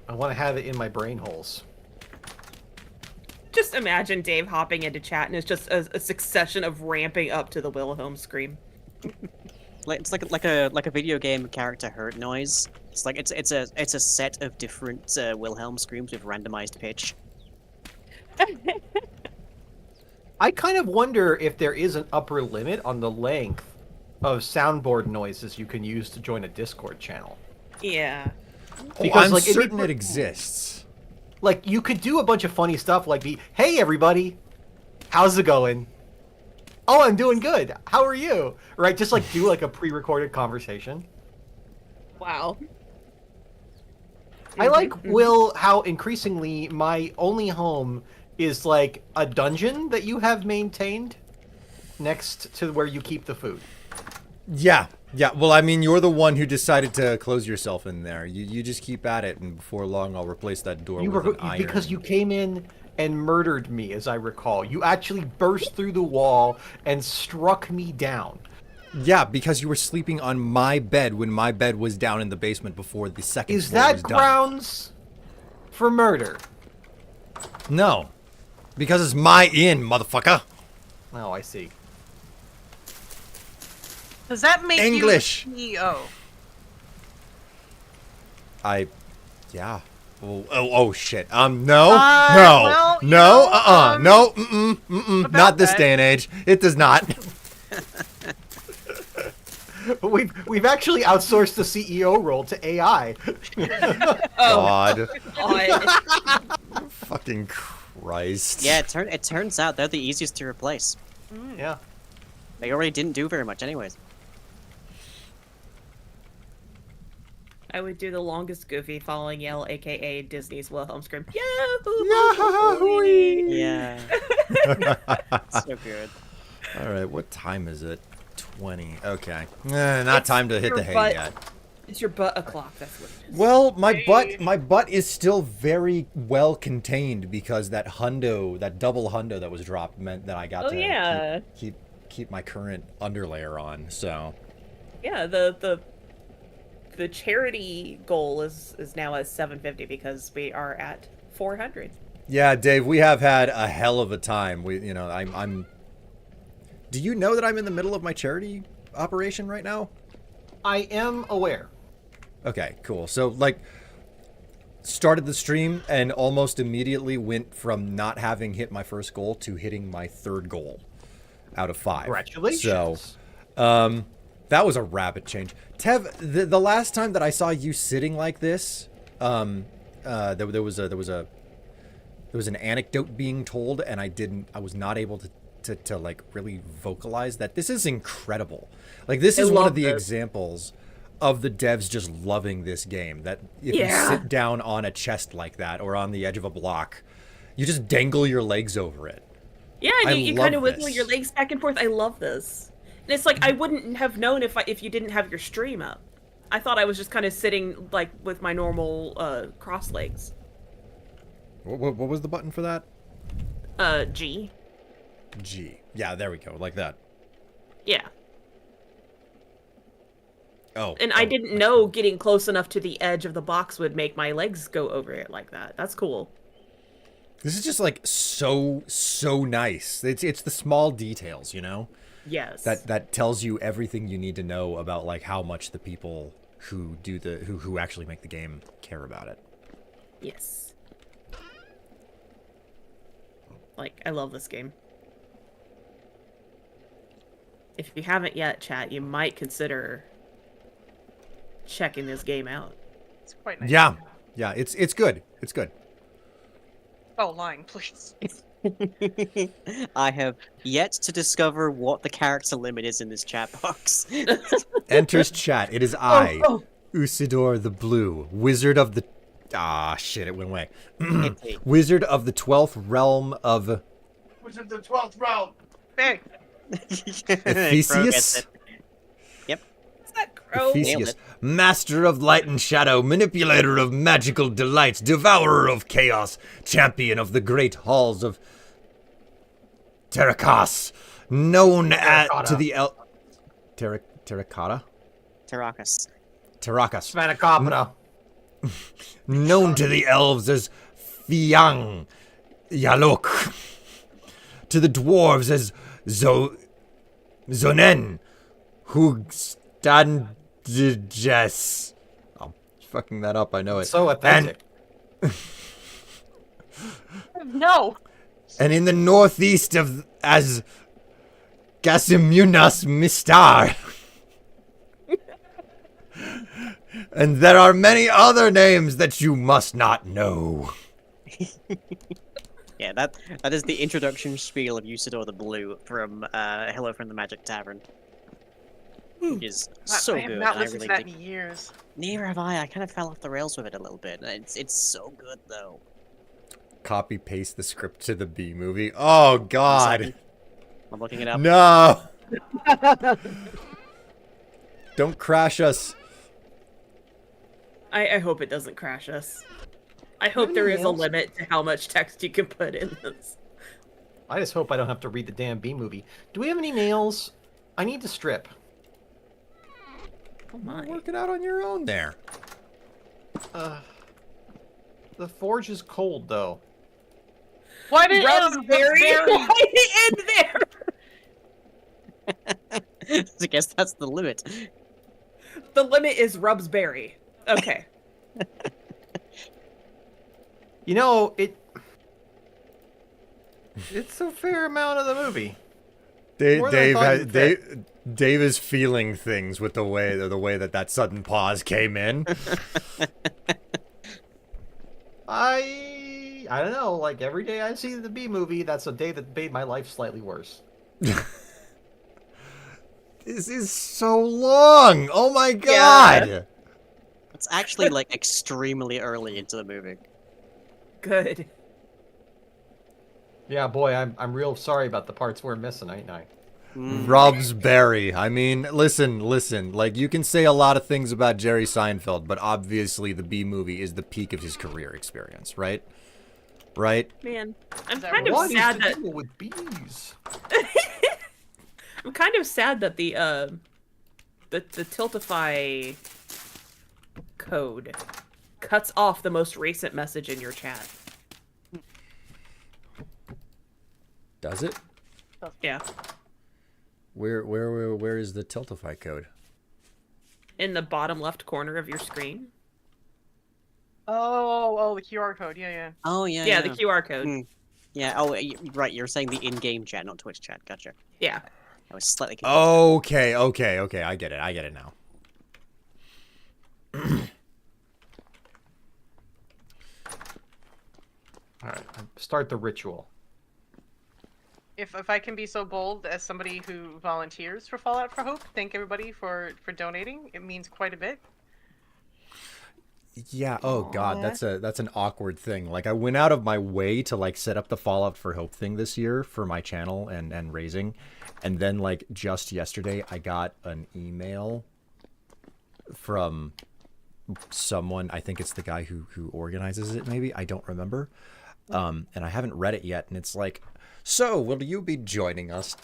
I want to have it in my brain holes. Just imagine Dave hopping into chat and it's just a succession of ramping up to the Wilhelm scream. Like it's like a video game character hurt noise. It's like it's a set of different Wilhelm screams with randomized pitch. I kind of wonder if there is an upper limit on the length of soundboard noises you can use to join a Discord channel. Yeah. Because, I'm like, it'd be certain per- it exists. Like, you could do a bunch of funny stuff like be, hey everybody, how's it going? Oh, I'm doing good. How are you? Right? Just like do like a pre-recorded conversation. Wow. I like, Will, how increasingly my only home is like a dungeon that you have maintained next to where you keep the food. Yeah. Well, I mean, you're the one who decided to close yourself in there. You just keep at it, and before long, I'll replace that door You with were an iron. because you came in and murdered me, as I recall. You actually burst through the wall and struck me down. Yeah, because you were sleeping on my bed when my bed was down in the basement before the second Is floor that was grounds for murder? done. No. Because it's my inn, motherfucker. Oh, I see. Does that make English. you CEO? Yeah. Oh shit. No. Well, you know, No. about Not this that. day and age. It does not. But we've actually outsourced the CEO role to AI. God. God. Fucking Christ. Yeah, it turns out they're the easiest to replace. Yeah. They already didn't do very much anyways. I would do the longest Goofy following yell, aka Disney's Wilhelm scream. Yahoo! Yeah. So good. All right, what time is it? 20. Okay. Not It's time to hit your the hay butt. yet. It's your butt o'clock, that's what it is. Well, my butt is still very well contained because that double hundo that was dropped meant that I got Oh, to yeah. keep my current underlayer on. So Yeah, the charity goal is now at 750 because we are at 400. yeah, Dave, we have had a hell of a time. I'm. Do you know that I'm in the middle of my charity operation right now? I am aware. Okay, cool. So, like, started the stream and almost immediately went from not having hit my first goal to hitting my third goal out of 5. Congratulations. So, that was a rapid change. Tev, the last time that I saw you sitting like this, there was an anecdote being told, and I was not able to like really vocalize that. This is incredible. Like, this is one of the examples of the devs just loving this game, that if you sit down on a chest like that or on the edge of a block, you just dangle your legs over it. Yeah, I and you love kind of wiggle this. your legs back and forth. I love this. And it's like, I wouldn't have known if you didn't have your stream up. I thought I was just kind of sitting, like, with my normal cross legs. What was the button for that? G. G. Yeah, there we go, like that. Yeah. Oh. And I didn't know getting close enough to the edge of the box would make my legs go over it like that. That's cool. This is just like so nice. It's the small details, you know? Yes. That tells you everything you need to know about like how much the people who who actually make the game care about it. Yes. Like, I love this game. If you haven't yet, chat, you might consider checking this game out. It's quite nice. Yeah. Yeah, it's good. It's good. Oh, lying, please. I have yet to discover what the character limit is in this chat box. Enters chat. It is I, oh. Usidore the Blue, Wizard of the... Ah, shit, it went away. It's me. Wizard of the 12th realm of Wizard of the 12th realm. Hey, Ephesius. Yep. Is that crow? Nailed Ephesius, it. master of light and shadow, manipulator of magical delights, devourer of chaos, champion of the great halls of Terrakas, known to the Terracotta? Tarakas. Terrakas. Spanakopita. Known to the elves as Fiang Yalok, to the dwarves as Zonen Hugstandiges. I'm fucking that up, I know it. So authentic. no. And in the northeast of as Gasimunas Mistar. And there are many other names that you must not know. Yeah, that is the introduction spiel of Usador the Blue from Hello from the Magic Tavern. Which is so I have good. not and I listened really to that dig... in years. Neither have I. I kind of fell off the rails with it a little bit. It's so good though. Copy paste the script to the B movie. Oh God. I'm looking it up. No. Don't crash us. I hope it doesn't crash us. I hope there is a limit to how much text you can put in this. I just hope I don't have to read the damn B movie. Do we have any nails? I need to strip. Oh my. Work it out on your own there. The forge is cold though. Why did Raspberry? Why end there? I guess that's the limit. The limit is Rub's berry. Okay. You know, it's a fair amount of the movie. More than I thought you'd fit. Dave is feeling things with the way that sudden pause came in. I don't know. Like every day I see the B movie, that's a day that made my life slightly worse. This is so long. Oh my god. Yeah. It's actually like extremely early into the movie. Good. Yeah, boy, I'm real sorry about the parts we're missing, ain't I? Rob's Berry. I mean, listen. Like, you can say a lot of things about Jerry Seinfeld, but obviously the B movie is the peak of his career experience, right? Right? Man, I'm Is that kind of What is sad the that deal with bees? I'm kind of sad that the Tiltify code cuts off the most recent message in your chat. Does it? Yeah. Where is the Tiltify code? In the bottom left corner of your screen. Oh, the QR code. Yeah. Oh yeah. Yeah, the QR code. Hmm. Yeah. Oh, right. You're saying the in-game chat, not Twitch chat. Gotcha. Yeah. I was slightly confused. Okay. I get it now. All right, start the ritual. If I can be so bold as somebody who volunteers for Fallout for Hope, thank everybody for donating. It means quite a bit. Yeah, oh god, that's an awkward thing. Like, I went out of my way to like set up the Fallout for Hope thing this year for my channel and raising. And then like just yesterday I got an email from someone, I think it's the guy who organizes it, maybe, I don't remember. And I haven't read it yet, and it's like, so will you be joining us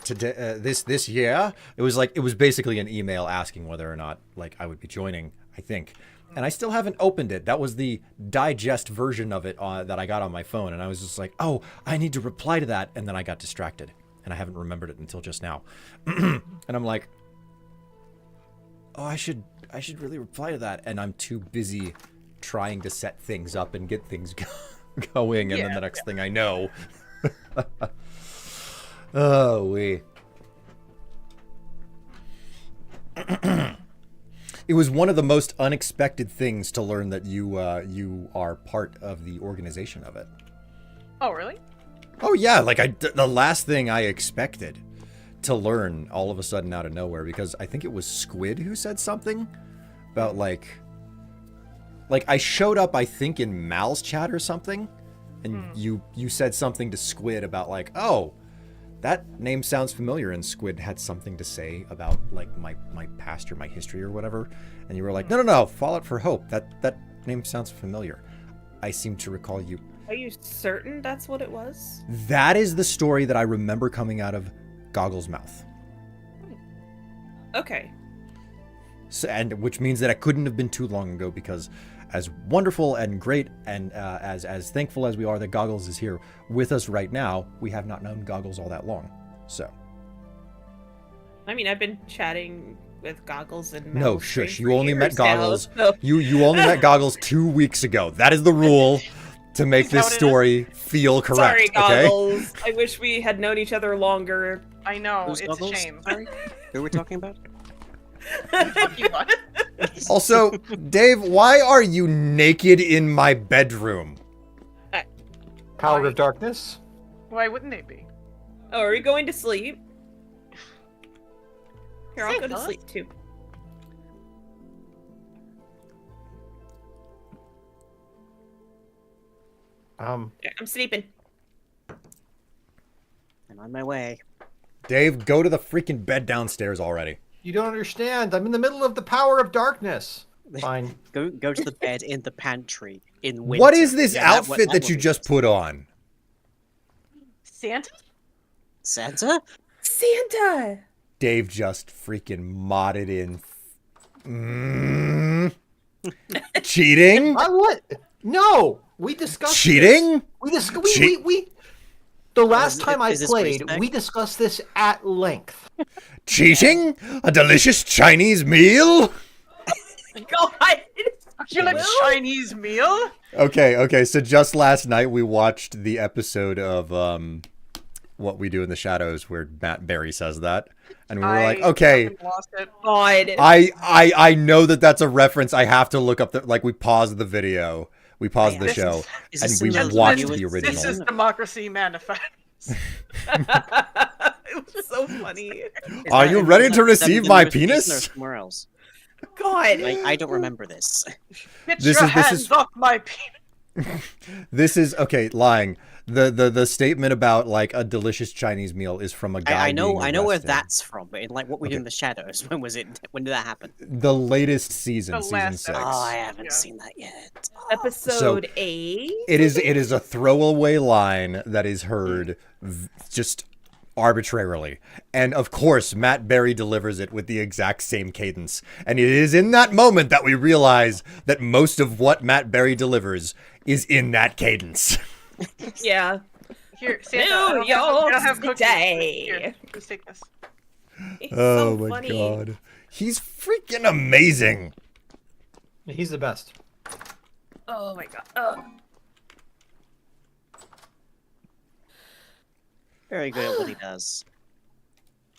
today this year? It was basically an email asking whether or not like I would be joining, I think. And I still haven't opened it. That was the digest version of it that I got on my phone, and I was just like, oh, I need to reply to that, and then I got distracted, and I haven't remembered it until just now. And I'm like, oh, I should really reply to that, and I'm too busy trying to set things up and get things going, and then the next thing I know, oh wee. It was one of the most unexpected things to learn that you are part of the organization of it. Oh, really? Oh yeah, like the last thing I expected to learn all of a sudden out of nowhere, because I think it was Squid who said something about like I showed up, I think, in Mal's chat or something, and you said something to Squid about like, oh, that name sounds familiar, and Squid had something to say about like my past or my history or whatever, and you were like, no, Fallout for Hope, that name sounds familiar. I seem to recall you. Are you certain that's what it was? That is the story that I remember coming out of Goggle's mouth. Okay. So, and which means that it couldn't have been too long ago, because as wonderful and great and as thankful as we are that Goggles is here with us right now, we have not known Goggles all that long. So. I mean, I've been chatting with Goggles and Mel No, Stream shush. for You only met years now, Goggles. so- You only met Goggles 2 weeks ago. That is the rule to make Is that this what it is? story feel correct. Sorry, Okay. Goggles. I wish we had known each other longer. I know, Who's it's Goggles? a shame. Sorry? Who are we talking about? Fuck you, what? Also, Dave, why are you naked in my bedroom? Power Why? of Darkness. Why wouldn't they be? Oh, are we going to sleep? Here, I'll Say go to what? sleep too. Yeah, I'm sleeping. I'm on my way. Dave, go to the freaking bed downstairs already. You don't understand. I'm in the middle of the Power of Darkness. Fine. Go to the bed in the pantry in winter. What is this Yeah, outfit that you would be just nice. put on? Santa? Santa? Santa! Dave just freaking modded in. Cheating? I what? No. We discussed. Cheating? This. We Cheat- The last Is- time I is this played, respect? we discussed this at length. Cheating? A delicious Chinese meal? God. You like Chinese meal? Okay. So just last night we watched the episode of What We Do in the Shadows where Matt Berry says that, and we were like, okay, fucking lost it. God. I know that that's a reference. I have to look up the we paused the video, we paused the This show, Is and this we in watched newest the original. This is Democracy Manifest. It was so funny. Is Are that you in- ready is to that- is that in receive the my newest season or penis? somewhere else? God. I don't remember this. Get This your is- this hands is- off my penis. This is okay. Lying. The statement about like a delicious Chinese meal is from a guy. I know being where arrested. that's from, but in like What We Do Okay. in the Shadows, when was it? When did that happen? The latest season, The season last 6. Oh, I haven't Yeah. seen that yet. Episode 8. It is a throwaway line that is heard just arbitrarily. And of course, Matt Berry delivers it with the exact same cadence. And it is in that moment that we realize that most of what Matt Berry delivers is in that cadence. Yeah. Here, Santa, New I don't have York cookies. Day. Here, just take this. It's Oh so my funny. god. He's freaking amazing. He's the best. Oh my god. Very good at what he does.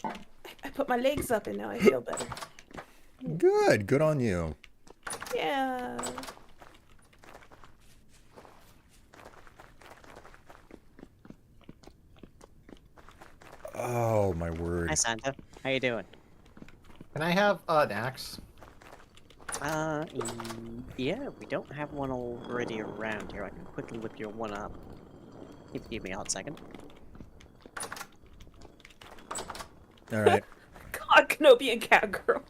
I put my legs up and now I feel better. Good on you. Yeah. Oh my word. Hi, Santa. How you doing? Can I have an axe? Yeah, we don't have one already around here. I can quickly whip your one up. If you give me a hot second. All right. God, Kenobi and Catgirl.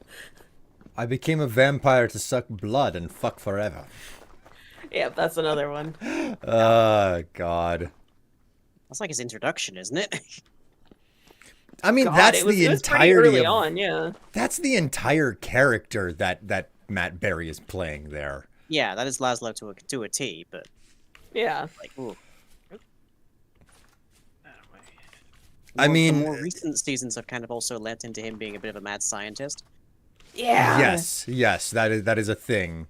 I became a vampire to suck blood and fuck forever. Yeah, that's another one. God. That's like his introduction, isn't it? I mean, God, that's it was, the it was pretty entirety early of on, yeah. that's the entire character that Matt Berry is playing there. Yeah, that is Laszlo to a T, but Yeah. like, ooh. I mean, the more recent seasons have kind of also led into him being a bit of a mad scientist. Yeah. yes, that is a thing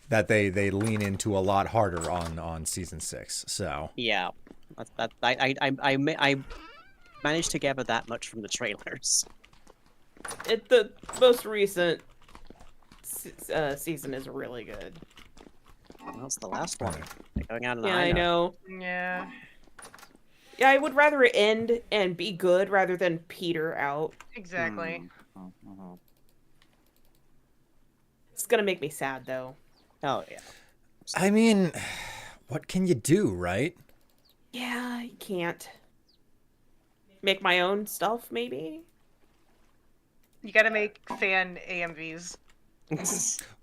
that they lean into a lot harder on season 6. So Yeah, I managed to gather that much from the trailers. The most recent season is really good. Well, that's the last one. They're going out on a Yeah, high I note. know. Yeah. Yeah, I would rather it end and be good rather than peter out. Exactly. Mhm. It's gonna make me sad though. Oh yeah. I mean, what can you do, right? Yeah, I can't. Make my own stuff, maybe? You gotta make fan AMVs.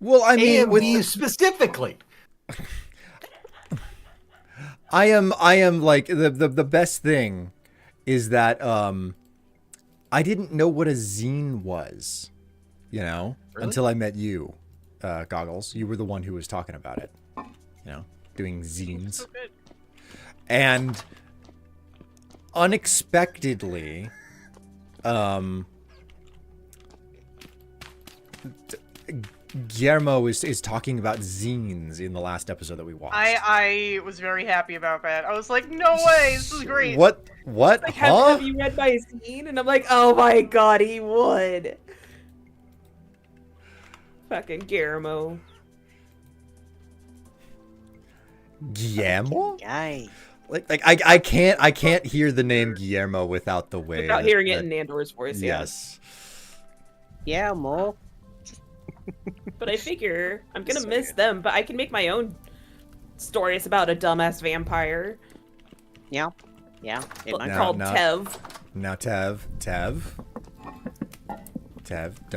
Well, I mean, with AMVs specifically. I am like the best thing is that I didn't know what a zine was, you know, Really? until I met you, Goggles. You were the one who was talking about it, you know, doing zines. So good. And unexpectedly, Guillermo is talking about zines in the last episode that we watched. I was very happy about that. I was like, no way, this is great. What? Like, Huh? have you read my zine? And I'm like, oh my god, he would. Fucking Guillermo. Guillermo? Guy. Like I can't hear the name Guillermo without the way Without hearing it in Nandor's voice, yeah. Yes. Yeah, Mo. But I figure I'm gonna So miss good. them, but I can make my own stories about a dumbass vampire Yeah. Yeah. It might- No, called no. Tev. Now Tev,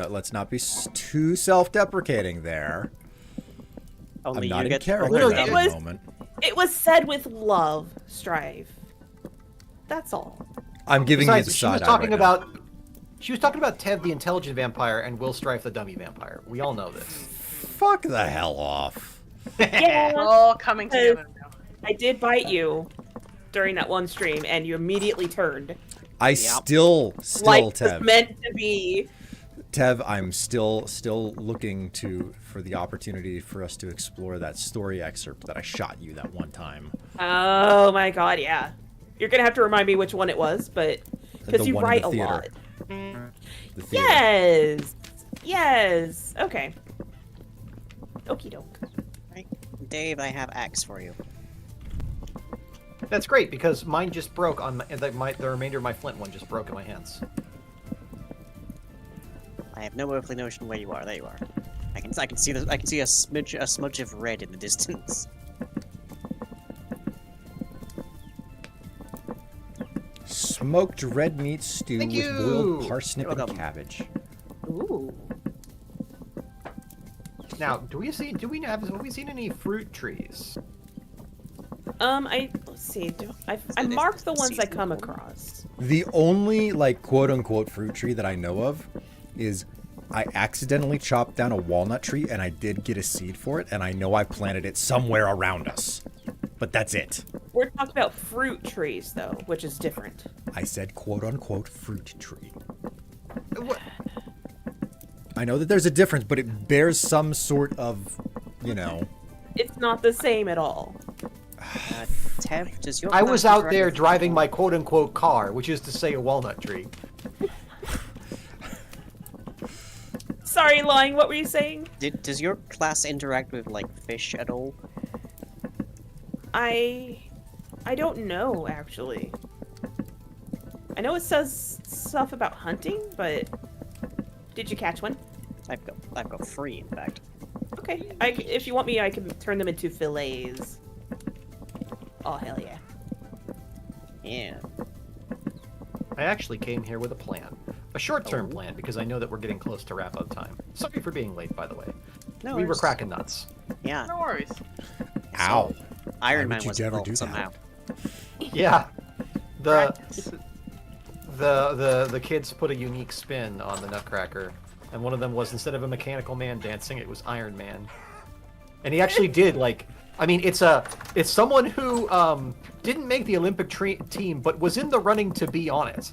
let's not be too self-deprecating there. Only I'm you not in get to character focus at It the was- moment. It was said with love, Strife. That's all. I'm giving you Besides, the she was side eye talking right now. about. She was talking about Tev the intelligent vampire and Will Strife the dummy vampire. We all know this. Fuck the hell off. Yeah, All coming together now. I did bite you during that one stream, and you immediately turned. I still, Like it's Tev. meant to be. Tev, I'm still looking for the opportunity for us to explore that story excerpt that I shot you that one time. Oh my god, yeah. You're gonna have to remind me which one it was, but because The you one in write the a theater. lot. The theater. Yes. Yes. Okay. Okie doke. Right. Dave, I have axe for you. That's great because mine just broke on the remainder of my flint one just broke in my hands. I have no earthly notion where you are. There you are. I can see a smudge of red in the distance. Smoked red meat stew Thank with you. boiled parsnip You're and welcome. cabbage. Ooh. Now, have we seen any fruit trees? Let's see. I this marked the ones I seasonal come one? across. The only like quote unquote fruit tree that I know of is I accidentally chopped down a walnut tree and I did get a seed for it, and I know I planted it somewhere around us. But that's it. We're talking about fruit trees, though, which is different. I said quote unquote fruit tree. What? I know that there's a difference, but it bears some sort of, It's not the same at all. Tev, does your I was class out there interact with driving people? my quote-unquote car, which is to say a walnut tree. Sorry, lying. What were you saying? Does your class interact with like fish at all? I don't know actually. I know it says stuff about hunting, but did you catch one? I've got 3 in fact. Okay. If you want me, I can turn them into fillets. Oh hell yeah! Yeah. I actually came here with a plan. A short-term Oh. plan, because I know that we're getting close to wrap-up time. Sorry for being late, by the way. No, We were worries. cracking nuts. Yeah. No worries. Ow. Iron Why Man would you was ever involved do that? somehow. Yeah. The Practice. the kids put a unique spin on the Nutcracker, and one of them was, instead of a mechanical man dancing, it was Iron Man. And he actually did, like, I mean, it's someone who didn't make the Olympic team, but was in the running to be on it,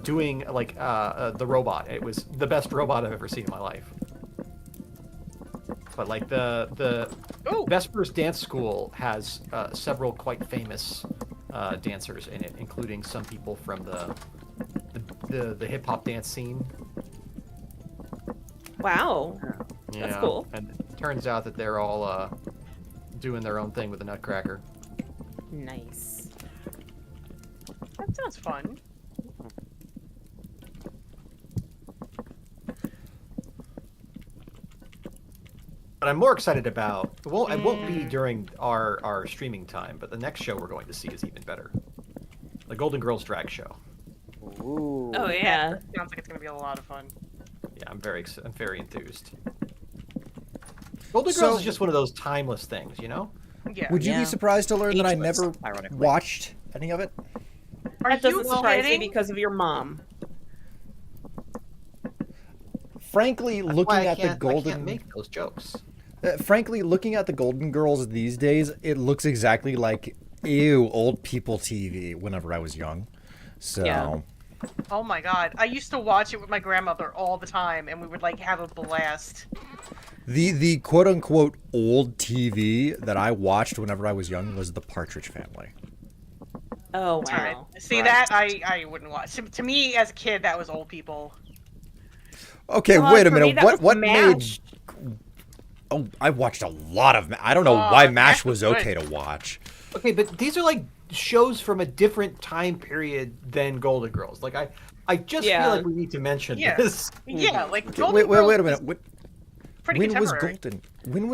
doing like the robot. It was the best robot I've ever seen in my life. But like the Ooh. Vespers Dance School has several quite famous dancers in it, including some people from the hip hop dance scene. Wow. Yeah. That's cool. And it turns out that they're all doing their own thing with the Nutcracker. Nice. That sounds fun. But I'm more excited about. Well, it won't be during our streaming time, but the next show we're going to see is even better. The Golden Girls drag show. Ooh. Oh yeah. Sounds like it's gonna be a lot of fun. Yeah, I'm very enthused. Golden So- Girls is just one of those timeless things, you know? Yeah. Would you Yeah. be surprised to learn that I Ageless, never ironically. watched any of it? Are That you doesn't surprise me kidding? because of your mom. Frankly, That's looking why I at the can't Golden make those jokes. Frankly, looking at the Golden Girls these days, it looks exactly like old people TV whenever I was young. So Yeah. Oh my god. I used to watch it with my grandmother all the time and we would like have a blast. the quote unquote old TV that I watched whenever I was young was the Partridge Family. Oh Damn it. wow. See Right. that I wouldn't watch. To me as a kid that was old people. Okay, Well, wait a for me, minute. that was What made? MASH. Oh, I watched a lot of. I don't know why MASH MASH was was good. okay to watch. Okay, but these are like shows from a different time period than Golden Girls. Like I just Yeah. feel like we need to mention Yeah. this. Yeah, like Okay, Golden wait a Girls minute. was pretty When was contemporary.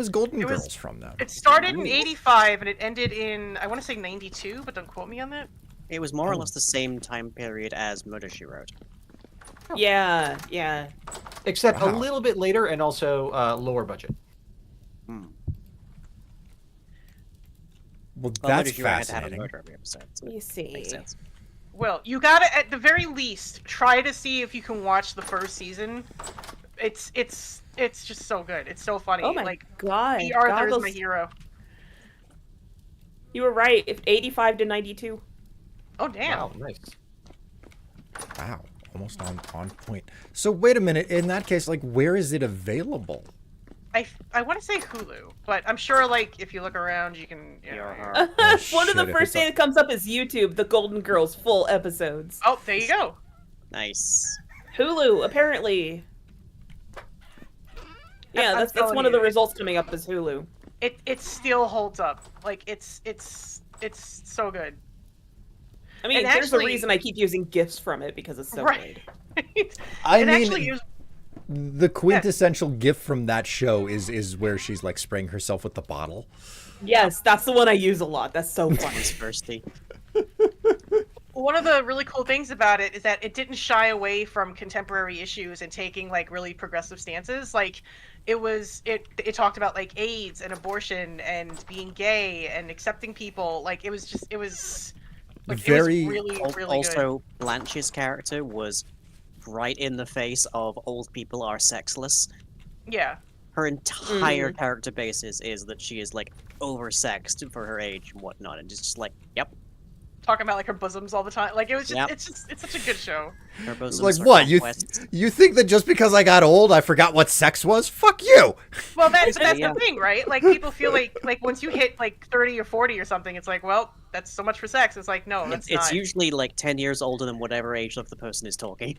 Golden It was- Girls from though? It started in '85 and it ended in I want to say '92, but don't quote me on that. It was more or less the same time period as Murder, She Wrote. Yeah, yeah. Except a Wow. little bit later and also lower budget. Hmm. Well, Well, that's Murder, She Wrote had to have a fascinating. murder every episode. So Let me see. makes sense. Well, you gotta at the very least try to see if you can watch the first season. It's just so good. It's so funny. Oh my like god. B. Arthur is Goggles. my hero. You were right. If 85 to 92. Oh damn. Wow, nice. Wow, almost on point. So wait a minute. In that case, like, where is it available? I want to say Hulu, but I'm sure like if you look around, you can. Yeah. One of the shit, if first it's thing that comes up is YouTube, the Golden Girls full episodes. Oh, there you go. Nice. Hulu, apparently. Yeah, I'm that's telling one of the you. results coming up is Hulu. It still holds up. Like it's so good. I mean, And there's actually- a reason I keep using GIFs from it because it's so Right. good. I and mean, actually, it was, the quintessential gift from that show is where she's like spraying herself with the bottle. Yes, that's the one I use a lot. That's so funny. It's thirsty. one of the really cool things about it is that it didn't shy away from contemporary issues and taking like really progressive stances. Like it talked about like AIDS and abortion and being gay and accepting people. Like it was like, Very- it was really really good. Also, Blanche's character was right in the face of old people are sexless. Yeah. Her entire character basis is that she is like oversexed for her age and whatnot, and it's just like, yep, Talking about like her bosoms all the time. Like it was just Yep. it's such a good show. her bosoms Like are what? conquests. You think that just because I got old, I forgot what sex was? Fuck you! Well, that's Yeah. the thing, right? Like people feel like once you hit like 30 or 40 or something, it's like, well, that's so much for sex. It's like, no, that's It's not. usually like 10 years older than whatever age of the person is talking.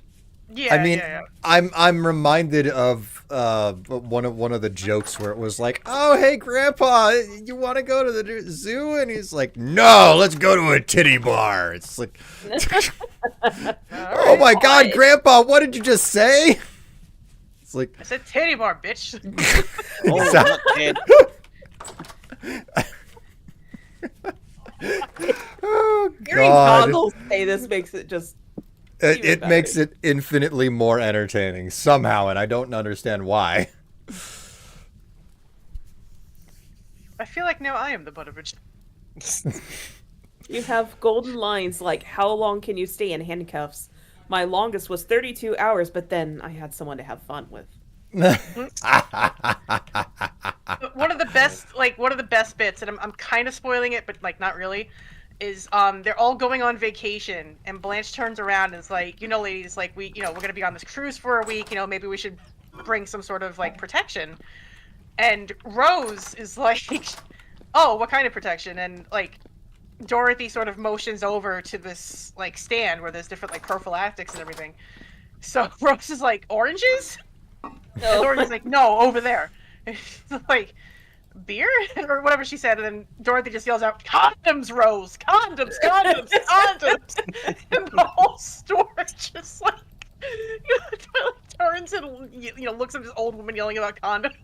Yeah, I mean, yeah. I'm reminded of one of the jokes where it was like, "Oh, hey, Grandpa, you want to go to the zoo?" And he's like, "No, let's go to a titty bar." It's like, "Oh my God, Grandpa, what did you just say?" It's like, I said titty bar, bitch. Oh, Exactly. not kid. oh Hearing God, Goggles say this makes it just. it even makes better. it infinitely more entertaining somehow, and I don't understand why. I feel like now I am the butt of a joke. You have golden lines like, "How long can you stay in handcuffs? My longest was 32 hours, but then I had someone to have fun with." But one of the best bits, and I'm kind of spoiling it, but like not really, is they're all going on vacation, and Blanche turns around and is like, ladies, like we're gonna be on this cruise for a week, maybe we should bring some sort of like protection. And Rose is like, oh, what kind of protection? And like Dorothy sort of motions over to this like stand where there's different like prophylactics and everything. So Rose is like, oranges? And Dorothy's like, no, over there. And she's like, beer? Or whatever she said, and then Dorothy just yells out, condoms, Rose! Condoms, condoms, condoms! And the whole store just like, turns and, looks at this old woman yelling about condoms.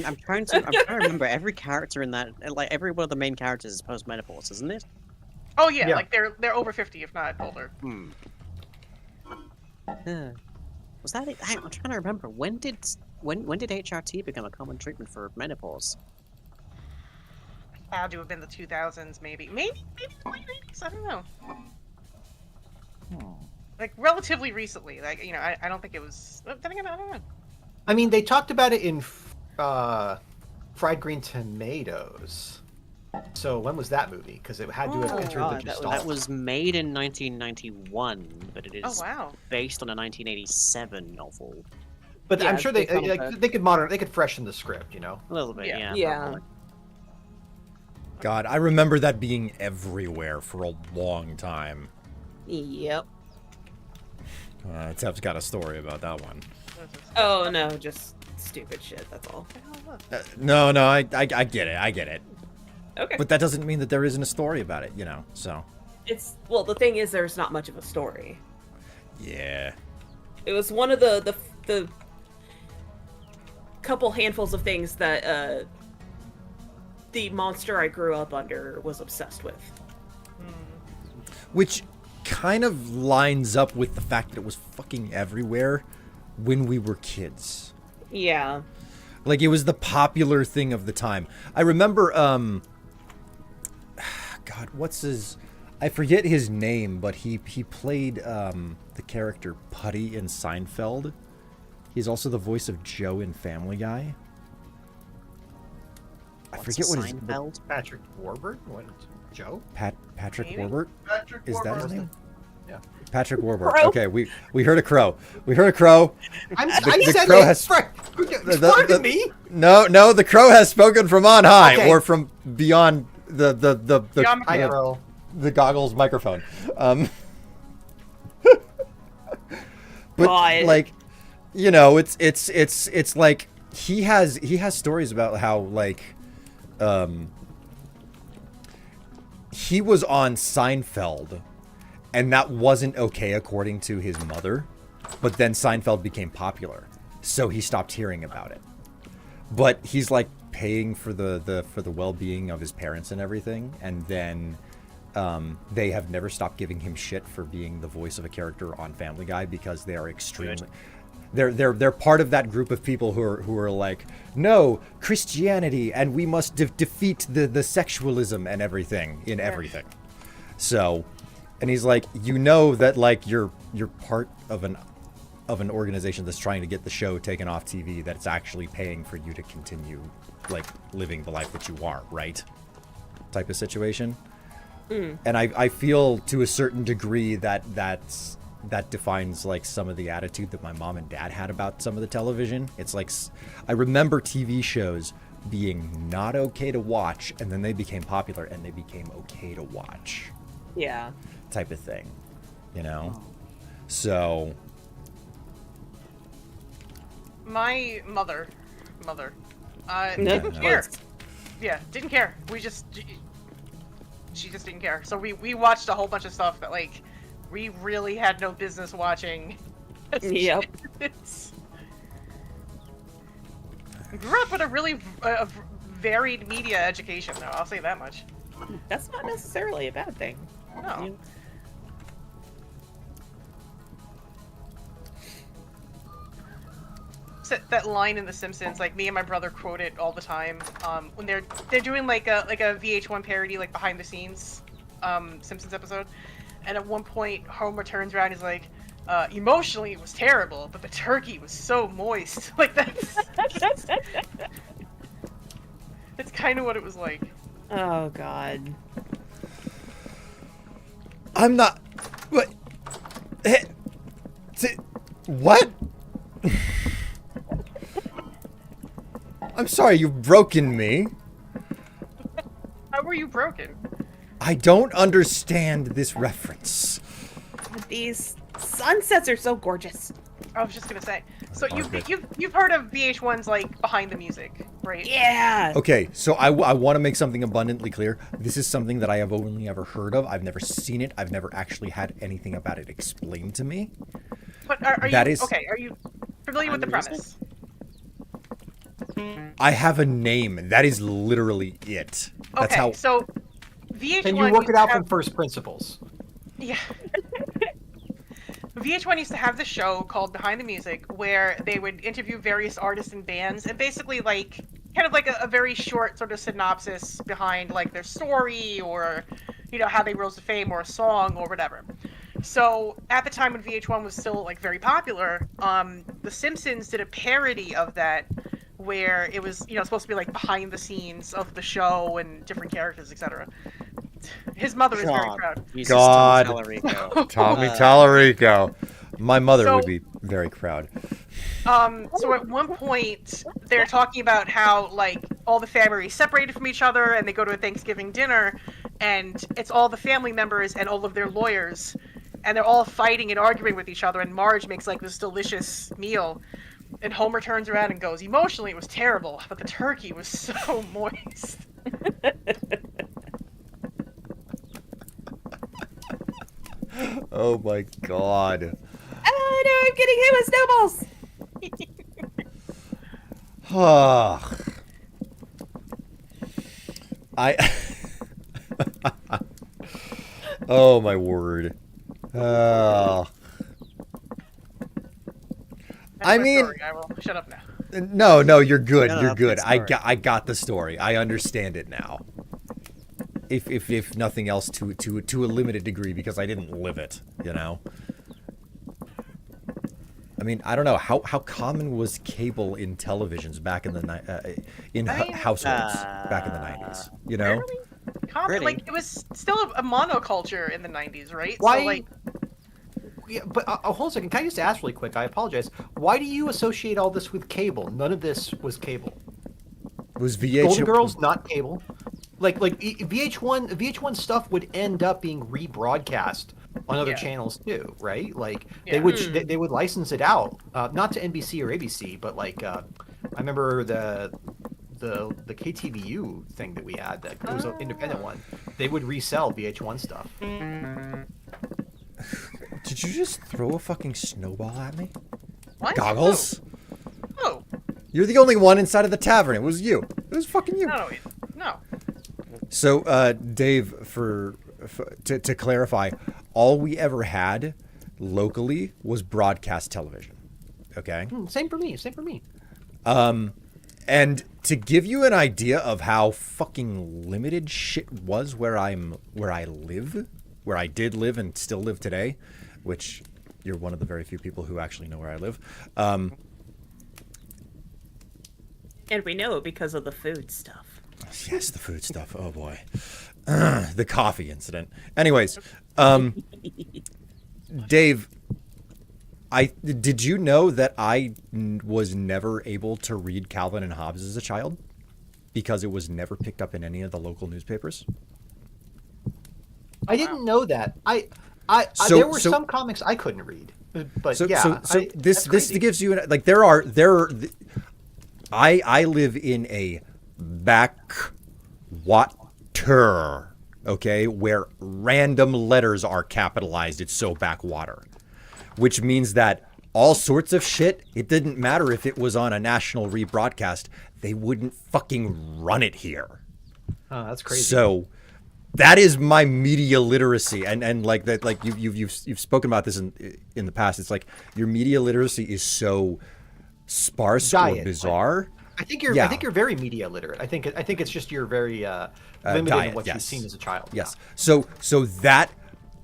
I'm trying to remember every character in that, like every one of the main characters is post-menopause, isn't it? Oh yeah, Yeah. like they're over 50, if not older. Was that it? I'm trying to remember. When did HRT become a common treatment for menopause? Had to have been the 2000s, maybe the late 90s. I don't know. Like relatively recently. Like I don't think it was. Then again, I don't know. I mean, they talked about it in Fried Green Tomatoes. So when was that movie? Because it had to have Oh, entered God, the that just That was made in 1991, but it Oh is wow. based on a 1987 novel. But Yeah, I'm sure they they found that. they could freshen the script, A little bit, Yeah. yeah. Yeah. God, I remember that being everywhere for a long time. Yep. Tev's got a story about that one. Oh no, just stupid shit. That's all. No, I get it. Okay. But that doesn't mean that there isn't a story about it, so. Well, the thing is, there's not much of a story. Yeah. It was one of the couple handfuls of things that the monster I grew up under was obsessed with. Which kind of lines up with the fact that it was fucking everywhere when we were kids. Yeah. Like, it was the popular thing of the time. I remember, God, what's his... I forget his name, but he played the character Putty in Seinfeld. He's also the voice of Joe in Family Guy. I What's forget what his... Seinfeld? Patrick Warburton? What? Joe? Patrick Maybe. Warbert? Is that his name? Yeah. Patrick Warbert. Crow? Okay, we heard a crow. We heard a crow. I the said crow it. has- Pardon me. No, the crow has spoken from on high, Okay. or from beyond the Beyond Hi, Yeah. Crow. the goggles microphone. But God. like, you know, it's like he has stories about how like, he was on Seinfeld, and that wasn't okay according to his mother, but then Seinfeld became popular, so he stopped hearing about it. But he's like paying for the well-being of his parents and everything, and then they have never stopped giving him shit for being the voice of a character on Family Guy because they are extremely they're part of that group of people who are like, no, Christianity, and we must defeat the sexualism and everything in everything. So, and he's like, you know that like you're part of an organization that's trying to get the show taken off TV, that's actually paying for you to continue like living the life that you are, right? Type of situation. And I feel to a certain degree that defines like some of the attitude that my mom and dad had about some of the television. It's like, I remember TV shows being not okay to watch, and then they became popular and they became okay to watch, Yeah. type of thing, you know? So My mother, No. didn't care. Yeah, didn't care. She just didn't care. So we watched a whole bunch of stuff that like we really had no business watching. Yep. Grew up with a really varied media education, though. I'll say that much. That's not necessarily a bad thing. No. That line in The Simpsons, like me and my brother quote it all the time. When they're doing like a VH1 parody, like behind the scenes, Simpsons episode, and at one point Homer turns around, and he's like, "Emotionally, it was terrible, but the turkey was so moist." Like that's that's kind of what it was like. Oh God. I'm not. What? What? I'm sorry, you've broken me. How were you broken? I don't understand this reference. These sunsets are so gorgeous. I was just gonna say. So Okay. you've heard of VH1's like behind the music, right? Yeah. Okay, so I want to make something abundantly clear. This is something that I have only ever heard of. I've never seen it. I've never actually had anything about it explained to me. But are That you is- okay? Are you familiar with the Behind the music? premise? I have a name. That is literally it. That's Okay, how. so VH1 Can you work used it to out have- from first principles? Yeah. VH1 used to have this show called Behind the Music where they would interview various artists and bands and basically like kind of like a very short sort of synopsis behind like their story or you know how they rose to fame or a song or whatever. So at the time when VH1 was still like very popular, The Simpsons did a parody of that where it was, you know, supposed to be like behind the scenes of the show and different characters, etc. His mother is very Sean, proud. Jesus, God. Tom Tallarico. Tommy Uh, Tallarico. My mother So- would be very proud. So at one point they're talking about how like all the family is separated from each other and they go to a Thanksgiving dinner and it's all the family members and all of their lawyers and they're all fighting and arguing with each other and Marge makes like this delicious meal and Homer turns around and goes, "Emotionally it was terrible, but the turkey was so moist." Oh my god. Oh no, I'm getting hit with snowballs. I. Oh my word. That's I my mean- story. I will shut up now. No, you're good. No, You're that's good. good I story. got the story. I understand it now. If nothing else, to a limited degree, because I didn't live it, you know. I mean, I don't know how common was cable in televisions back in the households back in the 90s. You know, Pretty. Like it was still a monoculture in the 90s, right? Why? So, like, Yeah, but hold on a second. Can I just ask really quick? I apologize. Why do you associate all this with cable? None of this was cable. It was VH. Golden Girls, not cable. VH1 stuff would end up being rebroadcast on other Yeah. channels too, right? Like Yeah. they would license it out, not to NBC or ABC, but like I remember the KTVU thing that we had that was an independent one. They would resell VH1 stuff. Did you just throw a fucking snowball at me? what? Goggles? Oh, You're the only one inside of the tavern. It was you. It was fucking you. no. So, Dave, to clarify, all we ever had locally was broadcast television. Okay. Same for me. Same for me. And to give you an idea of how fucking limited shit was where I did live and still live today, which you're one of the very few people who actually know where I live. And we know because of the food stuff. Yes, the food stuff. Oh boy. The coffee incident. Anyways, Dave, did you know that I was never able to read Calvin and Hobbes as a child because it was never picked up in any of the local newspapers? I didn't know that. So- there were so- some comics I couldn't read, but So, yeah. so that's this crazy. gives you I live in a backwater, okay, where random letters are capitalized. It's so backwater, which means that all sorts of shit, it didn't matter if it was on a national rebroadcast, they wouldn't fucking run it here. Oh, that's crazy. So that is my media literacy, and like that, like you've spoken about this in the past. It's like your media literacy is so sparse Diet. or bizarre. I think you're very media literate. I think it's just you're very limited diet, in what yes. you've seen as a child. Yes. So that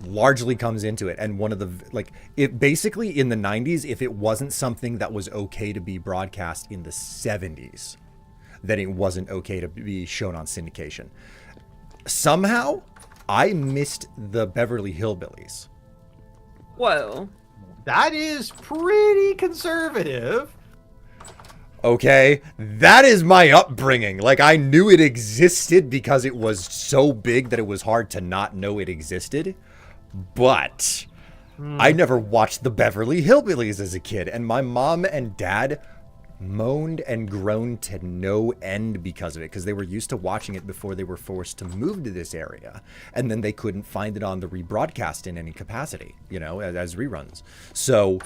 largely comes into it, and one of the it basically in the 90s, if it wasn't something that was okay to be broadcast in the 70s, then it wasn't okay to be shown on syndication. Somehow, I missed the Beverly Hillbillies. Whoa. That is pretty conservative. Okay, that is my upbringing. Like, I knew it existed because it was so big that it was hard to not know it existed. But I never watched the Beverly Hillbillies as a kid, and my mom and dad moaned and groaned to no end because of it, because they were used to watching it before they were forced to move to this area, and then they couldn't find it on the rebroadcast in any capacity, you know, as reruns. So,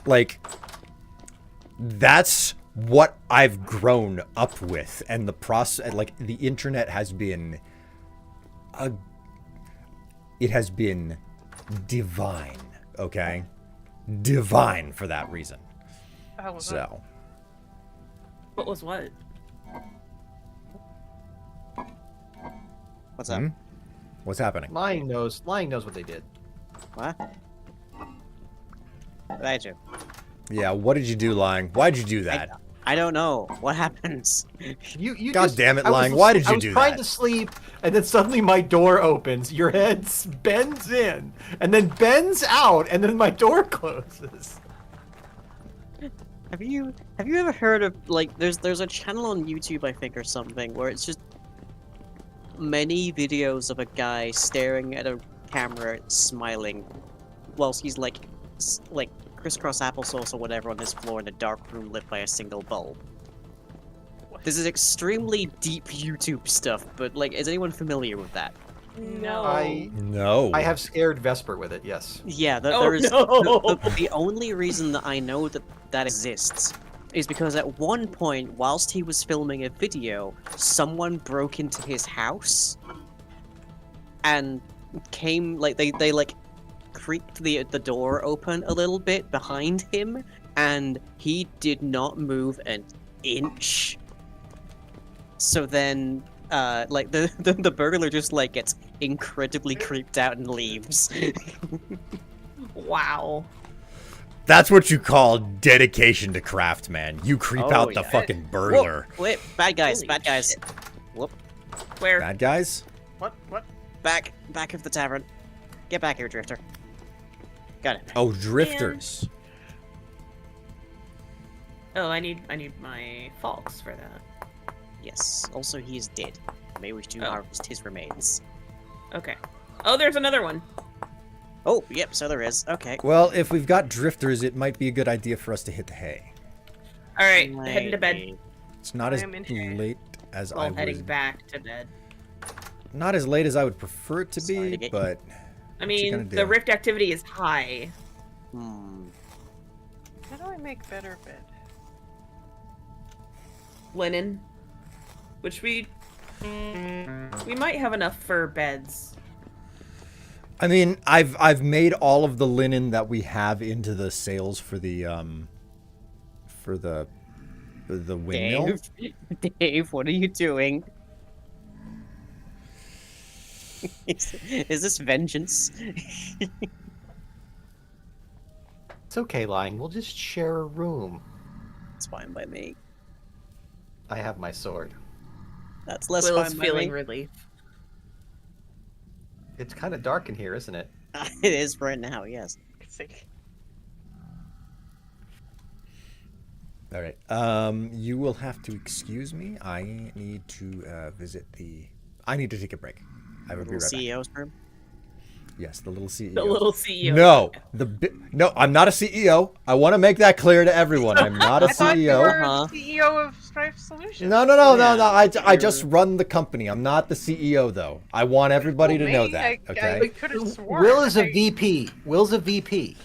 like, that's what I've grown up with, and the process, like, the internet has been it has been divine, okay? Divine for that reason. How was that? So, What was what? What's up? what's happening? Lying knows what they did. What? What did I do? Yeah, what did you do, Lying? Why'd you do that? I don't know. What happens? You God just- damn it, I was Lying, why did you I was do trying that? to sleep, and then suddenly my door opens. Your head bends in, and then bends out, and then my door closes. Have you ever heard of, like, there's a channel on YouTube, I think, or something, where it's just many videos of a guy staring at a camera, smiling, whilst he's like crisscross applesauce or whatever on his floor in a dark room lit by a single bulb. This is extremely deep YouTube stuff, but, like, is anyone familiar with that? No. No. I have scared Vesper with it. Yes. Yeah, Oh, there is. no. The only reason that I know that exists is because at one point, whilst he was filming a video, someone broke into his house and came, like, they like creaked the door open a little bit behind him, and he did not move an inch. So then, like, the burglar just, like, gets incredibly creeped out and leaves. Wow. That's what you call dedication to craft, man. You creep Oh, out the yeah. fucking burglar. Whoa, wait, bad guys, Holy bad guys. shit. Whoop. Where? Bad guys? What? Back of the tavern. Get back here, Drifter. Got it. Oh, drifters. Oh, I need my falx for that. Yes. Also, he is dead. May wish to Oh. harvest his remains. Okay. Oh, there's another one. Oh, yep. So there is. Okay. Well, if we've got drifters, it might be a good idea for us to hit the hay. All right, heading to bed. Maybe. It's not I as am in hay. late as I Well, heading would. back to bed. Not as late as I would prefer it to Sorry be, to get- but I What you gonna mean, do? the rift activity is high. Hmm. How do I make better bed? Linen, which we might have enough for beds. I mean, I've made all of the linen that we have into the sails for the windmill. Dave, what are you doing? Is this vengeance? It's okay, lying. We'll just share a room. It's fine by me. I have my sword. That's less Will is fine by feeling me. relief. It's kind of dark in here, isn't it? It is right now, yes. Good sake. All right. You will have to excuse me. I need to visit the. I need to take a break. I will be Little right back. CEO's room. Yes, the little CEO. The little CEO. No, no. I'm not a CEO. I want to make that clear to everyone. I'm not a I thought you CEO. were Huh? the CEO of Strife Solutions. No. I Yeah, just run the company. I'm not the CEO though. I want everybody to know that. I Okay. could have sworn. Will is a I- VP. Will's a VP.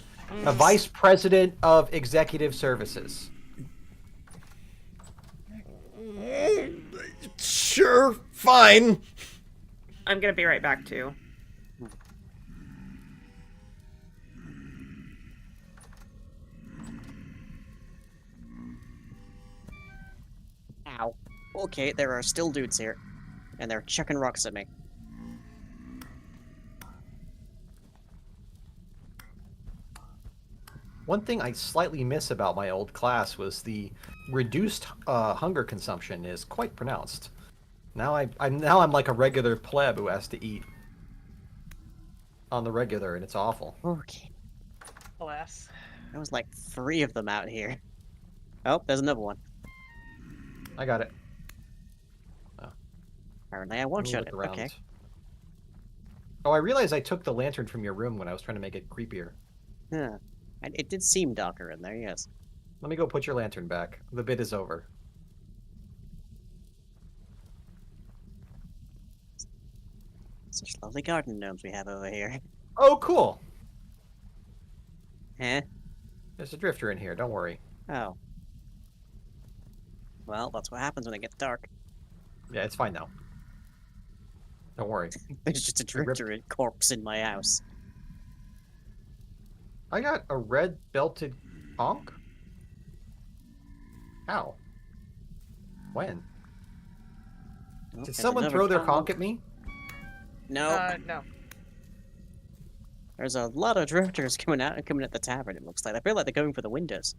A vice president of executive services. Sure. Fine. I'm gonna be right back too. Ow. Okay, there are still dudes here. And they're chucking rocks at me. One thing I slightly miss about my old class was the reduced hunger consumption is quite pronounced. Now I'm like a regular pleb who has to eat on the regular, and it's awful. Okay. Alas. There was like 3 of them out here. Oh, there's another one. I got it. Apparently I Let me one-shot look it. around. Okay. Oh, I realized I took the lantern from your room when I was trying to make it creepier. Huh. And it did seem darker in there, yes. Let me go put your lantern back. The bit is over. Such lovely garden gnomes we have over here. Oh, cool. Huh? There's a drifter in here. Don't worry. Oh. Well, that's what happens when it gets dark. Yeah, it's fine now. Don't worry. There's just a drifter and corpse in my house. I got a red belted conch? How? When? Oh, Did there's someone another throw their conch. conch at me? No. No. There's a lot of drifters coming out and coming at the tavern, it looks like. I feel like they're going for the windows.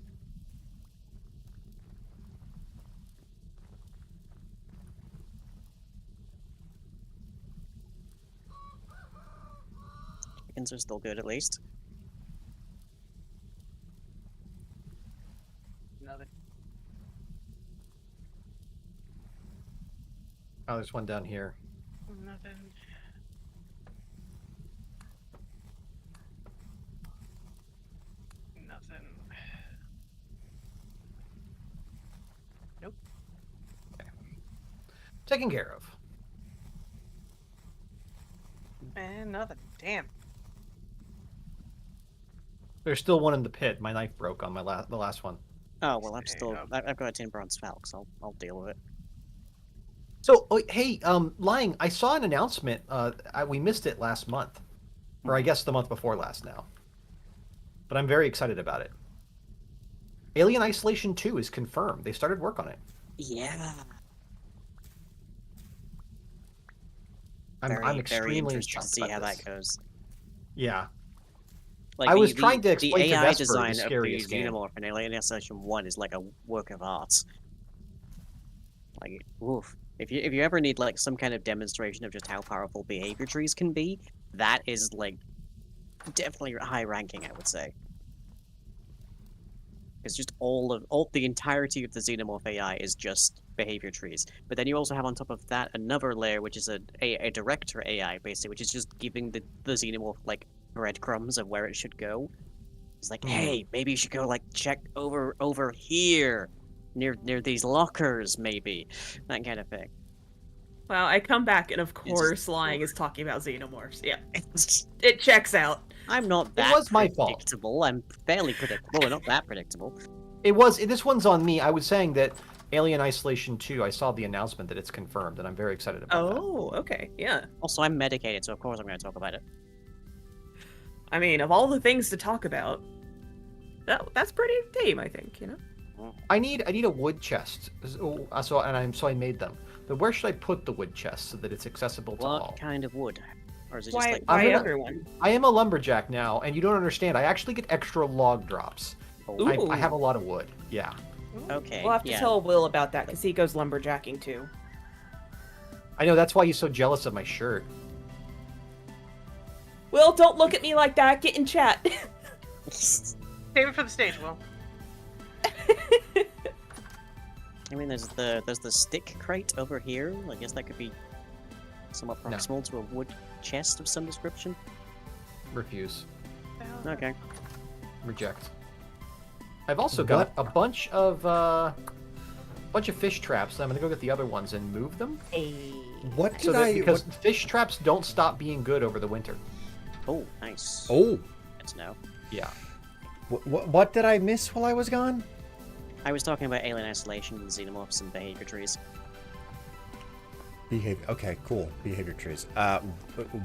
Chickens are still good, at least. Nothing. Oh, there's one down here. Nothing. Nothing. Taken care of. And nothing. Damn. There's still one in the pit. My knife broke on the last one. Oh, well, I'm Okay, still... I've got a tin bronze falcon, so I'll deal with it. So, oh, hey, lying. I saw an announcement. We missed it last month, or I guess the month before last now. But I'm very excited about it. Alien Isolation 2 is confirmed. They started work on it. Yeah. I'm Very extremely interested to chuffed see about how this. that goes. Yeah. Like I was trying to explain the to AI Vesper the design of the scariest game. Xenomorph in Alien Isolation 1 is like a work of art. Like, oof. If you ever need like some kind of demonstration of just how powerful behavior trees can be, that is like definitely high ranking, I would say. It's just all the entirety of the xenomorph AI is just behavior trees. But then you also have on top of that another layer, which is a director AI, basically, which is just giving the xenomorph like breadcrumbs of where it should go. It's like, hey, maybe you should go like check over here, near these lockers, maybe that kind of thing. Well, I come back, and of course, Lying is talking about xenomorphs. Yeah, it checks out. I'm not that was my fault. predictable. I'm fairly predictable, but not that predictable. It was. This one's on me. I was saying that Alien Isolation 2, I saw the announcement that it's confirmed, and I'm very excited about that. Oh, okay, yeah. Also, I'm medicated, so of course I'm going to talk about it. I mean, of all the things to talk about, that's pretty tame, I think, you know? I need a wood chest, so I made them. But where should I put the wood chest so that it's accessible to all? What kind of wood? Or is it Why, just like... why everyone? I am a lumberjack now, and you don't understand. I actually get extra log drops. Oh, I have a lot of wood. Yeah. okay, We'll have to yeah. tell Will about that, because he goes lumberjacking too. I know, that's why you're so jealous of my shirt. Will, don't look at me like that. Get in chat. Save it for the stage, Will. I mean, there's the stick crate over here. I guess that could be somewhat proximal to a wood chest of some description. Refuse. Okay. Reject. I've also got a bunch of fish traps. I'm gonna go get the other ones and move them. What So did I? because fish traps don't stop being good over the winter. Oh, nice. Oh, Good to know. Yeah. what did I miss while I was gone? I was talking about alien isolation and xenomorphs and behavior trees. Behavior. Okay, cool. Behavior trees.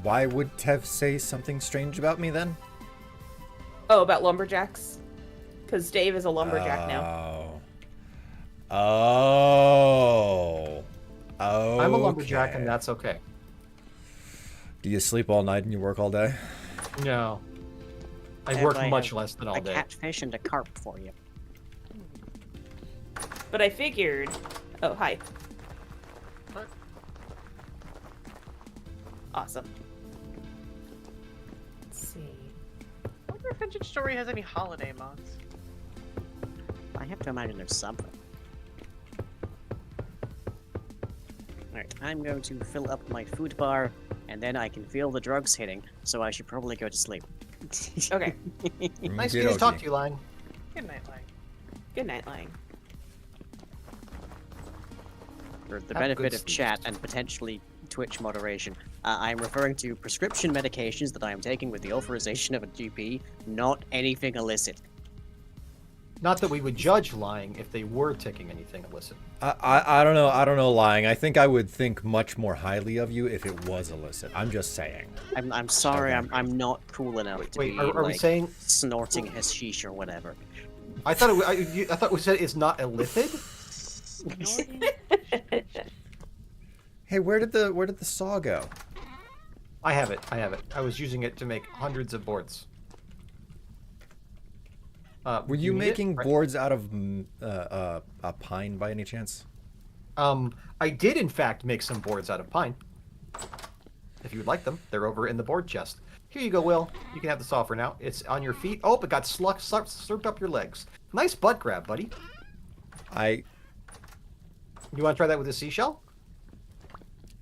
Why would Tev say something strange about me then? Oh, about lumberjacks? Because Dave is a lumberjack now. Oh. Oh. I'm a lumberjack, and that's okay. Do you sleep all night and you work all day? No. I Have work I much have less than all A day. catfish and a carp for you. But I figured... Oh, hi. What? Awesome. Let's see. I wonder if Vintage Story has any holiday mods. I have to imagine there's something. Alright, I'm going to fill up my food bar, and then I can feel the drugs hitting, so I should probably go to sleep. Okay. Nice to talk to you, Line. Good night, Lang. Good night, Lying. For the Have a benefit good of sleep. chat and potentially Twitch moderation, I'm referring to prescription medications that I am taking with the authorization of a GP, not anything illicit. Not that we would judge lying if they were taking anything illicit. I don't know. I don't know. Lying. I think I would think much more highly of you if it was illicit. I'm just saying. I'm sorry, I'm not cool enough to Wait, be are we like, saying? snorting hashish or whatever. I thought I thought we said it's not illicit. Hey, where did the saw go? I have it. I was using it to make hundreds of boards. Were you need it? making Right. boards out of a pine by any chance? I did in fact make some boards out of pine. If you would like them, they're over in the board chest. Here you go, Will. You can have the saw for now. It's on your feet. Oh, it got slurped up your legs. Nice butt grab, buddy. I You want to try that with a seashell?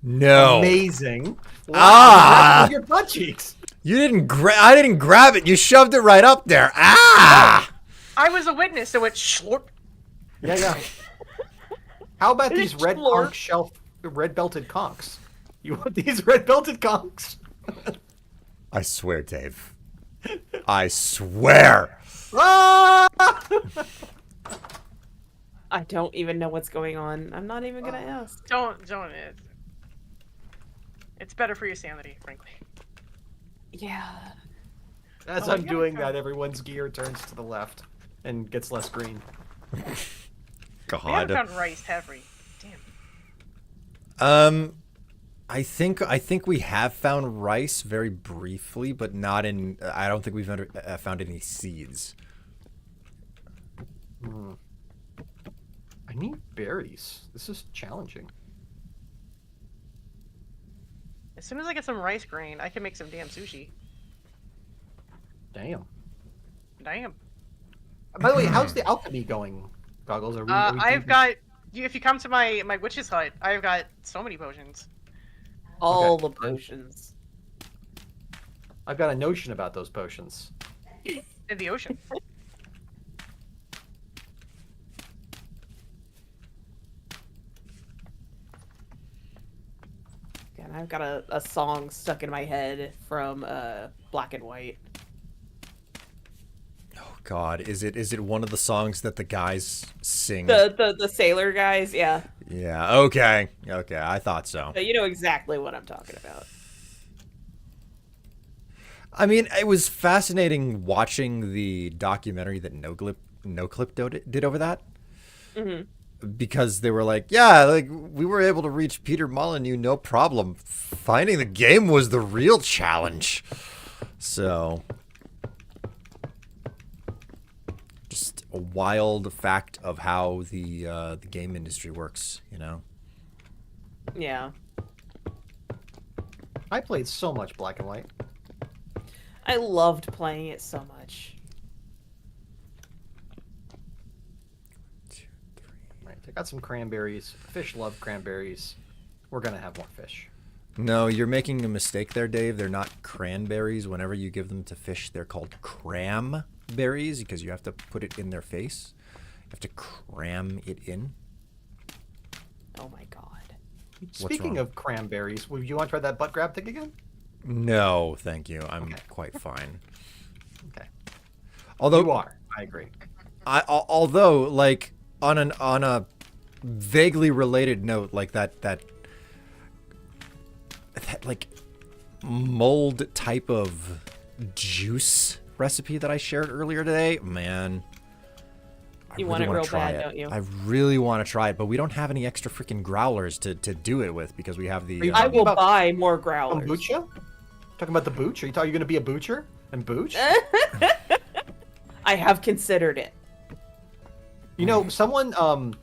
no. Amazing. Ah! Your butt cheeks. You didn't grab. I didn't grab it. You shoved it right up there. Ah! I was a witness, so it slurp. Yeah. How about these red Explore. red belted conchs? You want these red belted conchs? I swear, Dave. I swear. Ah! I don't even know what's going on. I'm not even gonna ask. Don't. It's better for your sanity, frankly. Yeah. As Oh, I'm yeah, doing okay. that, everyone's gear turns to the left and gets less green. We haven't God. found rice, have we? Damn. I think we have found rice very briefly, but not in. I don't think we've found any seeds. I need berries. This is challenging. As soon as I get some rice grain, I can make some damn sushi. Damn. Damn. By the way, how's the alchemy going, Goggles? Are we I've got. If you come to my witch's hut, I've got so many potions. All the potions. I've got a notion about those potions. In the ocean. And I've got a song stuck in my head from Black and White. Oh God, is it one of the songs that the guys sing? The sailor guys, yeah. Yeah. Okay. I thought so. So you know exactly what I'm talking about. I mean, it was fascinating watching the documentary that NoClip did over that. Mm-hmm. Because they were like, yeah, like we were able to reach Peter Molyneux, no problem. Finding the game was the real challenge. So, just a wild fact of how the game industry works, you know? Yeah. I played so much Black and White. I loved playing it so much. Right, I got some cranberries. Fish love cranberries. We're gonna have more fish. No, you're making a mistake there, Dave. They're not cranberries. Whenever you give them to fish, they're called cramberries because you have to put it in their face. You have to cram it in. Oh my god. Speaking of cranberries, would you want to try that butt grab thing again? No, thank you. I'm quite fine. Okay. Although You are. I agree. Although, like on a vaguely related note, like that like mold type of juice recipe that I shared earlier today, man. You want it real bad, don't you? I really want to try it, but we don't have any extra freaking growlers to do it with because we have the. I will buy more growlers. Kombucha? Talking about the booch? Are you going to be a boocher and booch? I have considered it. You know, someone does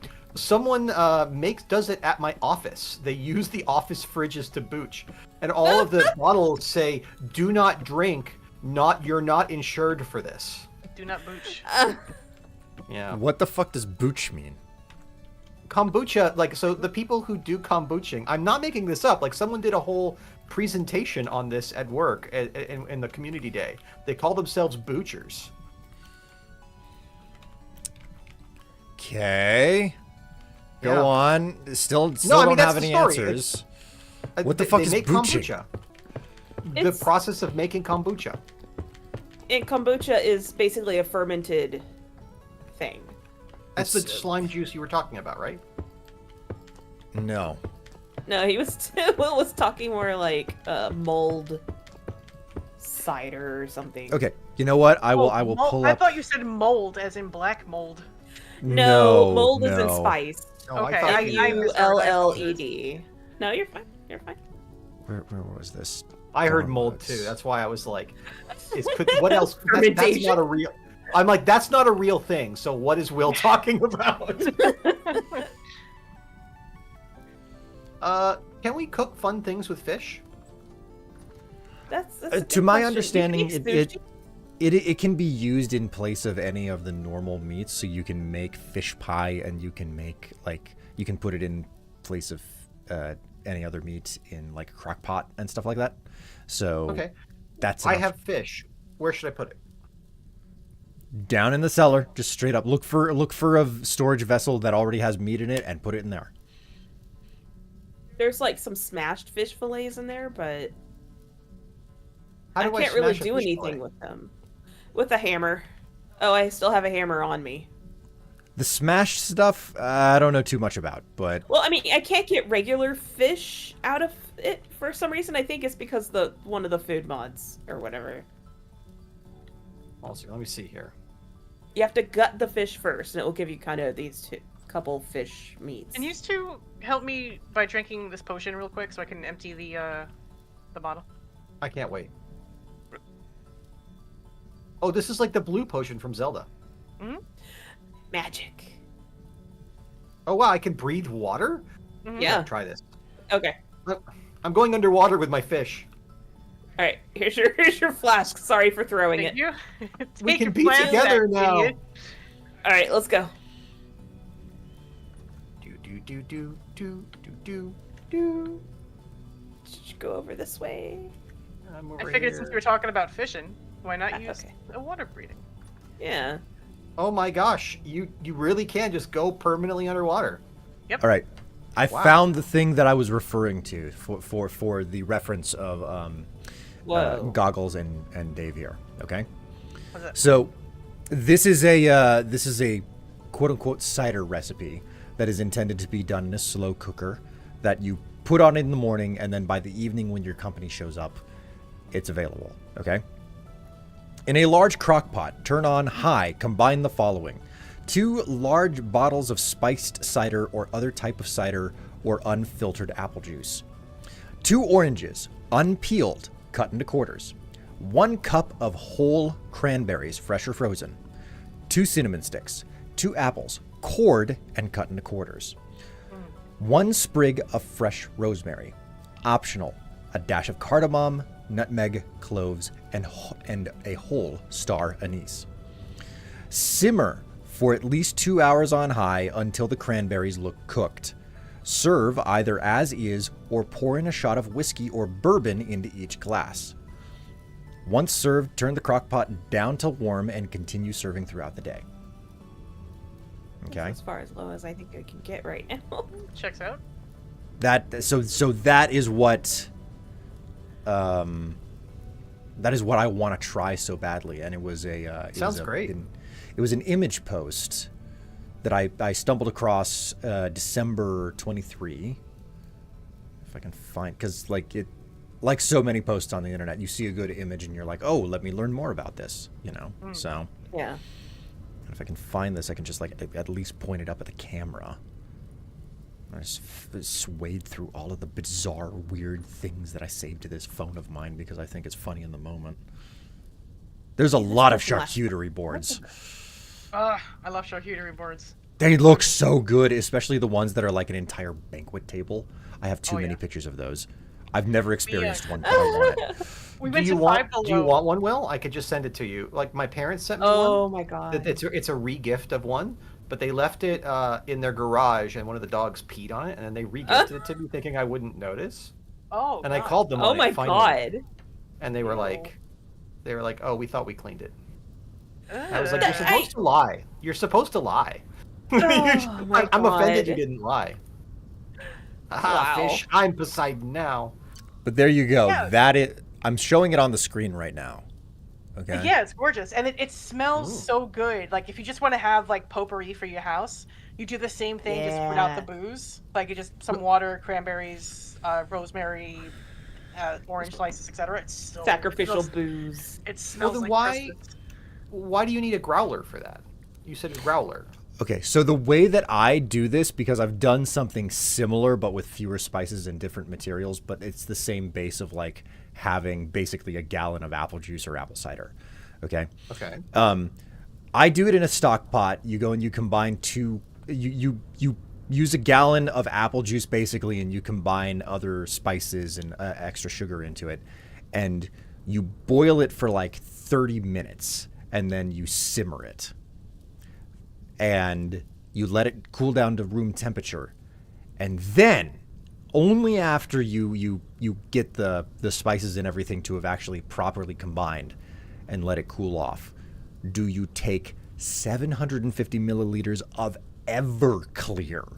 it at my office. They use the office fridges to booch, and all of the bottles say, "Do not drink. You're not insured for this." Do not booch. Yeah. What the fuck does booch mean? Kombucha, like, so the people who do kombuching, I'm not making this up. Like, someone did a whole presentation on this at work in the community day. They call themselves boochers. Okay. Go Yeah. on. Still No, I mean, don't that's have the any story. answers. What the fuck they is make booching? kombucha. The It's- process of making kombucha. And kombucha is basically a fermented thing. That's the It's- slime juice you were talking about, right? No. No, he was Will was talking more like mulled cider or something. Okay. You know what? I will Mold. pull I up. thought you said mold, as in black mold. No, mold is in no. spice. No, Okay, I thought I MULLED. No, you're fine. You're fine. Where was this? I heard Oh, mold it's- too. That's why I was like, what else? That's Fermentation? not a real. I'm like, that's not a real thing. So what is Will talking about? Can we cook fun things with fish? That's a To good my question. understanding, You can make it can be used in place of any of the normal meats. So you can make fish pie, and you can make you can put it in place of any other meat in like a crock pot and stuff like that. So Okay. that's I enough. have fish. Where should I put it? Down in the cellar, just straight up. Look for a storage vessel that already has meat in it and put it in there. There's like some smashed fish fillets in there, but How I do can't really smash a do fish anything fillet? with them. With a hammer. Oh, I still have a hammer on me. The smashed stuff, I don't know too much about, but Well, I mean, I can't get regular fish out of it for some reason. I think it's because one of the food mods or whatever. Also, let me see here. You have to gut the fish first, and it will give you kind of these couple fish meats. Can you two help me by drinking this potion real quick so I can empty the bottle? I can't wait. Oh, this is like the blue potion from Zelda. Magic. Oh wow, I can breathe water? Mhm. Yeah. Try this. Okay. I'm going underwater with my fish. All right, here's your flask. Sorry for throwing Thank it. you. We Take can your be plan together back, now. idiot. All right, let's go. Do. Just go over this way. I'm I over figured here. since we were talking about fishing, why not Ah, use okay. a water breathing? Yeah. Oh my gosh, you really can just go permanently underwater. All right. I Wow. found the thing that I was referring to for the reference of Whoa. Goggles and Dave here. Okay. What's that? So this is a quote unquote cider recipe that is intended to be done in a slow cooker that you put on in the morning, and then by the evening when your company shows up, it's available. Okay. In a large crock pot, turn on high, combine the following: 2 large bottles of spiced cider or other type of cider or unfiltered apple juice, 2 oranges, unpeeled, cut into quarters, 1 cup of whole cranberries, fresh or frozen, 2 cinnamon sticks, 2 apples, cored and cut into quarters, 1 sprig of fresh rosemary, optional, a dash of cardamom, nutmeg, cloves, and a whole star anise. Simmer for at least 2 hours on high until the cranberries look cooked. Serve either as is or pour in a shot of whiskey or bourbon into each glass. Once served, turn the crock pot down to warm and continue serving throughout the day. Okay. That's as far as low as I think I can get right now. Checks out. So that is what I want to try so badly, and it was Sounds great. It was an image post that I stumbled across December 23. If I can find, because like so many posts on the internet, you see a good image and you're like, oh, let me learn more about this, So Yeah. if I can find this, I can just at least point it up at the camera. I just swayed through all of the bizarre, weird things that I saved to this phone of mine because I think it's funny in the moment. There's a lot of charcuterie boards. I love charcuterie boards. They look so good, especially the ones that are like an entire banquet table. I have too Oh, many yeah. pictures of those. I've never experienced one, but I want it. We Do went you to want? Five Do you Below. want one, Will? I could just send it to you. Like my parents sent me Oh one. my god. It's a re-gift of one, but they left it in their garage, and one of the dogs peed on it, and then they re-gifted it to me, thinking I wouldn't notice. Oh, And I God. called them Oh on my it finally, god. and they were Ew. like, "Oh, we thought we cleaned it." I was Ugh. like, "You're supposed to lie. You're supposed to lie." Oh my I'm offended you God. didn't lie. Aha, Wow. fish! I'm Poseidon now. But there you go. Yeah. I'm showing it on the screen right now. Okay. Yeah, it's gorgeous, and it smells Ooh. so good. Like if you just want to have like potpourri for your house, you do the same thing just without the Yeah. booze. Like you just some water, cranberries, rosemary, orange slices, etc. It's so Sacrificial it smells, booze. it smells then like why- Christmas. Why do you need a growler for that? You said growler. Okay, so the way that I do this, because I've done something similar but with fewer spices and different materials, but it's the same base of like having basically a gallon of apple juice or apple cider. Okay. Okay. I do it in a stock pot. You go and you combine you use a gallon of apple juice basically, and you combine other spices and extra sugar into it, and you boil it for like 30 minutes, and then you simmer it. And you let it cool down to room temperature. And then, only after you get the spices and everything to have actually properly combined and let it cool off, do you take 750 milliliters of Everclear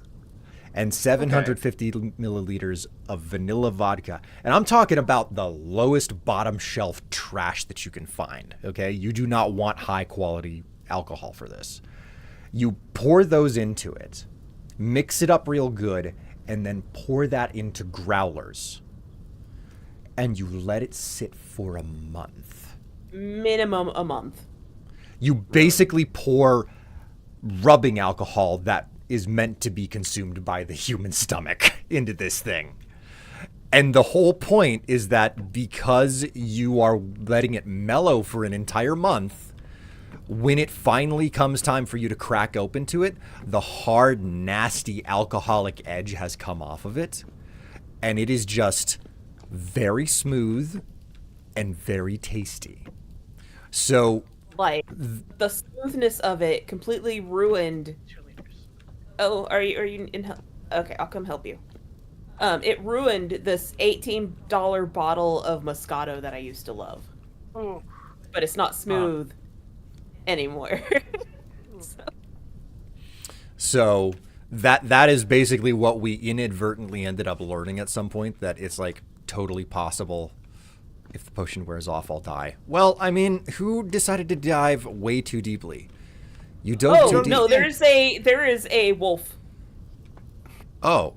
and 750 milliliters of vanilla vodka. And I'm talking about the lowest bottom shelf trash that you can find, okay? You do not want high quality alcohol for this. You pour those into it, mix it up real good, and then pour that into growlers. And you let it sit for a month. Minimum a month. You basically pour rubbing alcohol that is meant to be consumed by the human stomach into this thing. And the whole point is that because you are letting it mellow for an entire month, when it finally comes time for you to crack open to it, the hard, nasty alcoholic edge has come off of it. And it is just very smooth, and very tasty. So Like the smoothness of it completely ruined. Cheerleaders. Oh, are you in? Okay, I'll come help you. It ruined this $18 bottle of Moscato that I used to love, Ooh. but it's not smooth anymore. So that is basically what we inadvertently ended up learning at some point, that it's like totally possible if the potion wears off, I'll die. Well, I mean, who decided to dive way too deeply? You dove too Oh deep. no, there is a wolf Oh,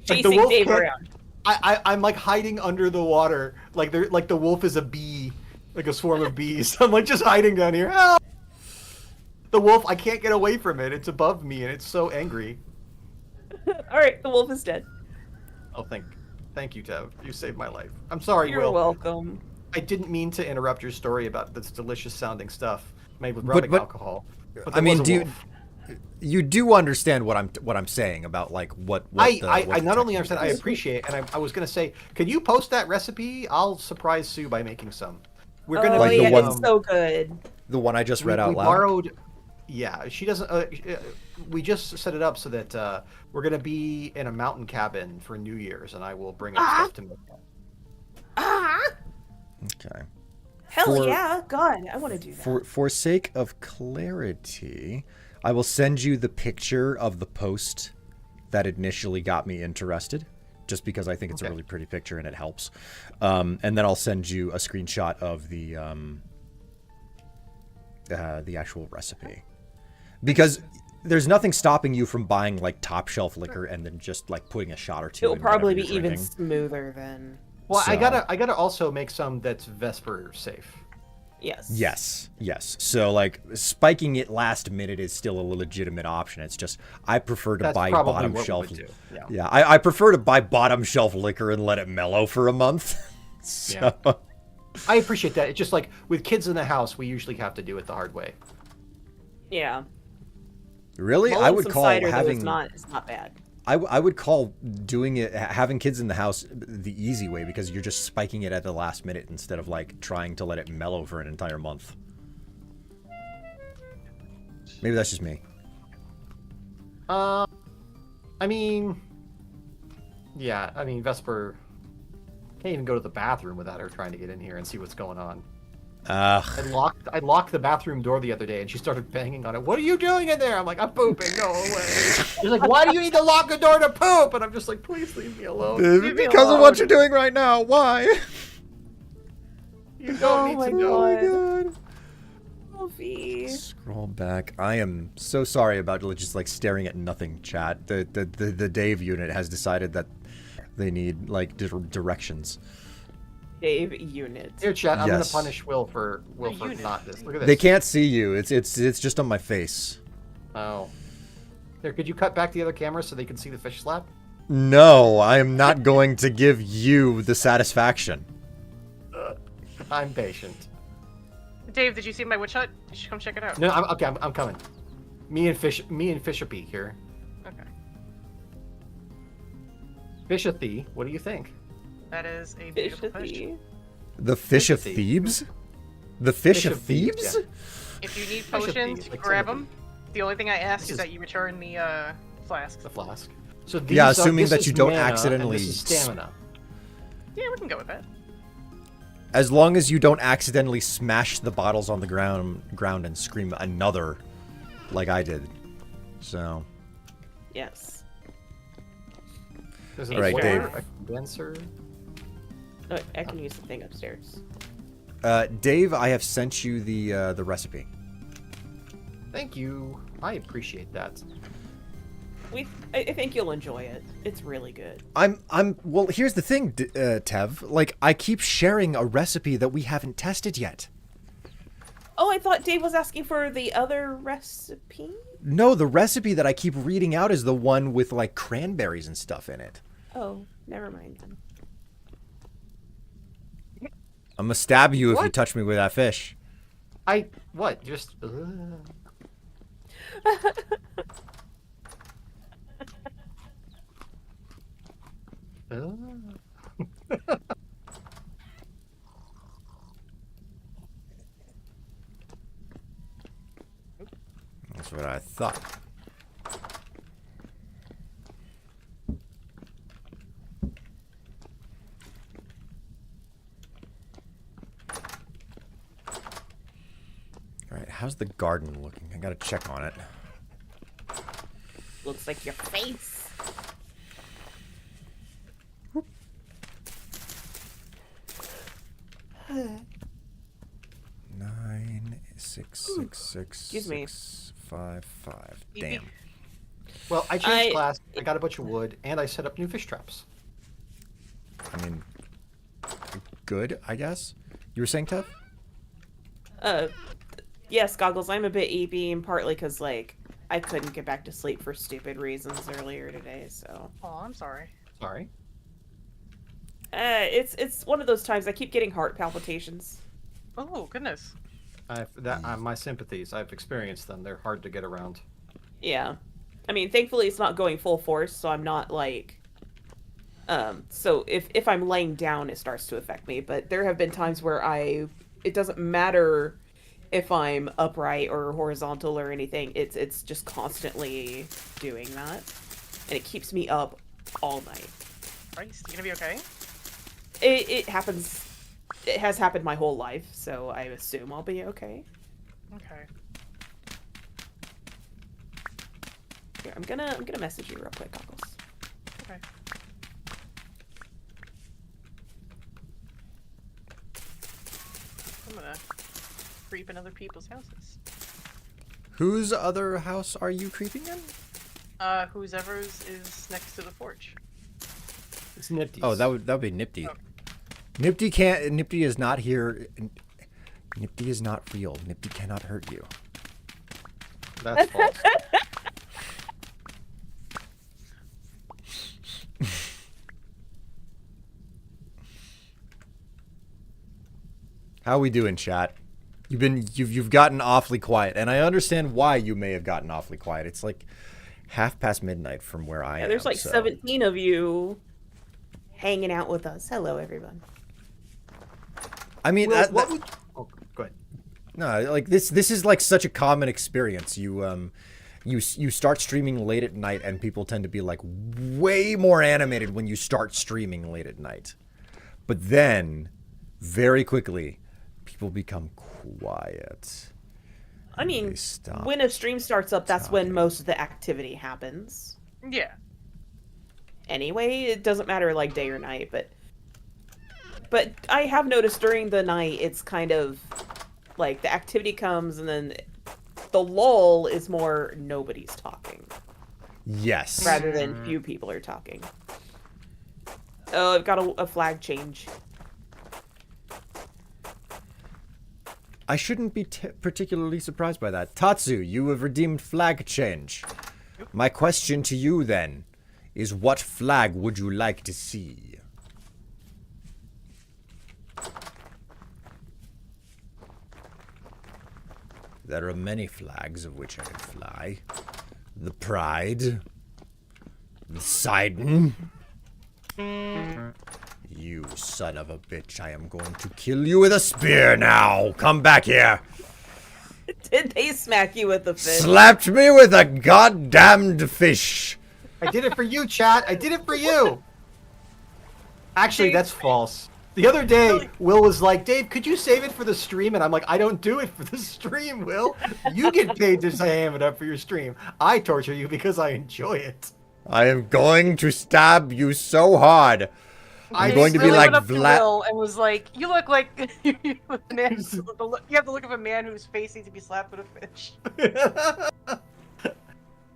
Like, the chasing wolf Dave can't- around. I'm like hiding under the water, like the wolf is a bee, like a swarm of bees. I'm like just hiding down here. Help! The wolf, I can't get away from it. It's above me and it's so angry. All right, the wolf is dead. Oh, thank you, Tev. You saved my life. I'm sorry, You're Will. welcome. I didn't mean to interrupt your story about this delicious sounding stuff made with rubbing but- alcohol. But I there mean, was a wolf. you do understand what I'm saying about like what I the not only technique understand, I is. appreciate, and I was gonna say, can you post that recipe? I'll surprise Sue by making some. We're gonna Oh Like the yeah, one- it's so good. The one I just read we out loud. borrowed. Yeah, she doesn't. We just set it up so that we're gonna be in a mountain cabin for New Year's, and I will bring up stuff to make that. Ah, Okay. hell For- yeah, God, I want to do that. For sake of clarity, I will send you the picture of the post that initially got me interested, just because I think it's a Okay. really pretty picture and it helps. And then I'll send you a screenshot of the actual recipe, because there's nothing stopping you from buying like top shelf liquor and then just like putting a shot or two. It will in whatever probably be you're even drinking. smoother than Well, I So- gotta also make some that's Vesper safe. yes. Yes. So like spiking it last minute is still a legitimate option. It's just I prefer to That's buy probably bottom what we shelf. would do, yeah. Yeah, I prefer to buy bottom shelf liquor and let it mellow for a month. So I appreciate that. It's just like with kids in the house, we usually have to do it the hard way. Yeah. really, I Mulling would some call cider, though, having it's not bad. I would call doing it having kids in the house the easy way, because you're just spiking it at the last minute instead of like trying to let it mellow for an entire month. Maybe that's just me. I mean, yeah, I mean Vesper can't even go to the bathroom without her trying to get in here and see what's going on. Ugh. I locked the bathroom door the other day, and she started banging on it. What are you doing in there? I'm like, I'm pooping. Go away. She's like, why do you need to lock a door to poop? And I'm just like, please leave me alone. Leave me Because of alone. what you're doing right now. Why? You don't Oh need my to know. God. Wolfie. Scroll back. I am so sorry about just like staring at nothing, chat. The Dave unit has decided that they need like directions. Dave unit. Here, chat. I'm Yes. gonna punish Will for unit. not this. Look at this. They can't see you. It's just on my face. Oh. Here, could you cut back the other camera so they can see the fish slap? No, I am not going to give you the satisfaction. I'm patient. Dave, did you see my witch hut? You should come check it out. No, I'm coming. Me and Fishape here. Okay. Fishathy, what do you think? That is a Fish beautiful to fish. thee. The fish of Fish of Thebes? The fish Fish of of Thebes, Thebes? yeah. If you need Fish of potions, thieves, like grab some of them. The only thing I ask This is is- that you return the flasks. The flask. So these Yeah, are- assuming this that is you don't mana, and accidentally this is stamina. Yeah, we can go with that. As long as you don't accidentally smash the bottles on the ground and scream another like I did. So, Yes. There's All right, water, Dave. a condenser. Oh, I can use the thing upstairs. Dave, I have sent you the recipe. Thank you. I appreciate that. I think you'll enjoy it. It's really good. Well, here's the thing, Tev. Like, I keep sharing a recipe that we haven't tested yet. Oh, I thought Dave was asking for the other recipe. No, the recipe that I keep reading out is the one with like cranberries and stuff in it. Oh, never mind then. I'm gonna stab you if you What? touch me with that fish. What? Just. what I thought. Alright, how's the garden looking? I gotta check on it. Looks like your face. Nine, 6, 6, 6, Excuse me. 6, 5, 5. Beep, Damn. beep. Well, I changed class, I got a bunch of wood, and I set up new fish traps. I mean, good, I guess. You were saying, Tev? Yes, Goggles, I'm a bit e-beam, partly because, like, I couldn't get back to sleep for stupid reasons earlier today, so... Oh, I'm sorry. Sorry. It's one of those times I keep getting heart palpitations. Oh, goodness. My sympathies. I've experienced them. They're hard to get around. Yeah. I mean, thankfully it's not going full force, so I'm not, like... So if I'm laying down, it starts to affect me, but there have been times where it doesn't matter if I'm upright or horizontal or anything, it's just constantly doing that. And it keeps me up all night. Christ, you gonna be okay? It happens. It has happened my whole life, so I assume I'll be okay. Okay. Here, I'm gonna message you real quick, Goggles. Okay. I'm gonna creep in other people's houses. Whose other house are you creeping in? Whose is next to the forge. It's nifty. Oh, that would be Nifty. Oh. Nifty is not here. Nifty is not real. Nifty cannot hurt you. That's false. How we doing, chat? You've gotten awfully quiet, and I understand why you may have gotten awfully quiet. It's like midnight from where I am. There's like so. 17 of you hanging out with us. Hello, everyone. I mean, Will, oh, go ahead. no, like this is like such a common experience. You start streaming late at night, and people tend to be like way more animated when you start streaming late at night. But then, very quickly, people become quiet. I mean, They stop when a stream starts up, that's when talking. most of the activity happens. Yeah. Anyway, it doesn't matter like day or night, but I have noticed during the night it's kind of like the activity comes and then the lull is more nobody's talking Yes. rather than few people are talking. Oh, I've got a flag change. I shouldn't be particularly surprised by that. Tatsu, you have redeemed flag change. My question to you then is, what flag would you like to see? There are many flags of which I can fly. The Pride. The Sidon. You son of a bitch, I am going to kill you with a spear now. Come back here. Did they smack you with the fish? Slapped me with a goddamned fish. I did it for you, chat. I did it for you. Actually, that's false. The other day, Will was like, Dave, could you save it for the stream? And I'm like, I don't do it for the stream, Will. You get paid to ham it up for your stream. I torture you because I enjoy it. I am going to stab you so hard. I'm going to be Really like went up to Vlad. Will and was like, "You look like you have the look of a man whose face needs to be slapped with a fish."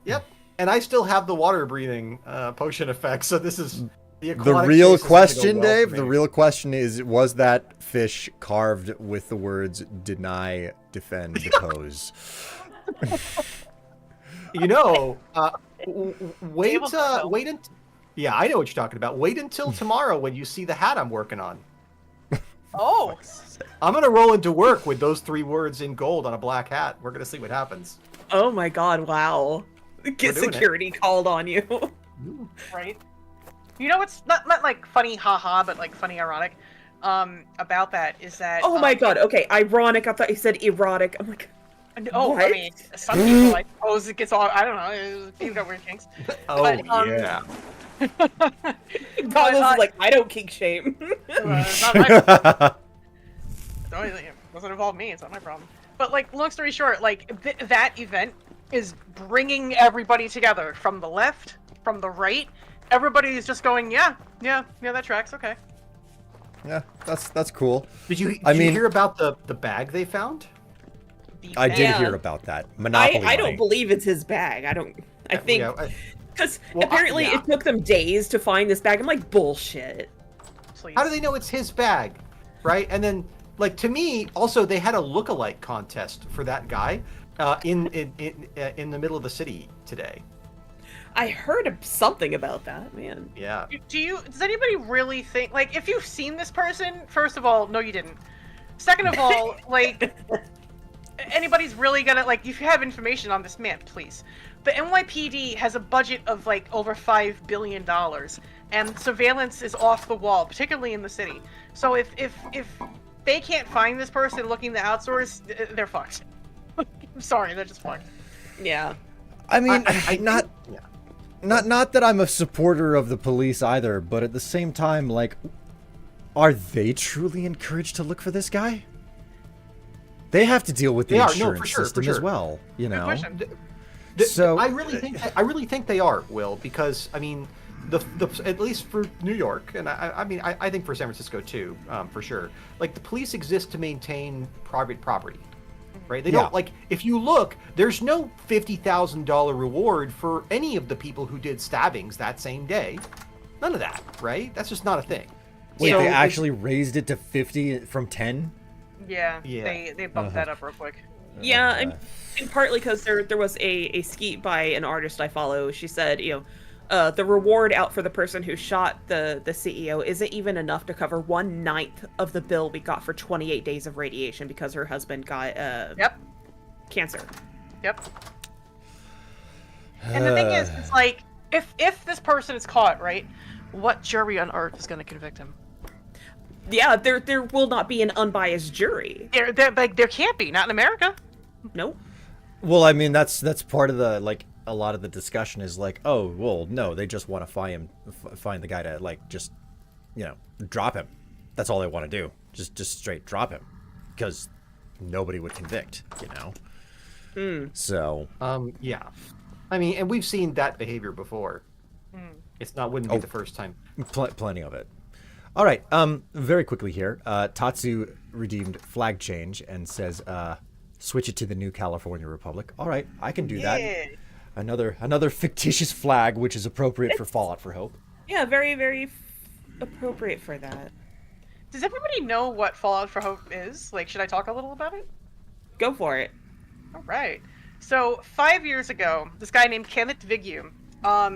Yep. And I still have the water breathing potion effect, so this is The aquatic real space is gonna go question, well for Dave, me. the real question is, was that fish carved with the words deny, defend, depose? You know, wait, Table photo. wait until... Yeah, I know what you're talking about. Wait until tomorrow when you see the hat I'm working on. Oh, I'm gonna roll into work with those 3 words in gold on a black hat. We're gonna see what happens. Oh my god, wow. Get doing it. security called on you. right. You know what's not like funny, haha, but like funny, ironic. About that is that. Oh my god, okay, ironic. I thought you said erotic. I'm like, Oh, I What? mean, some people, I suppose it gets all. I don't know. People got weird kinks. Oh But, yeah. Goggles is like, I don't kink shame. It's not my it doesn't involve me. It's not my problem. But like, long story short, like that event is bringing everybody together from the left, from the right. Everybody is just going, yeah, that tracks. Okay. Yeah, that's cool. Did you I mean- hear about the bag they found? The I did Yeah. hear about that. Monopoly I don't money. believe it's his bag. I think Yeah, because Well, apparently yeah. it took them days to find this bag. I'm like, bullshit. Please. how do they know it's his bag, right? And then, like, to me, also they had a look-alike contest for that guy in the middle of the city today. I heard something about that, man. Yeah. Does anybody really think, like, if you've seen this person, first of all, no, you didn't. Second of all, like, anybody's really gonna, like, if you have information on this man, please. The NYPD has a budget of, like, over $5 billion, and surveillance is off the wall, particularly in the city. So if they can't find this person looking to outsource, they're fucked. I'm sorry, they're just fucked. Yeah. I mean, I not think- not that I'm a supporter of the police either, but at the same time, like, are they truly encouraged to look for this guy? They have to deal with the They are, no, insurance for sure, system for as sure. well, you Good know. question. So I really think they are, Will, because I mean, the at least for New York, and I mean I think for San Francisco too, for sure. Like, the police exist to maintain private property, right? They Yeah. don't, like, if you look, there's no $50,000 reward for any of the people who did stabbings that same day. None of that, right? That's just not a thing. Wait, So they it's- actually raised it to 50 from 10? Yeah, Yeah. they bumped that up real quick. Yeah, and partly because there was a skeet by an artist I follow. She said, the reward out for the person who shot the CEO isn't even enough to cover 1/9 of the bill we got for 28 days of radiation because her husband got Yep. cancer. Yep. And the thing is, it's like, if this person is caught, right, what jury on earth is going to convict him? Yeah, there will not be an unbiased jury. There can't be, not in America. Nope. Well, I mean, that's part of the, like, a lot of the discussion is like, oh, well, no, they just want to find the guy to, like, just, drop him. That's all they want to do. Just straight drop him, because nobody would convict, So Yeah. I mean, and we've seen that behavior before. Wouldn't be the first time. plenty of it. All right. Very quickly here, Tatsu redeemed flag change and says, switch it to the new California Republic. All right, I can do that. Another fictitious flag, which is appropriate for Fallout for Hope. Yeah, very, very appropriate for that. Does everybody know what Fallout for Hope is? Like, should I talk a little about it? Go for it. All right. So 5 years ago, this guy named Kenneth Vigu,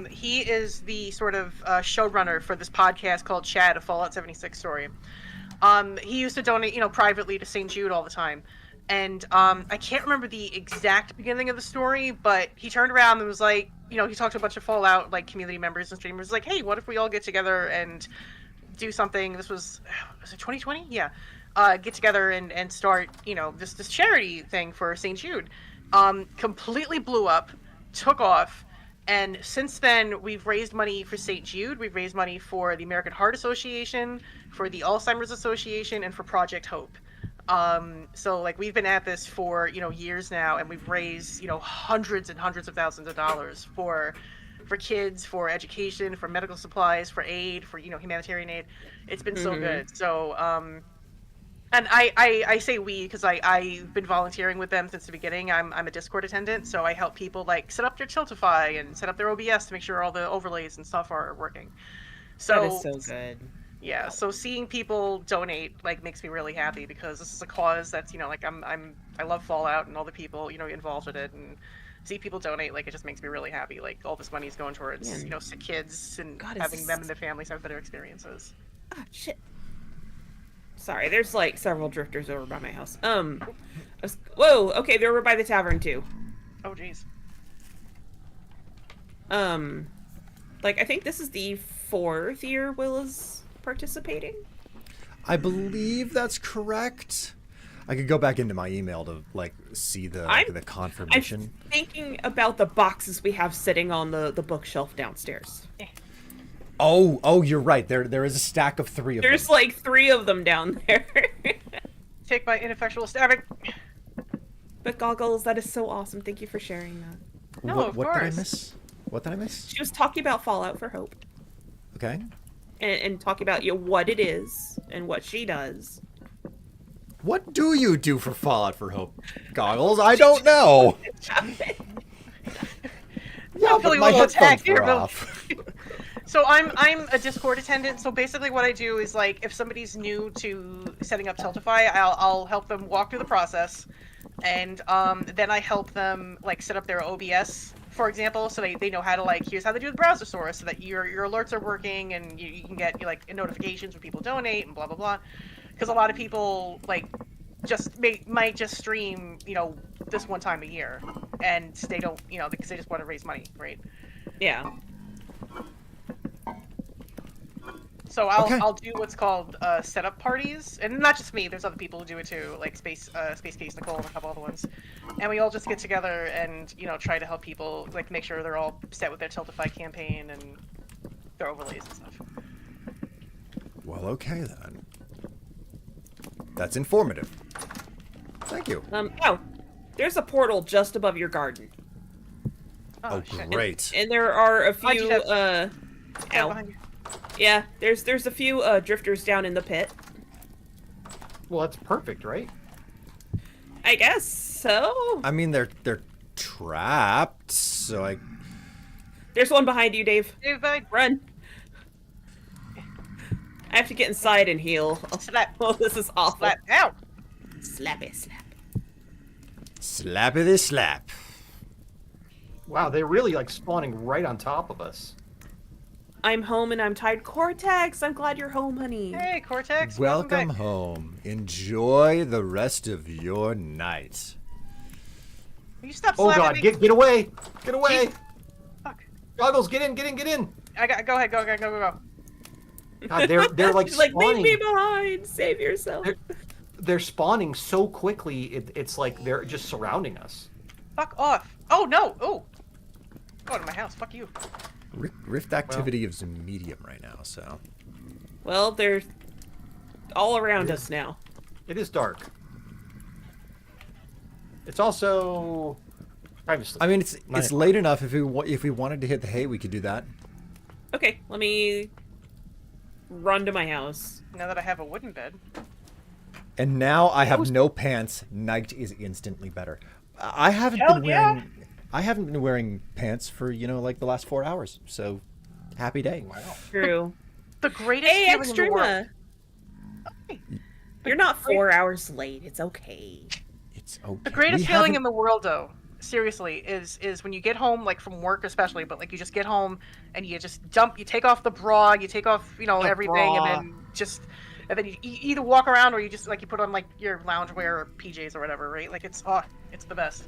he is the sort of showrunner for this podcast called Chad, a Fallout 76 story. He used to donate, privately to St. Jude all the time. And I can't remember the exact beginning of the story, but he turned around and was like, he talked to a bunch of Fallout, like, community members and streamers, like, hey, what if we all get together and do something? This was it 2020? Yeah. Get together and start, this charity thing for St. Jude. Completely blew up, took off. And since then, we've raised money for St. Jude. We've raised money for the American Heart Association, for the Alzheimer's Association, and for Project Hope. So, like, we've been at this for, years now, and we've raised, hundreds and hundreds of thousands of dollars for kids, for education, for medical supplies, for aid, for, humanitarian aid. It's been so good. So, and I say we because I've been volunteering with them since the beginning. I'm a Discord attendant, so I help people, like, set up their Tiltify and set up their OBS to make sure all the overlays and stuff are working. So That is so good. yeah, so seeing people donate, like, makes me really happy because this is a cause that's, like, I love Fallout and all the people, involved with it, and see people donate, like, it just makes me really happy. Like, all this money is going towards, sick kids and God, having them and their families have better experiences. Ah, shit. Sorry, there's, like, several drifters over by my house. Whoa, okay, they're over by the tavern, too. Oh, jeez. Like, I think this is the 4th year Will is participating. I believe that's correct. I could go back into my email to like see the I'm confirmation. thinking about the boxes we have sitting on the bookshelf downstairs. Oh, you're right. There is a stack of 3 of them. There's like 3 of them down there. Take my ineffectual stabbing. But Goggles, that is so awesome. Thank you for sharing that. No, what, of what did I course. miss? What did I miss? She was talking about Fallout for Hope Okay. and talking about what it is and what she does. What do you do for Fallout for Hope, Goggles? I don't know. Yeah, but feeling a my little headphones attacked here, were Bill. off. So I'm a Discord attendant. So basically, what I do is like, if somebody's new to setting up Tiltify, I'll help them walk through the process, and then I help them like set up their OBS, for example, so they know how to like, here's how they do the browser source, so that your alerts are working and you can get like notifications when people donate and blah blah blah. Because a lot of people like might just stream this one time a year, and they don't because they just want to raise money, right? Yeah. So Okay. I'll do what's called setup parties, and not just me. There's other people who do it too, like Space Case Nicole and a couple other ones, and we all just get together and try to help people, like make sure they're all set with their Tiltify campaign and their overlays and stuff. Well, okay then. That's informative. Thank you. Oh, there's a portal just above your garden, Oh, shit. great. and there are a Why'd you few. Yeah, Ow. behind you. Yeah, there's a few drifters down in the pit. Well, that's perfect, right? I guess so. I mean, they're trapped, so I. There's one behind you, Dave. Hey, bud. Run. I have to get inside and heal. Slap. Oh, this is awful. Slap. Ow. Slap it, slap. Slappity slap. Wow, they're really like spawning right on top of us. I'm home and I'm tired. Cortex, I'm glad you're home, honey. Hey, Cortex. Welcome back. home. Enjoy the rest of your night. Will you stop Oh slapping god, me? get away! Get away! Fuck. Goggles, get in! Get in! Go ahead. Go. God, they're like She's like, leave spawning. me behind. Save yourself. They're spawning so quickly. It's like they're just surrounding us. Fuck off. Oh no. Oh. Go out of my house. Fuck you. Rift activity is medium right now, so. Well, they're all around us now. It is dark. It's also time to sleep. I mean, it's Nice. late enough. If we wanted to hit the hay, we could do that. Okay, let me run to my house. Now that I have a wooden bed. And now I have no pants. Night is instantly better. I haven't Hell been yeah. wearing. I haven't been wearing pants for like the last 4 hours. So, happy day. Wow. True. The greatest Hey, feeling in the world. Extrema! You're not 4 hours late. It's okay. It's okay. The greatest We feeling haven't- in the world, though, seriously, is when you get home, like from work especially, but like you just get home and you just you take off the bra, you take off, everything, bra. and then you either walk around or you just like you put on like your loungewear or PJs or whatever, right? Like it's the best.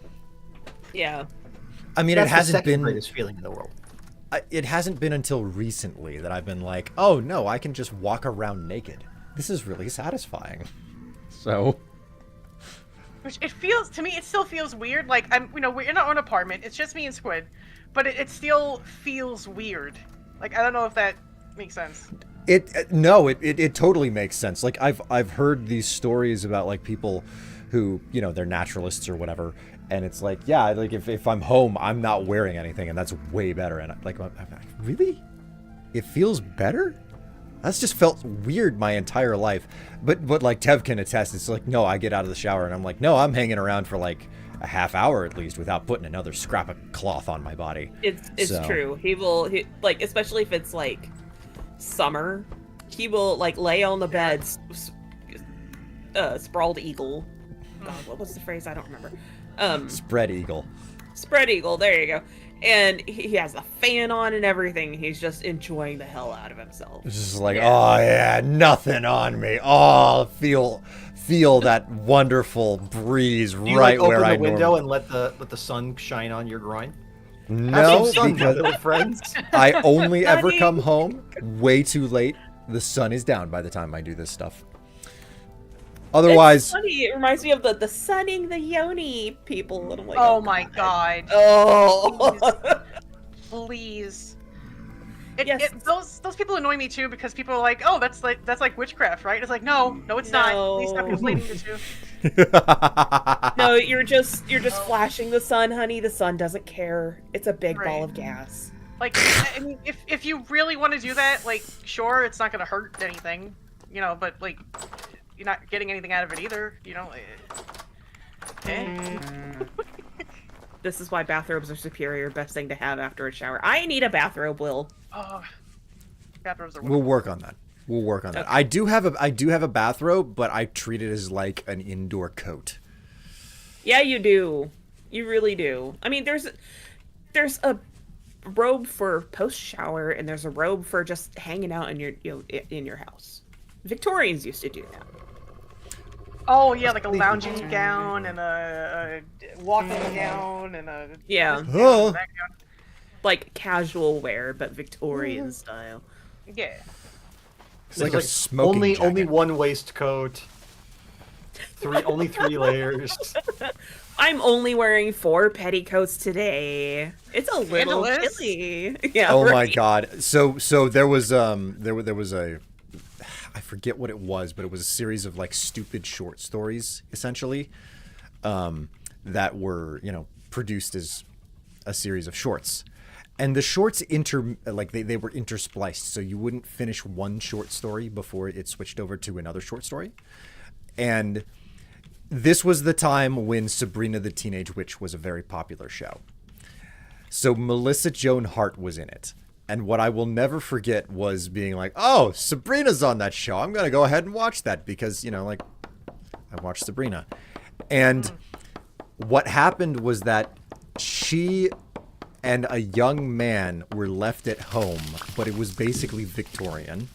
Yeah. I mean, That's it hasn't the second been. greatest feeling in the world. It hasn't been until recently that I've been like, oh no, I can just walk around naked. This is really satisfying. So. Which it feels to me, it still feels weird. Like we're in our own apartment. It's just me and Squid, but it still feels weird. Like I don't know if that makes sense. It totally makes sense. Like I've heard these stories about like people who they're naturalists or whatever, and it's like like if I'm home I'm not wearing anything, and that's way better. And like I'm like, really, it feels better. That's just felt weird my entire life. But like Tev can attest, it's like no, I get out of the shower and I'm like no, I'm hanging around for like a half hour at least without putting another scrap of cloth on my body. It's So. true. He like, especially if it's like summer, he will like lay on the bed, sprawled eagle. God, what was the phrase? I don't remember. Spread eagle. Spread eagle. There you go. And he has a fan on and everything. He's just enjoying the hell out of himself. It's just like, oh yeah, nothing on me. Oh, feel that wonderful breeze Do you right like, where open I the window normally. and let the sun shine on your groin? Have No, some sun, my because little friends. I only ever Buddy. come home way too late. The sun is down by the time I do this stuff. Otherwise, It's funny. It reminds me of the sunning the yoni people, and I'm like, Oh my god. Oh. Please. Yes. Those people annoy me too because people are like, oh, that's like witchcraft, right? It's like, no, it's not. Please stop No. conflating the two. No, you're just flashing the sun, honey. The sun doesn't care. It's a big ball Right. of gas. Like, I mean, if you really want to do that, like, sure, it's not gonna hurt anything, you know, but like, you're not getting anything out of it either, you know. This is why bathrobes are superior. Best thing to have after a shower. I need a bathrobe, Will. Oh, bathrobes are we'll wonderful. work on that. We'll work on that. Okay. I do have a bathrobe, but I treat it as like an indoor coat. Yeah, you do. You really do. I mean, there's a robe for post shower, and there's a robe for just hanging out in your house. Victorians used to do that. Oh yeah, like a lounging gown and a walking gown and a Yeah, Oh. back gown. like casual wear, but Victorian style. Yeah. It's like a smoking only jacket. one waistcoat. Only 3 layers. I'm only wearing 4 petticoats today. It's a little Scandalous. chilly. Yeah. Oh my right? god. So there was a I forget what it was, but it was a series of like stupid short stories essentially that were, produced as a series of shorts. And the shorts they were interspliced, so you wouldn't finish one short story before it switched over to another short story. And this was the time when Sabrina the Teenage Witch was a very popular show. So Melissa Joan Hart was in it. And what I will never forget was being like, oh, Sabrina's on that show. I'm going to go ahead and watch that because, I watched Sabrina. And what happened was that she and a young man were left at home, but it was basically Victorian.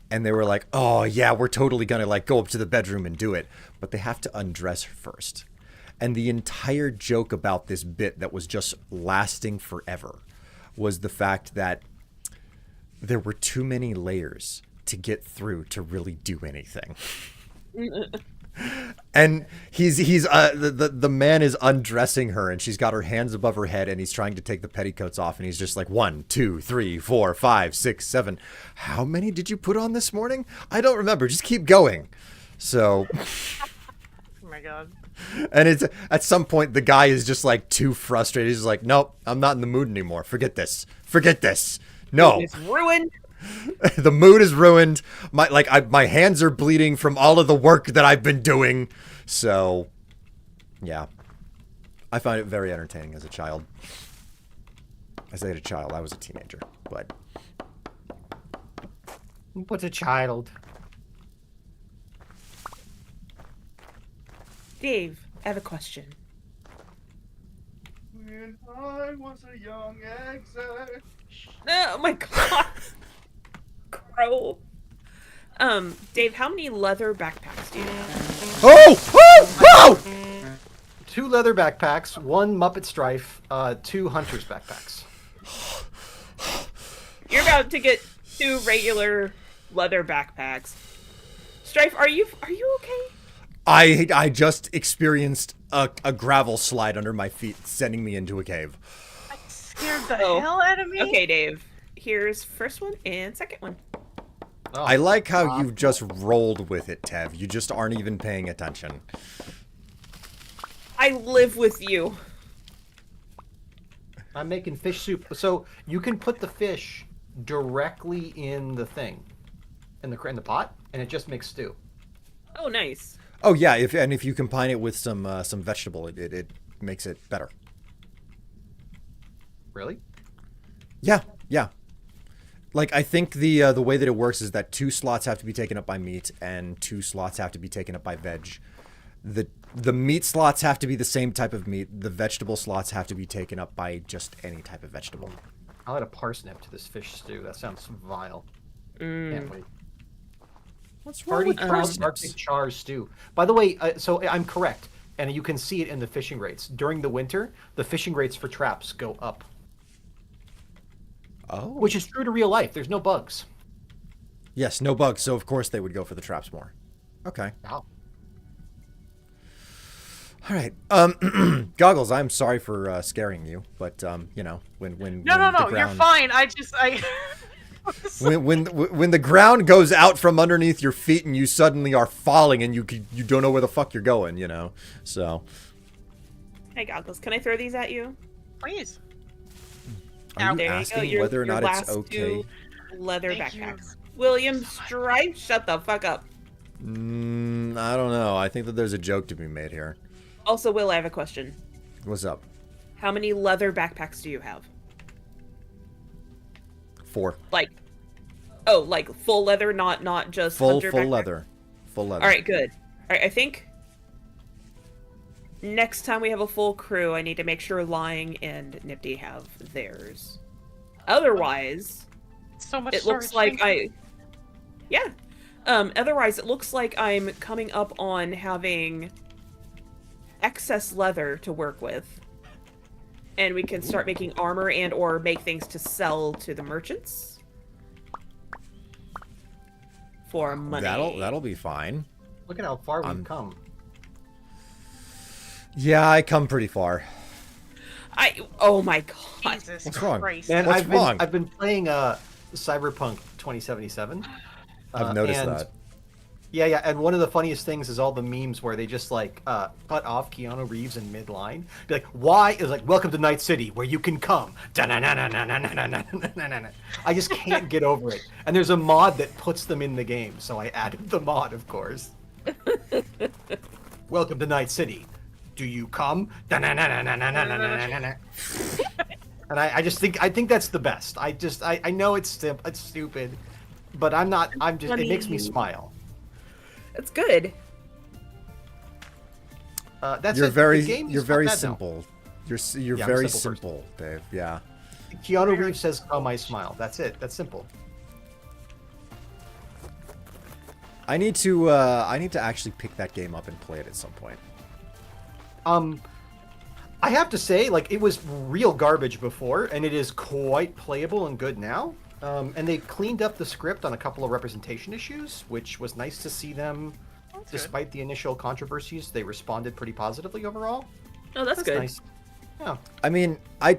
And they were like, oh, yeah, we're totally going to like go up to the bedroom and do it. But they have to undress her first. And the entire joke about this bit that was just lasting forever was the fact that there were too many layers to get through to really do anything. And the man is undressing her, and she's got her hands above her head, and he's trying to take the petticoats off, and he's just like 1, 2, 3, 4, 5, 6, 7. How many did you put on this morning? I don't remember. Just keep going. So, Oh my god. and it's at some point the guy is just like too frustrated. He's like, nope, I'm not in the mood anymore. Forget this. No. It's ruined. The mood is ruined. My hands are bleeding from all of the work that I've been doing. So, yeah. I found it very entertaining as a child. I say a child, I was a teenager, but What's a child? Dave, I have a question. when I was a young exec. Oh my god. Crow. Dave, how many leather backpacks do you have? Oh! 2 leather backpacks, 1 Muppet Strife, 2 Hunter's backpacks. You're about to get 2 regular leather backpacks. Strife, are you okay? I just experienced a gravel slide under my feet, sending me into a cave. Scared the Oh. hell out of me. Okay, Dave. Here's first one and second one. Oh, I like how you just rolled with it, Tev. You just aren't even paying attention. I live with you. I'm making fish soup. So you can put the fish directly in the thing, in the pot, and it just makes stew. Oh, nice. Oh yeah, if you combine it with some vegetable, it makes it better. Really? Yeah. Like, I think the way that it works is that 2 slots have to be taken up by meat and 2 slots have to be taken up by veg. The meat slots have to be the same type of meat. The vegetable slots have to be taken up by just any type of vegetable. I'll add a parsnip to this fish stew. That sounds vile. Can't wait. What's Party Arctic char stew. By the way, so I'm correct, and you can see it in the fishing rates. During the winter, the fishing rates for traps go up, Oh. which is true to real life. There's no bugs. Yes, no bugs, so of course they would go for the traps more. Okay. Wow. All right. Goggles, I'm sorry for scaring you, but you know, when No, the you're ground, fine. when the ground goes out from underneath your feet and you suddenly are falling and you don't know where the fuck you're going, you know. So, Hey, Goggles, can I throw these at you? Please. are you There you go. asking Your- whether or your not it's last okay? two leather Thank you. backpacks. William Strife, shut the fuck up. I don't know. I think that there's a joke to be made here. Also, Will, I have a question. What's up? How many leather backpacks do you have? 4. Like full leather, not just Full hunter backpack? leather. Full leather. All right, good. All right, I think next time we have a full crew, I need to make sure Lying and Nifty have theirs. Otherwise, So much it looks storage, like otherwise it looks like I'm coming up on having excess leather to work with. And we can start making armor and or make things to sell to the merchants. For money. That'll be fine. Look at how far we've come. Yeah, I come pretty far. Oh my god. Jesus What's wrong? Christ. Man, What's wrong? I've been playing Cyberpunk 2077. I've noticed and- that. Yeah, and one of the funniest things is all the memes where they just like cut off Keanu Reeves in mid-line. Be like, why? It's like, welcome to Night City, where you can come. Da-na-na-na-na-na-na-na-na-na-na. I just can't get over it. And there's a mod that puts them in the game, so I added the mod, of course. Welcome to Night City. Do you come? Da-na-na-na-na-na-na-na-na-na. And I think that's the best. I know it's stupid, but it makes me smile. That's good. That's You're it. very The game is you're not very bad now. simple. You're Yeah, I'm very simple simple, Dave. Yeah. Keanu Reeves says, "Oh, my smile." That's it. That's simple. I need to actually pick that game up and play it at some point. I have to say, like, it was real garbage before, and it is quite playable and good now. And they cleaned up the script on a couple of representation issues, which was nice to see them. That's Despite the initial controversies, they responded pretty positively overall. Oh, that's good. Nice. Yeah. I mean, I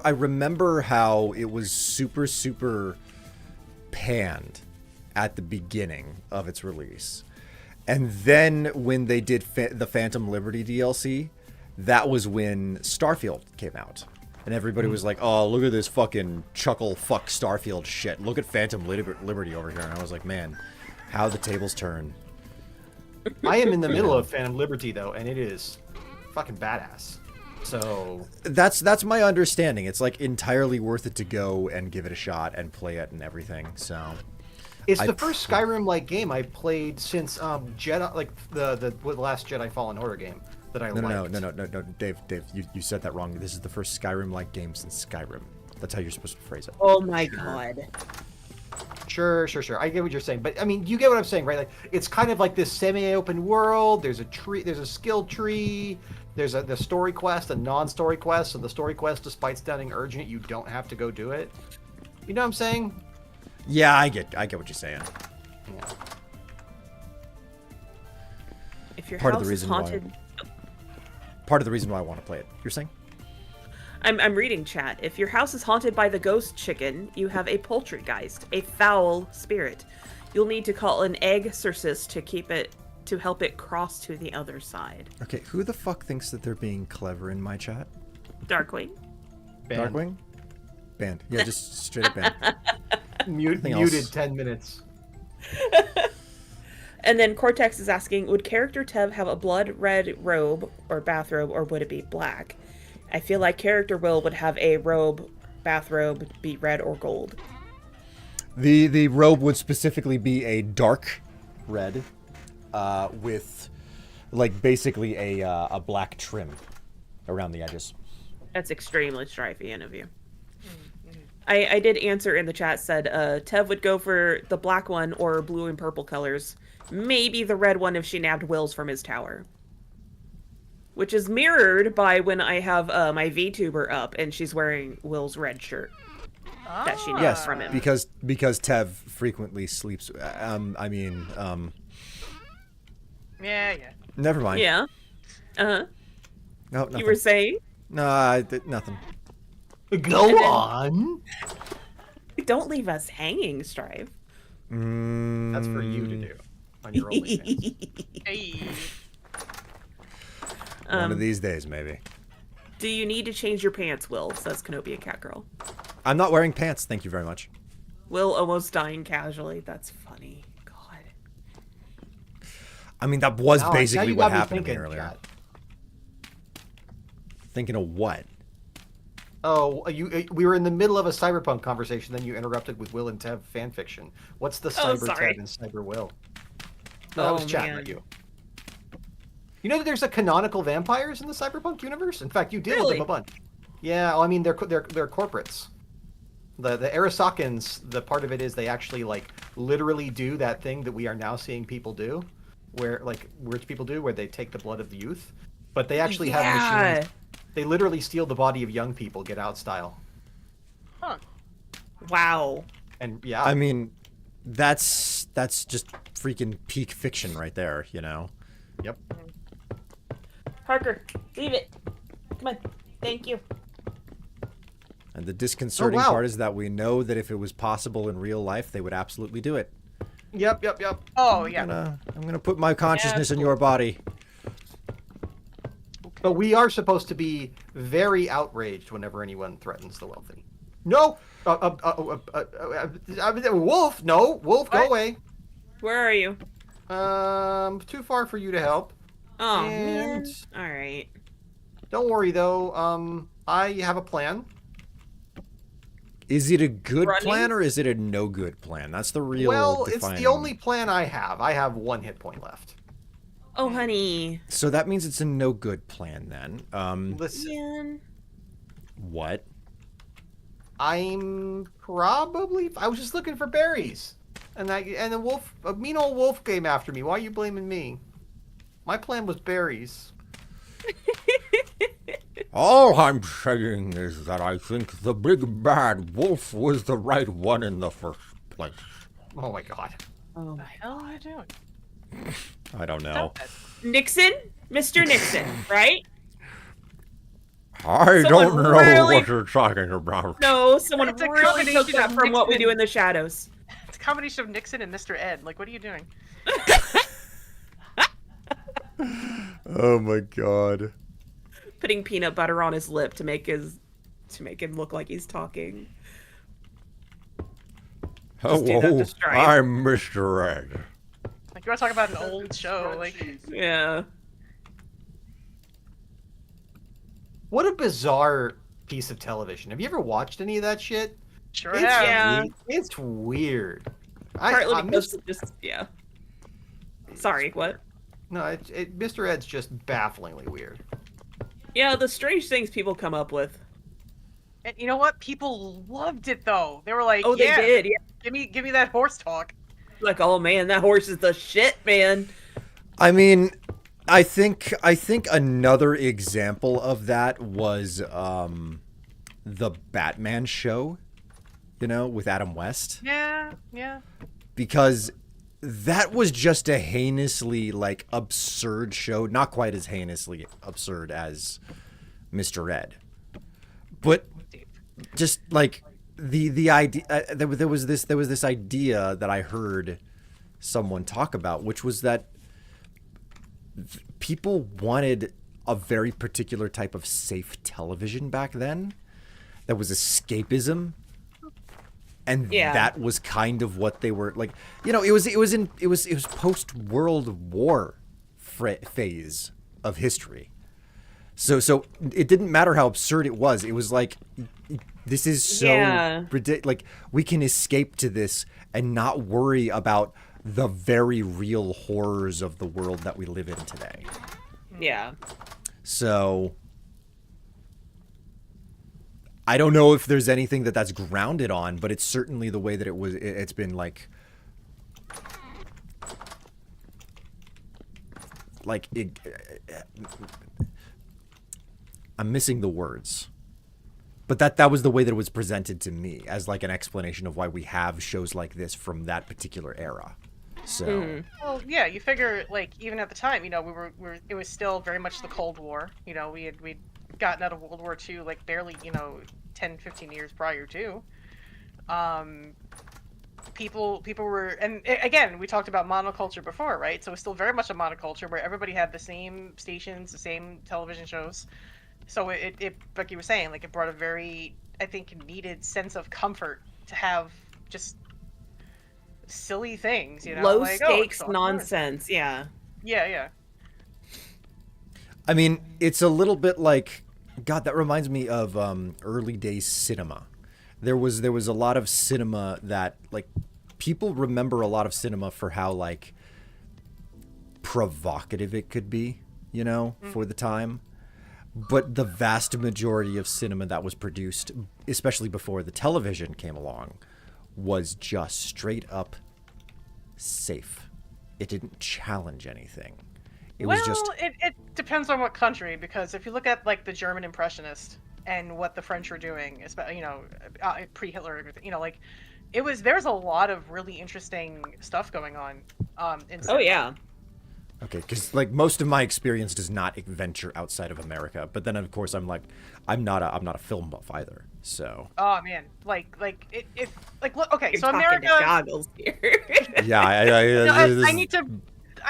remember how it was super panned at the beginning of its release. And then when they did the Phantom Liberty DLC, that was when Starfield came out. And everybody was like, oh, look at this fucking chuckle fuck Starfield shit. Look at Phantom Liberty over here. And I was like, man, how the tables turn. I am in the middle of Phantom Liberty, though, and it is fucking badass. So That's my understanding. It's like entirely worth it to go and give it a shot and play it and everything. So it's the first Skyrim-like game I played since Jedi, like the last Jedi Fallen Order game that I liked. No, Dave, you said that wrong. This is the first Skyrim-like game since Skyrim. That's how you're supposed to phrase it. Oh my god. Sure. I get what you're saying, but I mean, you get what I'm saying, right? Like, it's kind of like this semi-open world. There's a tree. There's a skill tree. There's the story quest, a non-story quest. So the story quest, despite sounding urgent, you don't have to go do it. You know what I'm saying? Yeah, I get what you're saying. Yeah. If your Part of house the is reason why- haunted, Part of the reason why I want to play it. You're saying? I'm reading chat. If your house is haunted by the ghost chicken, you have a poultrygeist, a foul spirit. You'll need to call an exorcist to help it cross to the other side. Okay, who the fuck thinks that they're being clever in my chat? Darkwing. Banned. Darkwing? Banned. Yeah, just straight up banned. Muted else. 10 minutes. And then Cortex is asking, would character Tev have a blood red robe or bathrobe, or would it be black? I feel like character Will would have a bathrobe, be red or gold. The robe would specifically be a dark red, with like basically a black trim around the edges. That's extremely Strifeian of you. I did answer in the chat, said Tev would go for the black one or blue and purple colors. Maybe the red one if she nabbed Will's from his tower. Which is mirrored by when I have my VTuber up and she's wearing Will's red shirt. That she nabbed Yes, from him. because Tev frequently sleeps. Yeah. Never mind. Yeah. Uh-huh. No, nothing. You were saying? No, nothing. Go And then- on. Don't leave us hanging, Strife. That's for you to do on your OnlyFans. Hey. One of these days, maybe. Do you need to change your pants, Will? Says Kenobi and Catgirl. I'm not wearing pants. Thank you very much. Will almost dying casually. That's funny. God. I mean, that was Now basically you what got me happened to me thinking, earlier. Chad. Thinking of what? Oh, we were in the middle of a cyberpunk conversation, then you interrupted with Will and Tev fanfiction. What's the Oh, cyber sorry. Tev and cyber Will? No, that was Chad, man. not you. You know that there's a canonical vampires in the cyberpunk universe? In fact, you deal with Really? them a bunch. Yeah, well, I mean they're corporates. The Arasakans, the part of it is they actually like literally do that thing that we are now seeing people do, where like rich people do, where they take the blood of the youth, but they actually have machines. They literally steal the body of young people, Get Out style. Huh. Wow. And yeah, I mean, that's just freaking peak fiction right there, you know? yep. Parker, leave it. Come on. Thank you. And the disconcerting wow. part is that we know that if it was possible in real life, they would absolutely do it. Yep. Oh, yeah. I'm gonna put my consciousness in your body. But we are supposed to be very outraged whenever anyone threatens the wealthy. No! Wolf! No! Wolf, go What? away! Where are you? Too far for you to help. Oh, And- man. All right. Don't worry, though. I have a plan. Is it a good Running? plan or is it a no good plan? That's the real Well, it's defining. the only plan I have. I have 1 hit point left. Oh, honey. So that means it's a no good plan then. Listen, Man. What? I'm probably... I was just looking for berries. And the wolf... A mean old wolf came after me. Why are you blaming me? My plan was berries. All I'm saying is that I think the big bad wolf was the right one in the first place. Oh my god. Oh, What the my. hell are you doing? I don't know. Stop that. Nixon? Mr. Nixon, right? I Someone don't know really- what you're talking about. No, someone It's a really took combination that of from what we Nixon. do in the shadows. It's a combination of Nixon and Mr. Ed. Like, what are you doing? Oh my god. Putting peanut butter on his lip to make him look like he's talking. Just do that Hello, to Strife. I'm Mr. Ed. Like, you want to talk about an old show? Like, Yeah. What a bizarre piece of television. Have you ever watched any of that shit? sure It's, have. Yeah. It's weird. Partly I'm because just- it just, yeah. Sorry, what? No, Mr. Ed's just bafflingly weird. Yeah, the strange things people come up with. And you know what? People loved it though. They were like, Oh, they yeah, did. Yeah. give me that horse talk. Like, oh man, that horse is the shit, man. I mean, I think another example of that was the Batman show, you know, with Adam West, Yeah. because that was just a heinously like absurd show, not quite as heinously absurd as Mr. Ed, but just like the idea there was this idea that I heard someone talk about, which was that people wanted a very particular type of safe television back then that was escapism, and Yeah. that was kind of what they were like, you know, it was post World War phase of history. So it didn't matter how absurd it was. It was like, this is so Yeah. ridiculous. Like, we can escape to this and not worry about the very real horrors of the world that we live in today. Yeah. So I don't know if there's anything that's grounded on, but it's certainly the way that it's been like it, I'm missing the words. But that was the way that it was presented to me, as like an explanation of why we have shows like this from that particular era. So Mhm. Well, yeah, you figure like even at the time, it was still very much the Cold War. We'd gotten out of World War II like barely, 10, 15 years prior to. Um, people were, and again, we talked about monoculture before, right? So it's still very much a monoculture where everybody had the same stations, the same television shows. So it like you were saying, like it brought a very, I think, needed sense of comfort to have just silly things, Low like, oh, it's stakes on nonsense. Yeah. Yeah. I mean, it's a little bit like, God, that reminds me of early days cinema. There was a lot of cinema that like people remember a lot of cinema for how like provocative it could be, for the time. But the vast majority of cinema that was produced, especially before the television came along, was just straight up safe. It didn't challenge anything. It was just it depends on what country, because if you look at like the German Impressionist and what the French were doing, especially pre-Hitler, everything, like there's a lot of really interesting stuff going on. In Oh cinema. yeah. okay, because like most of my experience does not venture outside of America. But then of course I'm not a film buff either. So Oh man, like look, okay, You're so talking America. to goggles here. yeah, I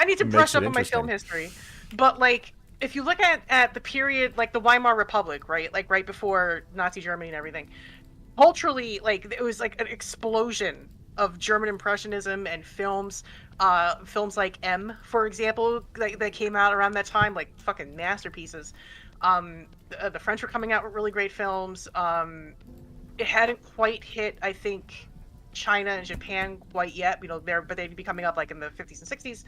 need to brush makes it up on my film interesting. history, but like if you look at the period, like the Weimar Republic, right, like right before Nazi Germany and everything, culturally, like it was like an explosion of German Impressionism and films. Films like M, for example, that came out around that time, like fucking masterpieces. The French were coming out with really great films. It hadn't quite hit, I think, China and Japan quite yet, but they'd be coming up like in the 50s and 60s.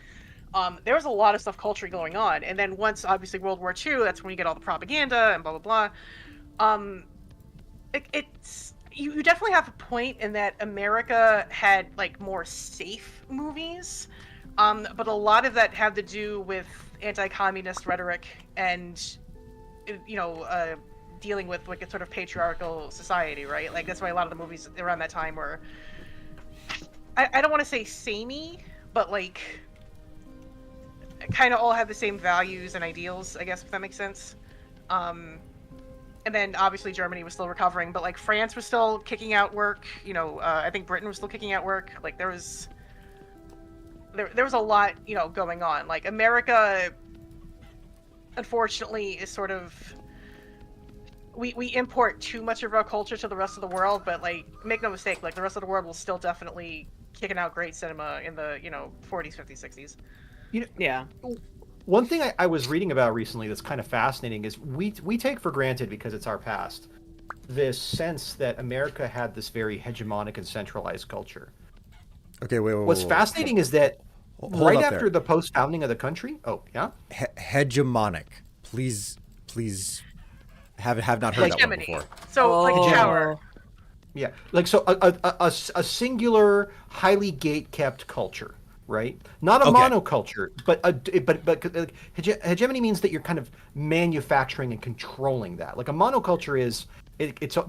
There was a lot of stuff culturally going on, and then once obviously World War II, that's when you get all the propaganda and blah blah blah. You definitely have a point in that America had like more safe movies, but a lot of that had to do with anti-communist rhetoric and dealing with like a sort of patriarchal society, right? Like that's why a lot of the movies around that time were, I don't want to say samey, but like kind of all have the same values and ideals, I guess, if that makes sense. And then obviously Germany was still recovering, but like France was still kicking out work. I think Britain was still kicking out work. Like there was a lot, going on. Like America, unfortunately, is sort of we import too much of our culture to the rest of the world. But like, make no mistake, like the rest of the world was still definitely kicking out great cinema in the 40s, 50s, 60s. Yeah. One thing I was reading about recently that's kind of fascinating is we take for granted, because it's our past, this sense that America had this very hegemonic and centralized culture. Okay, wait. What's fascinating is that Hold right up after there. the post-founding of the country, Hegemonic. Please, have not heard that one Hegemony. before. So like Oh. power. Yeah, like so a singular, highly gate-kept culture, right? Not a Okay. monoculture, but hegemony means that you're kind of manufacturing and controlling that. Like a monoculture is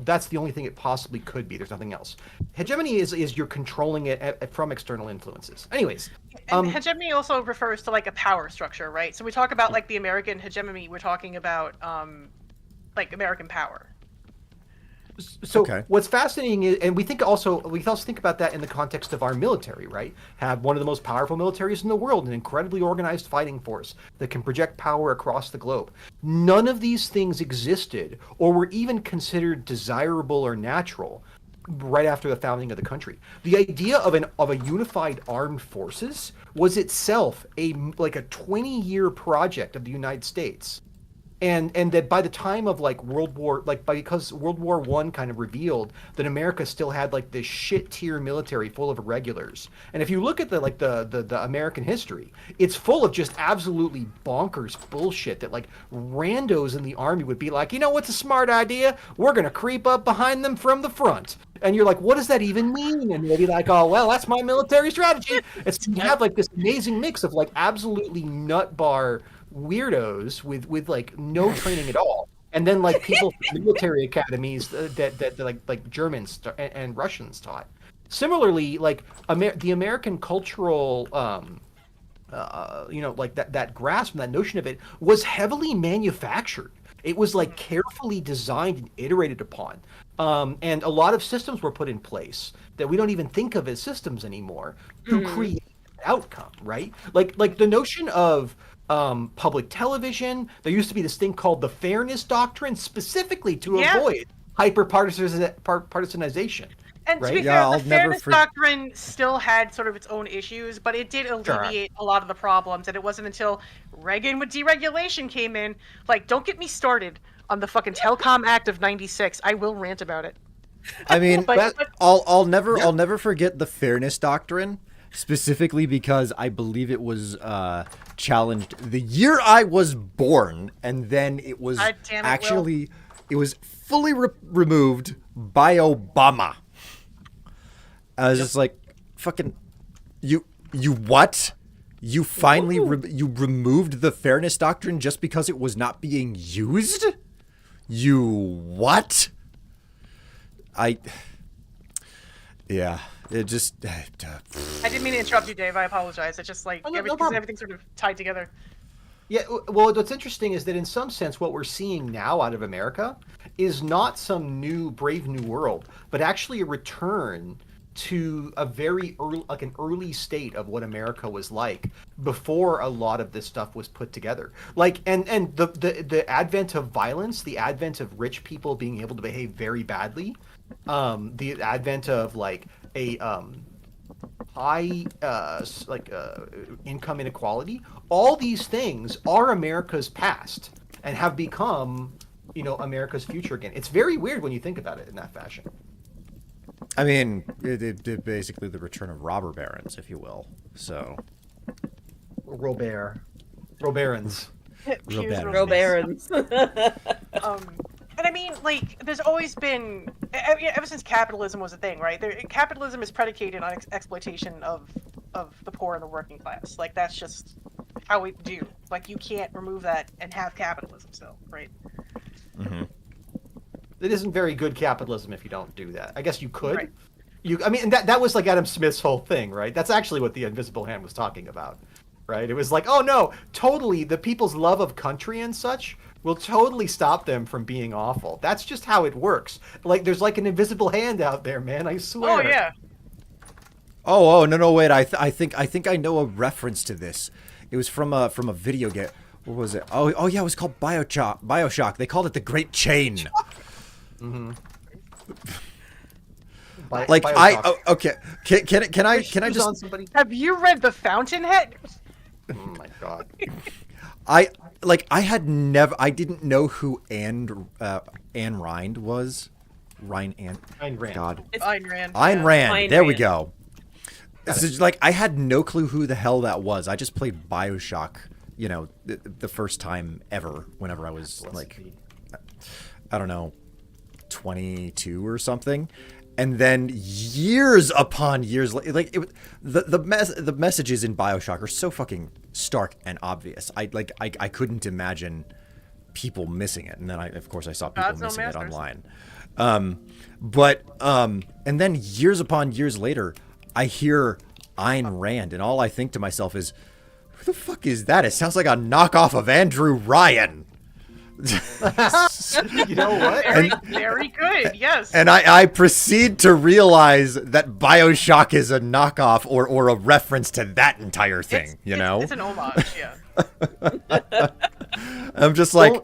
that's the only thing it possibly could be. There's nothing else. Hegemony is you're controlling it from external influences. Anyways, And hegemony also refers to like a power structure, right? So we talk about like the American hegemony, we're talking about like American power. So Okay. what's fascinating is, and we also think about that in the context of our military, right? Have one of the most powerful militaries in the world, an incredibly organized fighting force that can project power across the globe. None of these things existed or were even considered desirable or natural right after the founding of the country. The idea of a unified armed forces was itself a 20-year project of the United States. And that by the time of like because World War I kind of revealed that America still had like this shit tier military full of irregulars. And if you look at the American history, it's full of just absolutely bonkers bullshit that like randos in the army would be like, what's a smart idea? We're gonna creep up behind them from the front. And you're like, what does that even mean? And they'll be like, oh well, that's my military strategy. It's you have like this amazing mix of like absolutely nut bar weirdos with like no training at all, and then like people from military academies that like Germans and Russians taught. Similarly, like the American cultural, like that grasp and that notion of it was heavily manufactured. It was like carefully designed and iterated upon. And a lot of systems were put in place that we don't even think of as systems anymore to create an outcome, right? Like the notion of public television. There used to be this thing called the fairness doctrine, specifically to avoid partisanization. And to right? be Yeah, fair, I'll the never fairness for- doctrine still had sort of its own issues, but it did alleviate a lot of the problems. And it wasn't until Reagan with deregulation came in. Like, don't get me started on the fucking Telecom Act of '96. I will rant about it. I mean, But- I'll never forget the fairness doctrine, specifically because I believe it was challenged the year I was born, and then it was God damn it, Will. actually it was fully removed by Obama. I was just like, fucking, you what? You finally you removed the fairness doctrine just because it was not being used? You what? Yeah, it just. I didn't mean to interrupt you, Dave. I apologize. It's just like Oh, no because problem. everything's sort of tied together. Yeah, well, what's interesting is that in some sense, what we're seeing now out of America is not some new brave new world, but actually a return to a very early, like an early state of what America was like before a lot of this stuff was put together. Like, and the advent of violence, the advent of rich people being able to behave very badly, the advent of like a high income inequality, all these things are America's past and have become, America's future again. It's very weird when you think about it in that fashion. I mean, it basically the return of robber barons, if you will. So. Roberans. Hughes bad. Roberts. Barons. And I mean, like, there's always been, ever since capitalism was a thing, right? Capitalism is predicated on exploitation of the poor and the working class. Like, that's just how we do. Like, you can't remove that and have capitalism still, right? Mm-hmm. It isn't very good capitalism if you don't do that. I guess you could. Right. And that was like Adam Smith's whole thing, right? That's actually what the Invisible Hand was talking about, right? It was like, oh no, totally, the people's love of country and such will totally stop them from being awful. That's just how it works. Like, there's like an invisible hand out there, man. I swear. Oh, yeah. Oh no, wait. I think I know a reference to this. It was from a video game. What was it? Oh yeah, it was called BioShock. They called it the Great Chain. Mm-hmm. Like okay. Can I just on somebody? Have you read The Fountainhead? Oh my god. I didn't know who Anne Rind was. Ayn Rand. God. It's Ayn Rand. Ayn yeah. Rand. Ayn There we Rand. go. So, like, I had no clue who the hell that was. I just played BioShock, the first time ever. Whenever I was like, I don't know, 22 or something. And then years upon years, like the messages in BioShock are so fucking stark and obvious. I couldn't imagine people missing it. And then of course I saw people Gods no missing it masters. online. And then years upon years later, I hear Ayn Rand, and all I think to myself is, who the fuck is that? It sounds like a knockoff of Andrew Ryan. You know what? Very, very good, yes. And I proceed to realize that BioShock is a knockoff or a reference to that entire thing, It's an homage, yeah. I'm just like,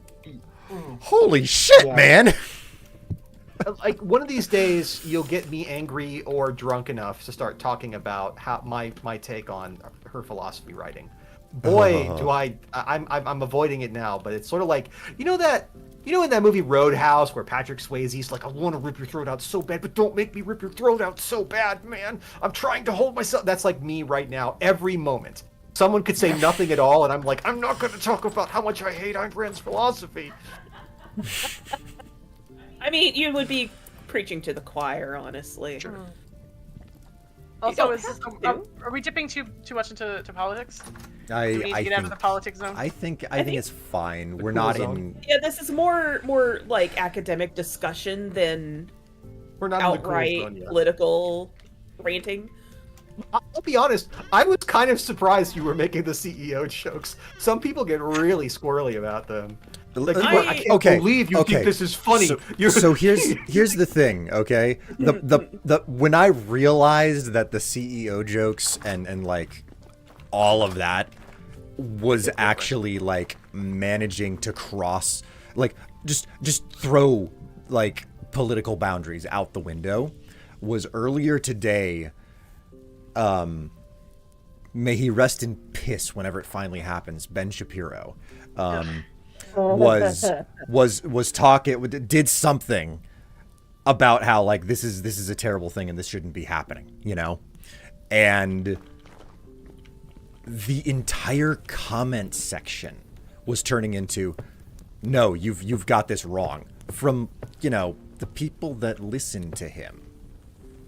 holy shit, Yeah. man. Like, one of these days, you'll get me angry or drunk enough to start talking about how my take on her philosophy writing. Boy, do I'm avoiding it now, but it's sort of like, in that movie Roadhouse where Patrick Swayze's like, I want to rip your throat out so bad, but don't make me rip your throat out so bad, man. I'm trying to hold myself. That's like me right now, every moment. Someone could say nothing at all, and I'm like, I'm not going to talk about how much I hate Ayn Rand's philosophy. I mean, you would be preaching to the choir, honestly. Sure. Also, don't is this, have are we dipping too much into politics? Do I we need to get out of the politics zone? I think it's fine. We're cool not zone. in. Yeah, this is more like academic discussion than We're not in the cool outright zone yet. political ranting. I'll be honest, I was kind of surprised you were making the CEO jokes. Some people get really squirrely about them. Like, I can't believe you think this is funny. So here's the thing, okay? The when I realized that the CEO jokes and like all of that was actually like managing to cross, like just throw like political boundaries out the window, was earlier today. May he rest in piss whenever it finally happens. Ben Shapiro was talking, did something about how like this is a terrible thing and this shouldn't be happening, you know, and the entire comment section was turning into, no, you've got this wrong, from, you know, the people that listen to him.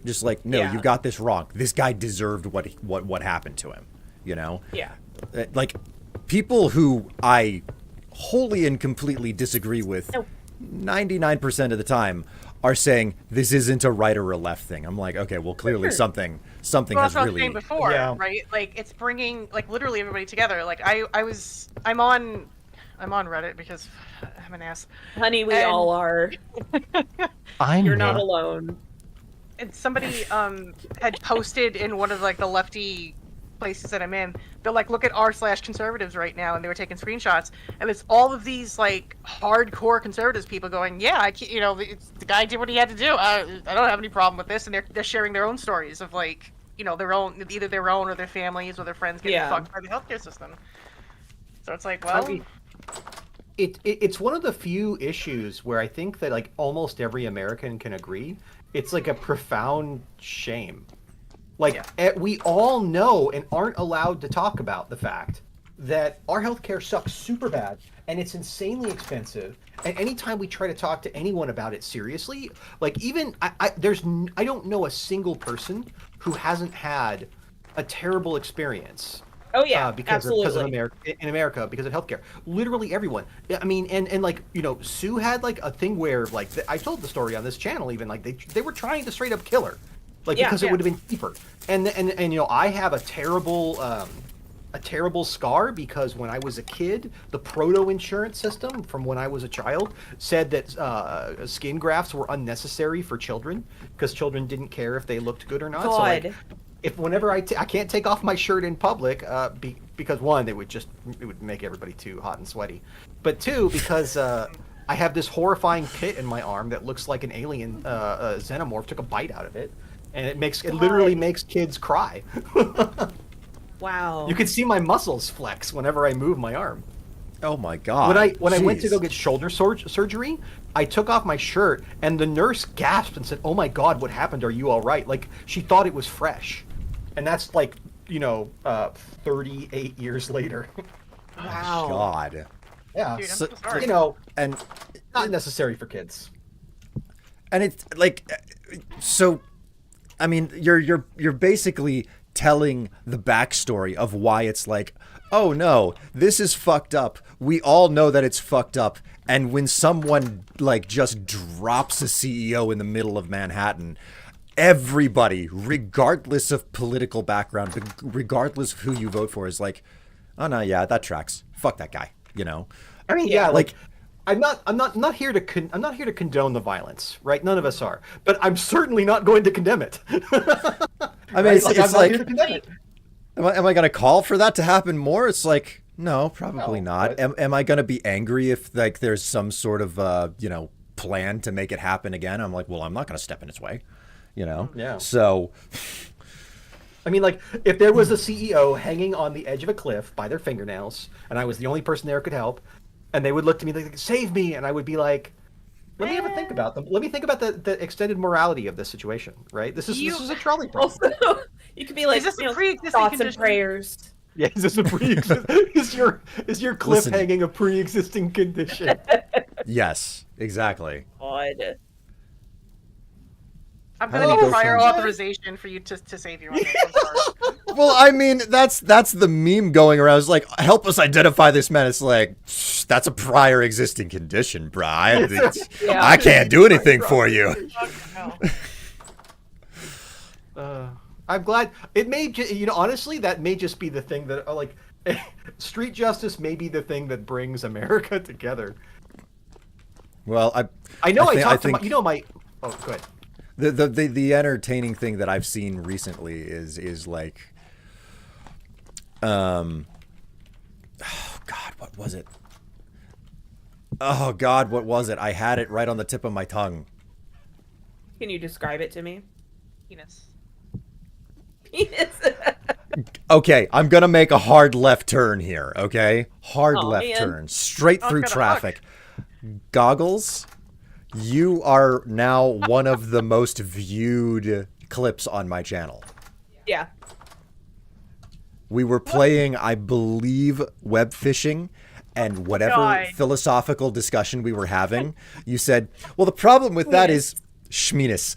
Just like, no, you got this wrong. This guy deserved what happened to him, you know? Yeah. Like, people who I wholly and completely disagree with 99% of the time are saying this isn't a right or a left thing. I'm like, okay, well, clearly something has that's what I was really... saying before, right? Like, it's bringing, like, literally everybody together. Like, I'm on Reddit because I'm an ass. Honey, we all are. You're not alone. And somebody had posted in one of like the lefty places that I'm in. They're like, look at r/conservatives right now, and they were taking screenshots, and it's all of these like hardcore conservatives people going, yeah, I can't, you know, the guy did what he had to do. I don't have any problem with this, and they're sharing their own stories of like, you know, their own, either their own or their families or their friends getting fucked by the healthcare system. So it's like, well. I mean, it's one of the few issues where I think that like almost every American can agree. It's like a profound shame. Like, we all know and aren't allowed to talk about the fact that our healthcare sucks super bad and it's insanely expensive. And anytime we try to talk to anyone about it seriously, like even I don't know a single person who hasn't had a terrible experience. Oh yeah, because of America, because of healthcare. Literally everyone. I mean, and like, you know, Sue had like a thing where like I told the story on this channel, even like they were trying to straight up kill her, like because it would have been cheaper. And you know, I have a terrible scar because when I was a kid, the proto insurance system from when I was a child said that skin grafts were unnecessary for children because children didn't care if they looked good or not. So like, if whenever I can't take off my shirt in public, because one, it would make everybody too hot and sweaty, but two, because I have this horrifying pit in my arm that looks like an alien xenomorph took a bite out of it, and it literally makes kids cry. Wow. You can see my muscles flex whenever I move my arm. Oh my god. When I went to go get shoulder surgery, I took off my shirt and the nurse gasped and said, "Oh my god, what happened? Are you all right?" Like she thought it was fresh. And that's like, you know, 38 years later. Wow. God. Yeah. Dude, So, I'm so sorry. You know, and not necessary for kids. And it's like, so, I mean, you're basically telling the backstory of why it's like, oh no, this is fucked up. We all know that it's fucked up. And when someone like just drops a CEO in the middle of Manhattan, everybody, regardless of political background, regardless of who you vote for, is like, oh no, yeah, that tracks. Fuck that guy, you know? I mean, yeah, like I'm not here to condone the violence, right? None of us are, but I'm certainly not going to condemn it. I mean, right? it's I'm not like, here to condemn it. am I going to call for that to happen more? It's like, no, probably No, not. but- Am I going to be angry if like there's some sort of you know, plan to make it happen again? I'm like, well, I'm not going to step in its way, you know? Yeah. So, I mean, like, if there was a CEO hanging on the edge of a cliff by their fingernails, and I was the only person there who could help, and they would look to me like, save me, and I would be like, let me have a think about them. Let me think about the extended morality of this situation, right? This is a trolley problem. Also, you could be like, Is this a you know, pre-existing thoughts and condition? prayers. Yeah, is this a pre-existing? is your cliff Listen. hanging a pre-existing condition? yes, exactly. God. I'm How gonna do you need go prior from- authorization for you to save you on this. I'm sorry. Well, I mean, that's the meme going around. It's like, help us identify this man. It's like, that's a prior existing condition, bro. I can't do anything for you. Fuck no. I'm glad it may. Honestly, that may just be the thing that like street justice may be the thing that brings America together. Well, I know I think- talked think- to my. Oh, go ahead. The entertaining thing that I've seen recently is like, oh God, what was it? Oh God, what was it? I had it right on the tip of my tongue. Can you describe it to me? Penis. Penis. Okay, I'm gonna make a hard left turn here. Okay, hard Aw, left man. turn, straight Oh, through God, traffic. Goggles, you are now one of the most viewed clips on my channel. Yeah. We were playing, I believe, web fishing, and whatever God. philosophical discussion we were having, you said, well, the problem with that is schmeenus.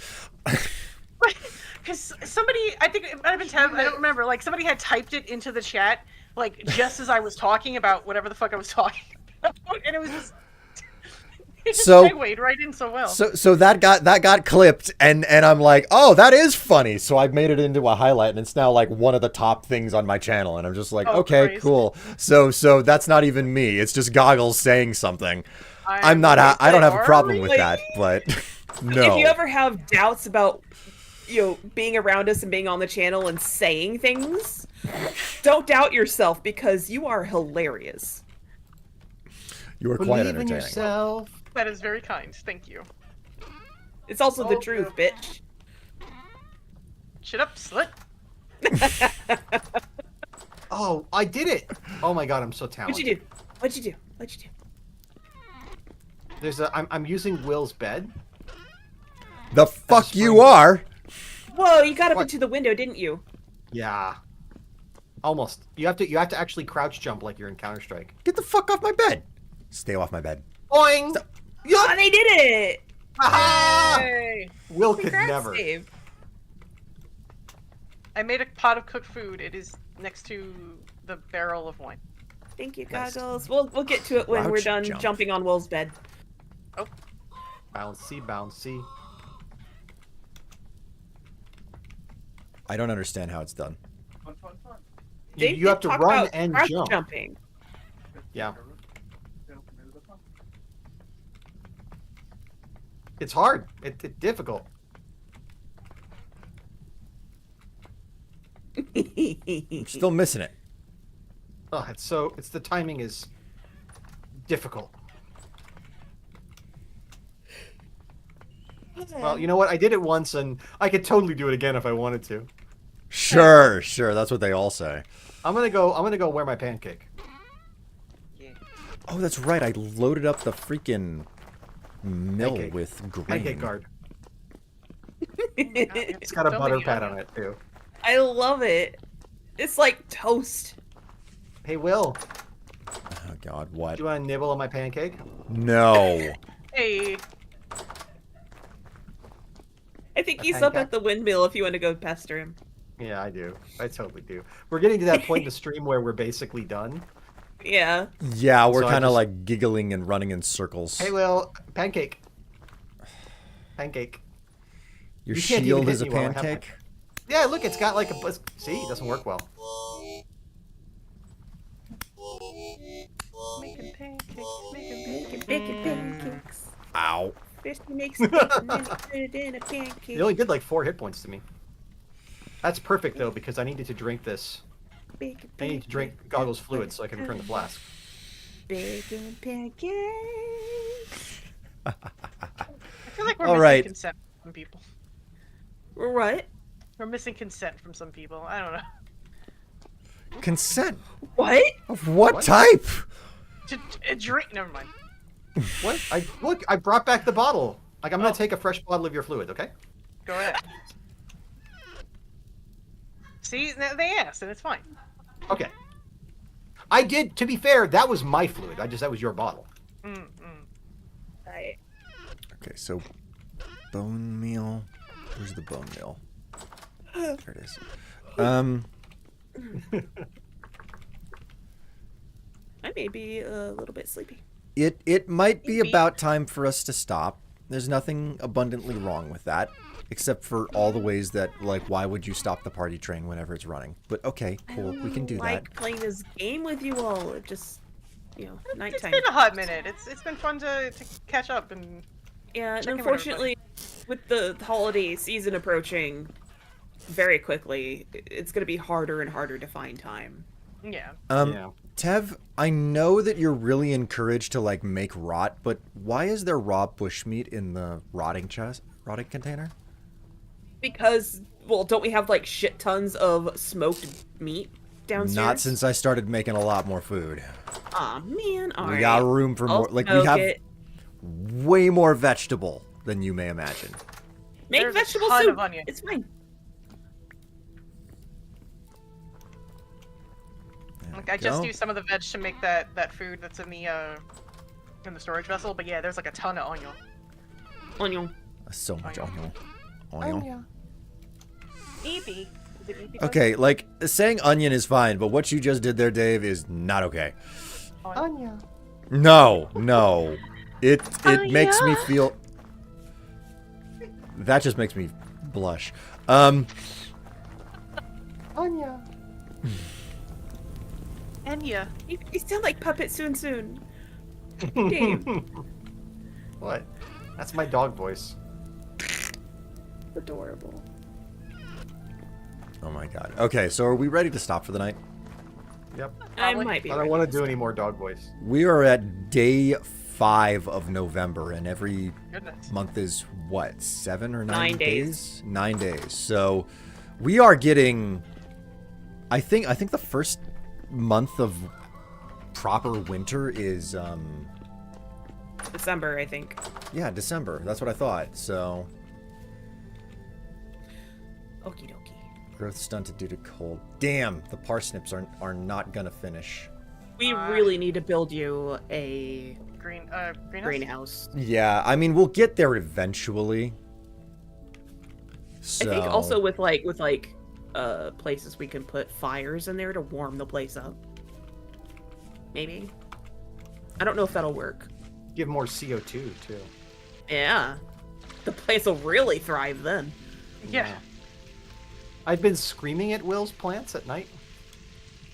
Because somebody, I think it might have been Tab, I don't remember, like somebody had typed it into the chat, like just as I was talking about whatever the fuck I was talking about, and it was just, it just So- segued right in so well. So that got clipped, and I'm like, oh, that is funny. So I made it into a highlight, and it's now like one of the top things on my channel. And I'm just like, Oh, okay, crazy. cool. So that's not even me. It's just Goggles saying something. I don't have a problem with Like- that, but no. If you ever have doubts about, being around us and being on the channel and saying things, don't doubt yourself because you are hilarious. You were quite Believe in entertaining. yourself. That is very kind, thank you. It's also the Oh, truth, yeah. bitch. Shut up, slut. Oh, I did it! Oh my god, I'm so talented. What'd you do? What'd you do? What'd you do? There's I'm using Will's bed. The fuck spring. you are. Whoa, you got up What? into the window, didn't you? Yeah. Almost. You have to actually crouch jump like you're in Counter-Strike. Get the fuck off my bed. Stay off my bed. Boing! Oh, they did it! Ah! Hey, Will could Congrats, never. Dave. I made a pot of cooked food. It is next to the barrel of wine. Thank you, Nice. Goggles. We'll get to it when we're Crouch done jump. jumping on Will's bed. Bouncy, bouncy. I don't understand how it's done. You, Dave you have did to talk run about and crouch jump. jumping. Yeah. It's hard. It's difficult. I'm still missing it. Oh, it's the timing is difficult. Well, you know what? I did it once, and I could totally do it again if I wanted to. Sure. That's what they all say. I'm gonna go wear my pancake. Yeah. Oh, that's right. I loaded up the freaking mill Pancake. with grain. Pancake guard. It's It's got a butter pad on it too. I love it. It's like toast. Hey, Will, Oh God, what? do you want to nibble on my pancake? No. Hey, I think A he's up pancake? at the windmill if you want to go pester him. Yeah, I do. I totally do. We're getting to that point in the stream where we're basically done. Yeah. Yeah, we're So I kind of just- like giggling and running in circles. Hey, Will, pancake. Pancake. Your you can't even shield hit is a me while I have my- pancake. Yeah, look, it's got like see, it doesn't work well. making pancakes, Making bacon pancakes. Ow. Fish makes bacon and put it in a pancake. It only did like 4 hit points to me. That's perfect though, because I needed to drink this. Bacon, I need to drink Goggles fluid so I can return the flask. Bacon pancakes. I feel like we're All missing right. consent from people. What? We're missing consent from some people. I don't know. Consent. What? Of what, What? type? To drink. Never mind. What? I brought back the bottle. Like I'm gonna Oh. take a fresh bottle of your fluid, okay? Go ahead. See, they asked, and it's fine. Okay. I did. To be fair, that was my fluid. That was your bottle. Mm-mm. Okay, so bone meal. Where's the bone meal? There it is. I may be a little bit sleepy. It might be about time for us to stop. There's nothing abundantly wrong with that. except for all the ways that, like, why would you stop the party train whenever it's running? But okay, cool, we can do like that. playing this game with you all. It just, It's nighttime. been a hot minute. It's been fun to catch up and Yeah, and check in with unfortunately, with the holiday season approaching very quickly, it's going to be harder and harder to find time. yeah. Yeah. Tev, I know that you're really encouraged to like make rot, but why is there raw bushmeat in the rotting container? Because, well, don't we have like shit tons of smoked meat downstairs? Not since I started making a lot more food. Aw, man. All We right. got room for I'll more. Like we smoke have it. way more vegetable than you may imagine. Make There's vegetable a ton soup. of onion. It's fine. Like I just use some of the veg to make that food that's in the storage vessel. But yeah, there's like a ton of onion. Onion. So much Onion. onion. Eepy. Is it eepy? Okay, like saying onion is fine, but what you just did there, Dave, is not okay. Onion. No. It makes me feel. That just makes me blush. Anya. Enya. You sound like Puppet Soon. Dave. What? That's my dog voice. Adorable. Oh my god. Okay, so are we ready to stop for the night? Yep. I Probably. might be. I don't ready want to do stop. any more dog voice. We are at day 5 of November, and every Goodness. month is what, 7 or 9 9 days. 9 days. So we are getting. I think the first month of proper winter is December, I think. yeah, December. That's what I thought. So Okie dokie. growth stunted due to cold. Damn, the parsnips are not gonna finish. We really need to build you a Greenhouse. greenhouse. Yeah, I mean we'll get there eventually. So I think also with places we can put fires in there to warm the place up. Maybe. I don't know if that'll work. Give more CO2 too. Yeah. The place will really thrive then. Yeah. I've been screaming at Will's plants at night.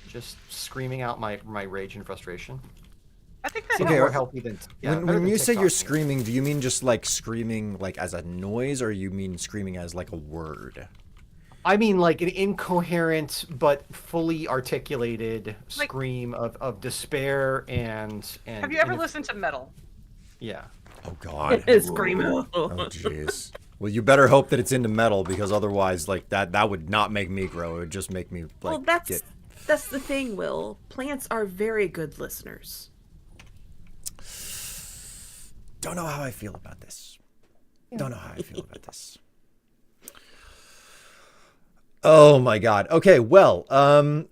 Just screaming out my rage and frustration. I think that Seems Okay, more or- healthy than when better than you say TikTok. you're screaming, do you mean just like screaming like as a noise, or you mean screaming as like a word? I mean like an incoherent but fully articulated Like- scream of despair and Have you ever listened to metal? Yeah. Oh God. Scream. Oh jeez. Well, you better hope that it's into metal, because otherwise, like that would not make me grow. It would just make me like Well, that's get. that's the thing, Will. Plants are very good listeners. Don't know how I feel about this. Don't know how I feel about this. Oh my God. Okay. Well,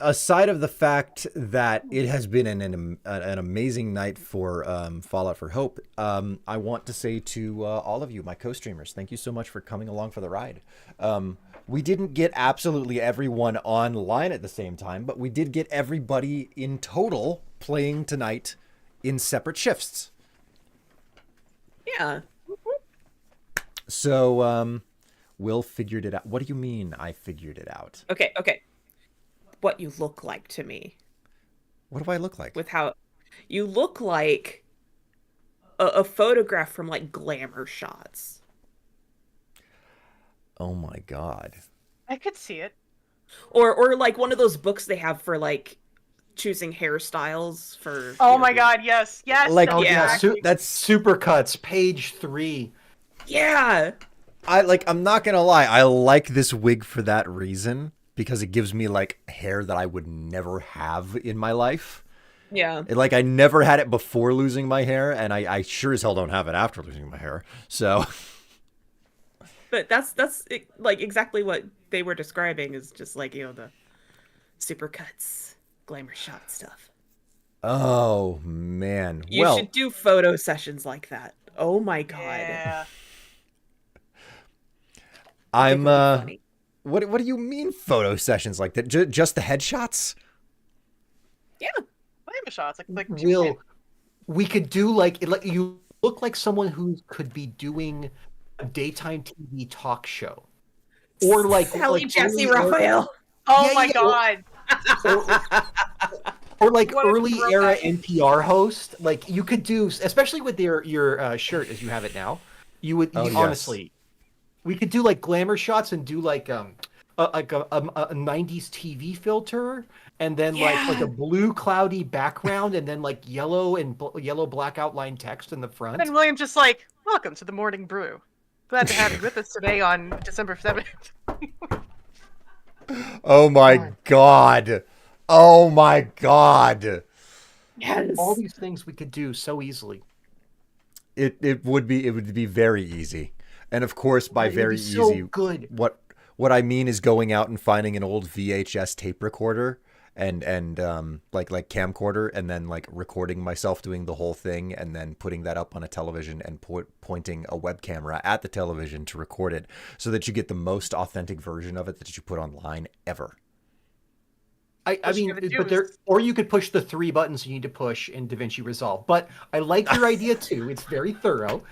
aside of the fact that it has been an amazing night for Fallout for Hope, I want to say to all of you, my co-streamers, thank you so much for coming along for the ride. We didn't get absolutely everyone online at the same time, but we did get everybody in total playing tonight in separate shifts. Yeah. So, Will figured it out. What do you mean I figured it out? Okay. What you look like to me. What do I look like? With how you look like a photograph from like glamour shots. Oh my God. I could see it. Or like one of those books they have for like choosing hairstyles for Oh my God! Yes, yes. Like, that's yeah, exactly- That's Supercuts, page 3. Yeah. I'm not gonna lie, I like this wig for that reason, because it gives me like hair that I would never have in my life. Yeah. Like I never had it before losing my hair, and I sure as hell don't have it after losing my hair. So But that's like exactly what they were describing is just like, the supercuts, glamour shot stuff. oh man. You well, should do photo sessions like that. Oh my God. Yeah. I'm Funny. what do you mean photo sessions like that? Just the headshots? Yeah. Glamour shots, like Will, we could do like you look like someone who could be doing daytime TV talk show, or like Sally Jesse early era- Raphael. Oh Yeah, my yeah, god. or like What a early era throwback. NPR host. Like you could do, especially with your shirt as you have it now. You would Oh, yes. honestly, we could do like glamour shots and do like a 90s TV filter, and then like a blue cloudy background, and then like yellow and yellow black outline text in the front. And William just like, welcome to the Morning Brew. Glad to have you with us today on December 7th. Oh my god. Oh my god. Yes. All these things we could do so easily. It would be very easy. And of course, by It'd be very so easy, good. what I mean is going out and finding an old VHS tape recorder and like camcorder, and then like recording myself doing the whole thing, and then putting that up on a television and pointing a web camera at the television to record it, so that you get the most authentic version of it that you put online ever. I What you mean, gotta do but there, is- or you could push the 3 buttons you need to push in DaVinci Resolve. But I like your idea too. It's very thorough.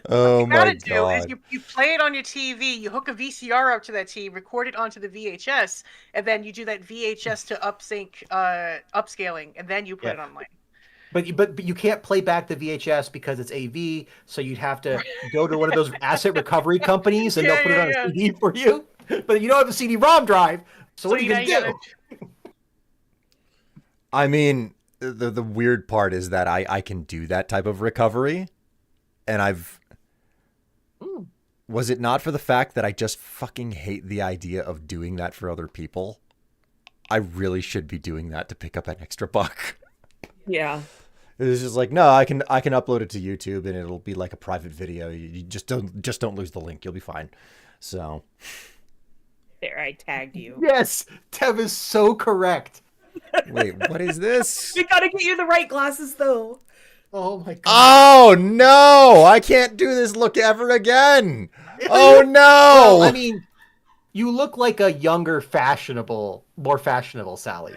Oh What you my gotta do is god. you play it on your TV, you hook a VCR up to that TV, record it onto the VHS, and then you do that VHS to upscaling, and then you put it online. But you can't play back the VHS because it's AV, so you'd have to go to one of those asset recovery companies, and Yeah, they'll put it on yeah, a CD for you. But you don't have a CD-ROM drive, so what are you now gonna you do? I mean, the weird part is that I can do that type of recovery, and was it not for the fact that I just fucking hate the idea of doing that for other people? I really should be doing that to pick up an extra buck. Yeah. It's just like, no, I can upload it to YouTube and it'll be like a private video. You just don't lose the link. You'll be fine. So There, I tagged you. Yes, Tev is so correct. wait, what is this? We gotta get you the right glasses, though. Oh my god. Oh no! I can't do this look ever again. Oh no! Well, I mean, you look like a younger, more fashionable Sally.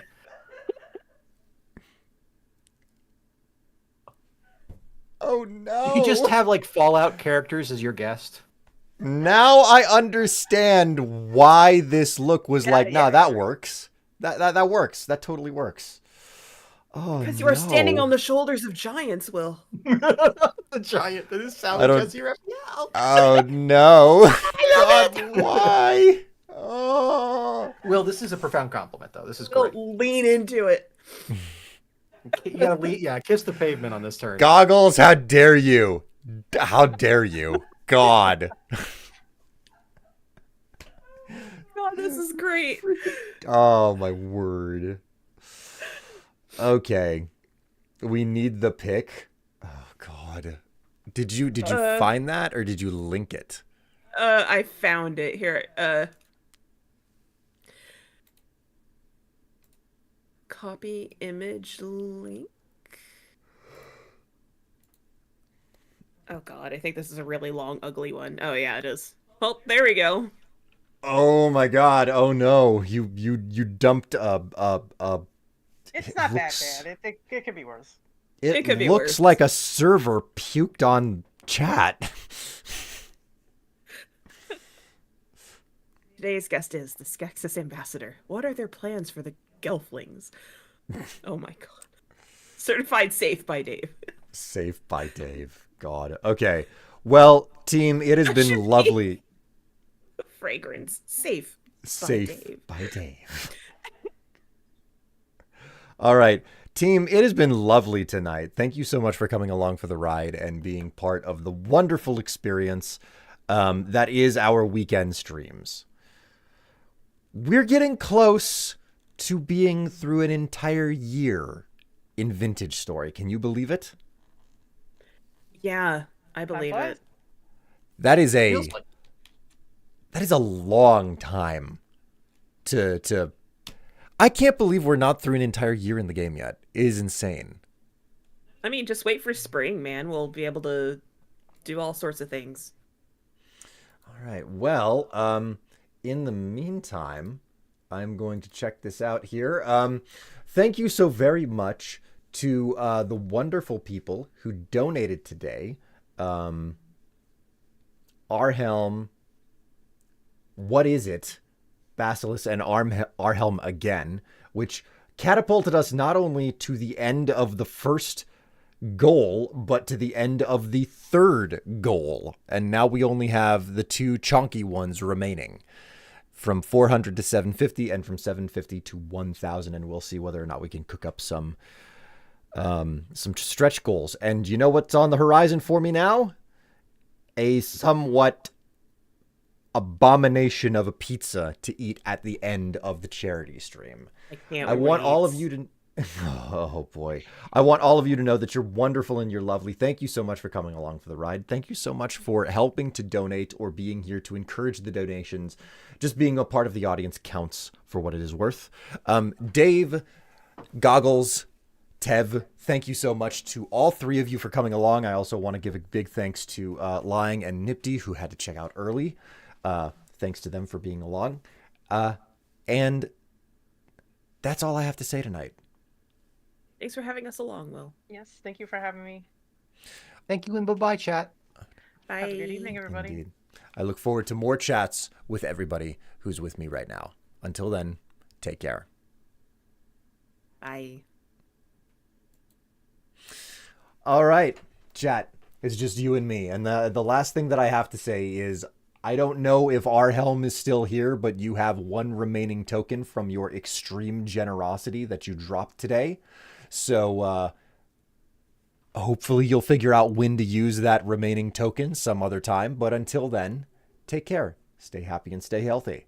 Oh no! You just have like Fallout characters as your guest. Now I understand why this look was like, nah, that works. That works. That totally works. Oh, Because you are standing no. on the shoulders of giants, Will. The giant that is I Sally don't- Jesse Raphael. Oh no! God, why? Oh. Will, this is a profound compliment, though. This is Will, great. lean into it. You gotta kiss the pavement on this turn. Goggles, how dare you? How dare you? God. God, this is great. Oh my word. Okay. We need the pick. Oh god. Did you find that, or did you link it? I found it here. Copy image link. Oh god, I think this is a really long, ugly one. Oh yeah, it is. Well, there we go. Oh my god. Oh no. You dumped a It's not that looks- bad. It could be worse. It could be looks worse. like a server puked on chat. Today's guest is the Skeksis ambassador. What are their plans for the Gelflings? Oh my god. Certified safe by Dave. Safe by Dave. God. Okay. Well, team, it has been lovely. Fragrance safe. Safe Dave. by Dave. All right. Team, it has been lovely tonight. Thank you so much for coming along for the ride and being part of the wonderful experience that is our weekend streams. We're getting close to being through an entire year in Vintage Story. Can you believe it? Yeah, I believe what? it. That is a Feels like- that is a long time to I can't believe we're not through an entire year in the game yet. It is insane. I mean, just wait for spring, man. We'll be able to do all sorts of things. All right. Well, in the meantime, I'm going to check this out here. Thank you so very much to the wonderful people who donated today. Arhelm, What Is It? Basilisk and Arhelm again, which catapulted us not only to the end of the first goal, but to the end of the third goal. And now we only have the two chunky ones remaining, from 400 to 750 and from 750 to 1,000. And we'll see whether or not we can cook up some stretch goals. And you know what's on the horizon for me now? A somewhat abomination of a pizza to eat at the end of the charity stream. I want all of you to... Oh, boy. I want all of you to know that you're wonderful and you're lovely. Thank you so much for coming along for the ride. Thank you so much for helping to donate or being here to encourage the donations. Just being a part of the audience counts for what it is worth. Dave, Goggles, Tev, thank you so much to all three of you for coming along. I also want to give a big thanks to Lying and Nipty, who had to check out early. Thanks to them for being along. And that's all I have to say tonight. Thanks for having us along, Will. Yes, thank you for having me. Thank you and bye-bye, chat. Bye. Have a good evening, everybody. Indeed. I look forward to more chats with everybody who's with me right now. Until then, take care. Bye. All right, chat. It's just you and me. And the last thing that I have to say is, I don't know if Arhelm is still here, but you have one remaining token from your extreme generosity that you dropped today. So hopefully you'll figure out when to use that remaining token some other time. But until then, take care. Stay happy and stay healthy.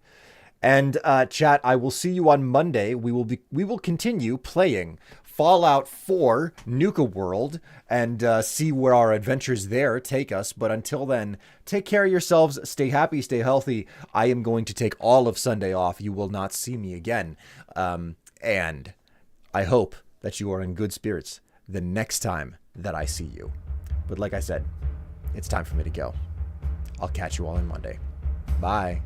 And chat, I will see you on Monday. We will continue playing Fallout 4 Nuka World and see where our adventures there take us. But until then, take care of yourselves. Stay happy, stay healthy. I am going to take all of Sunday off. You will not see me again. And I hope that you are in good spirits the next time that I see you. But like I said, it's time for me to go. I'll catch you all on Monday. Bye.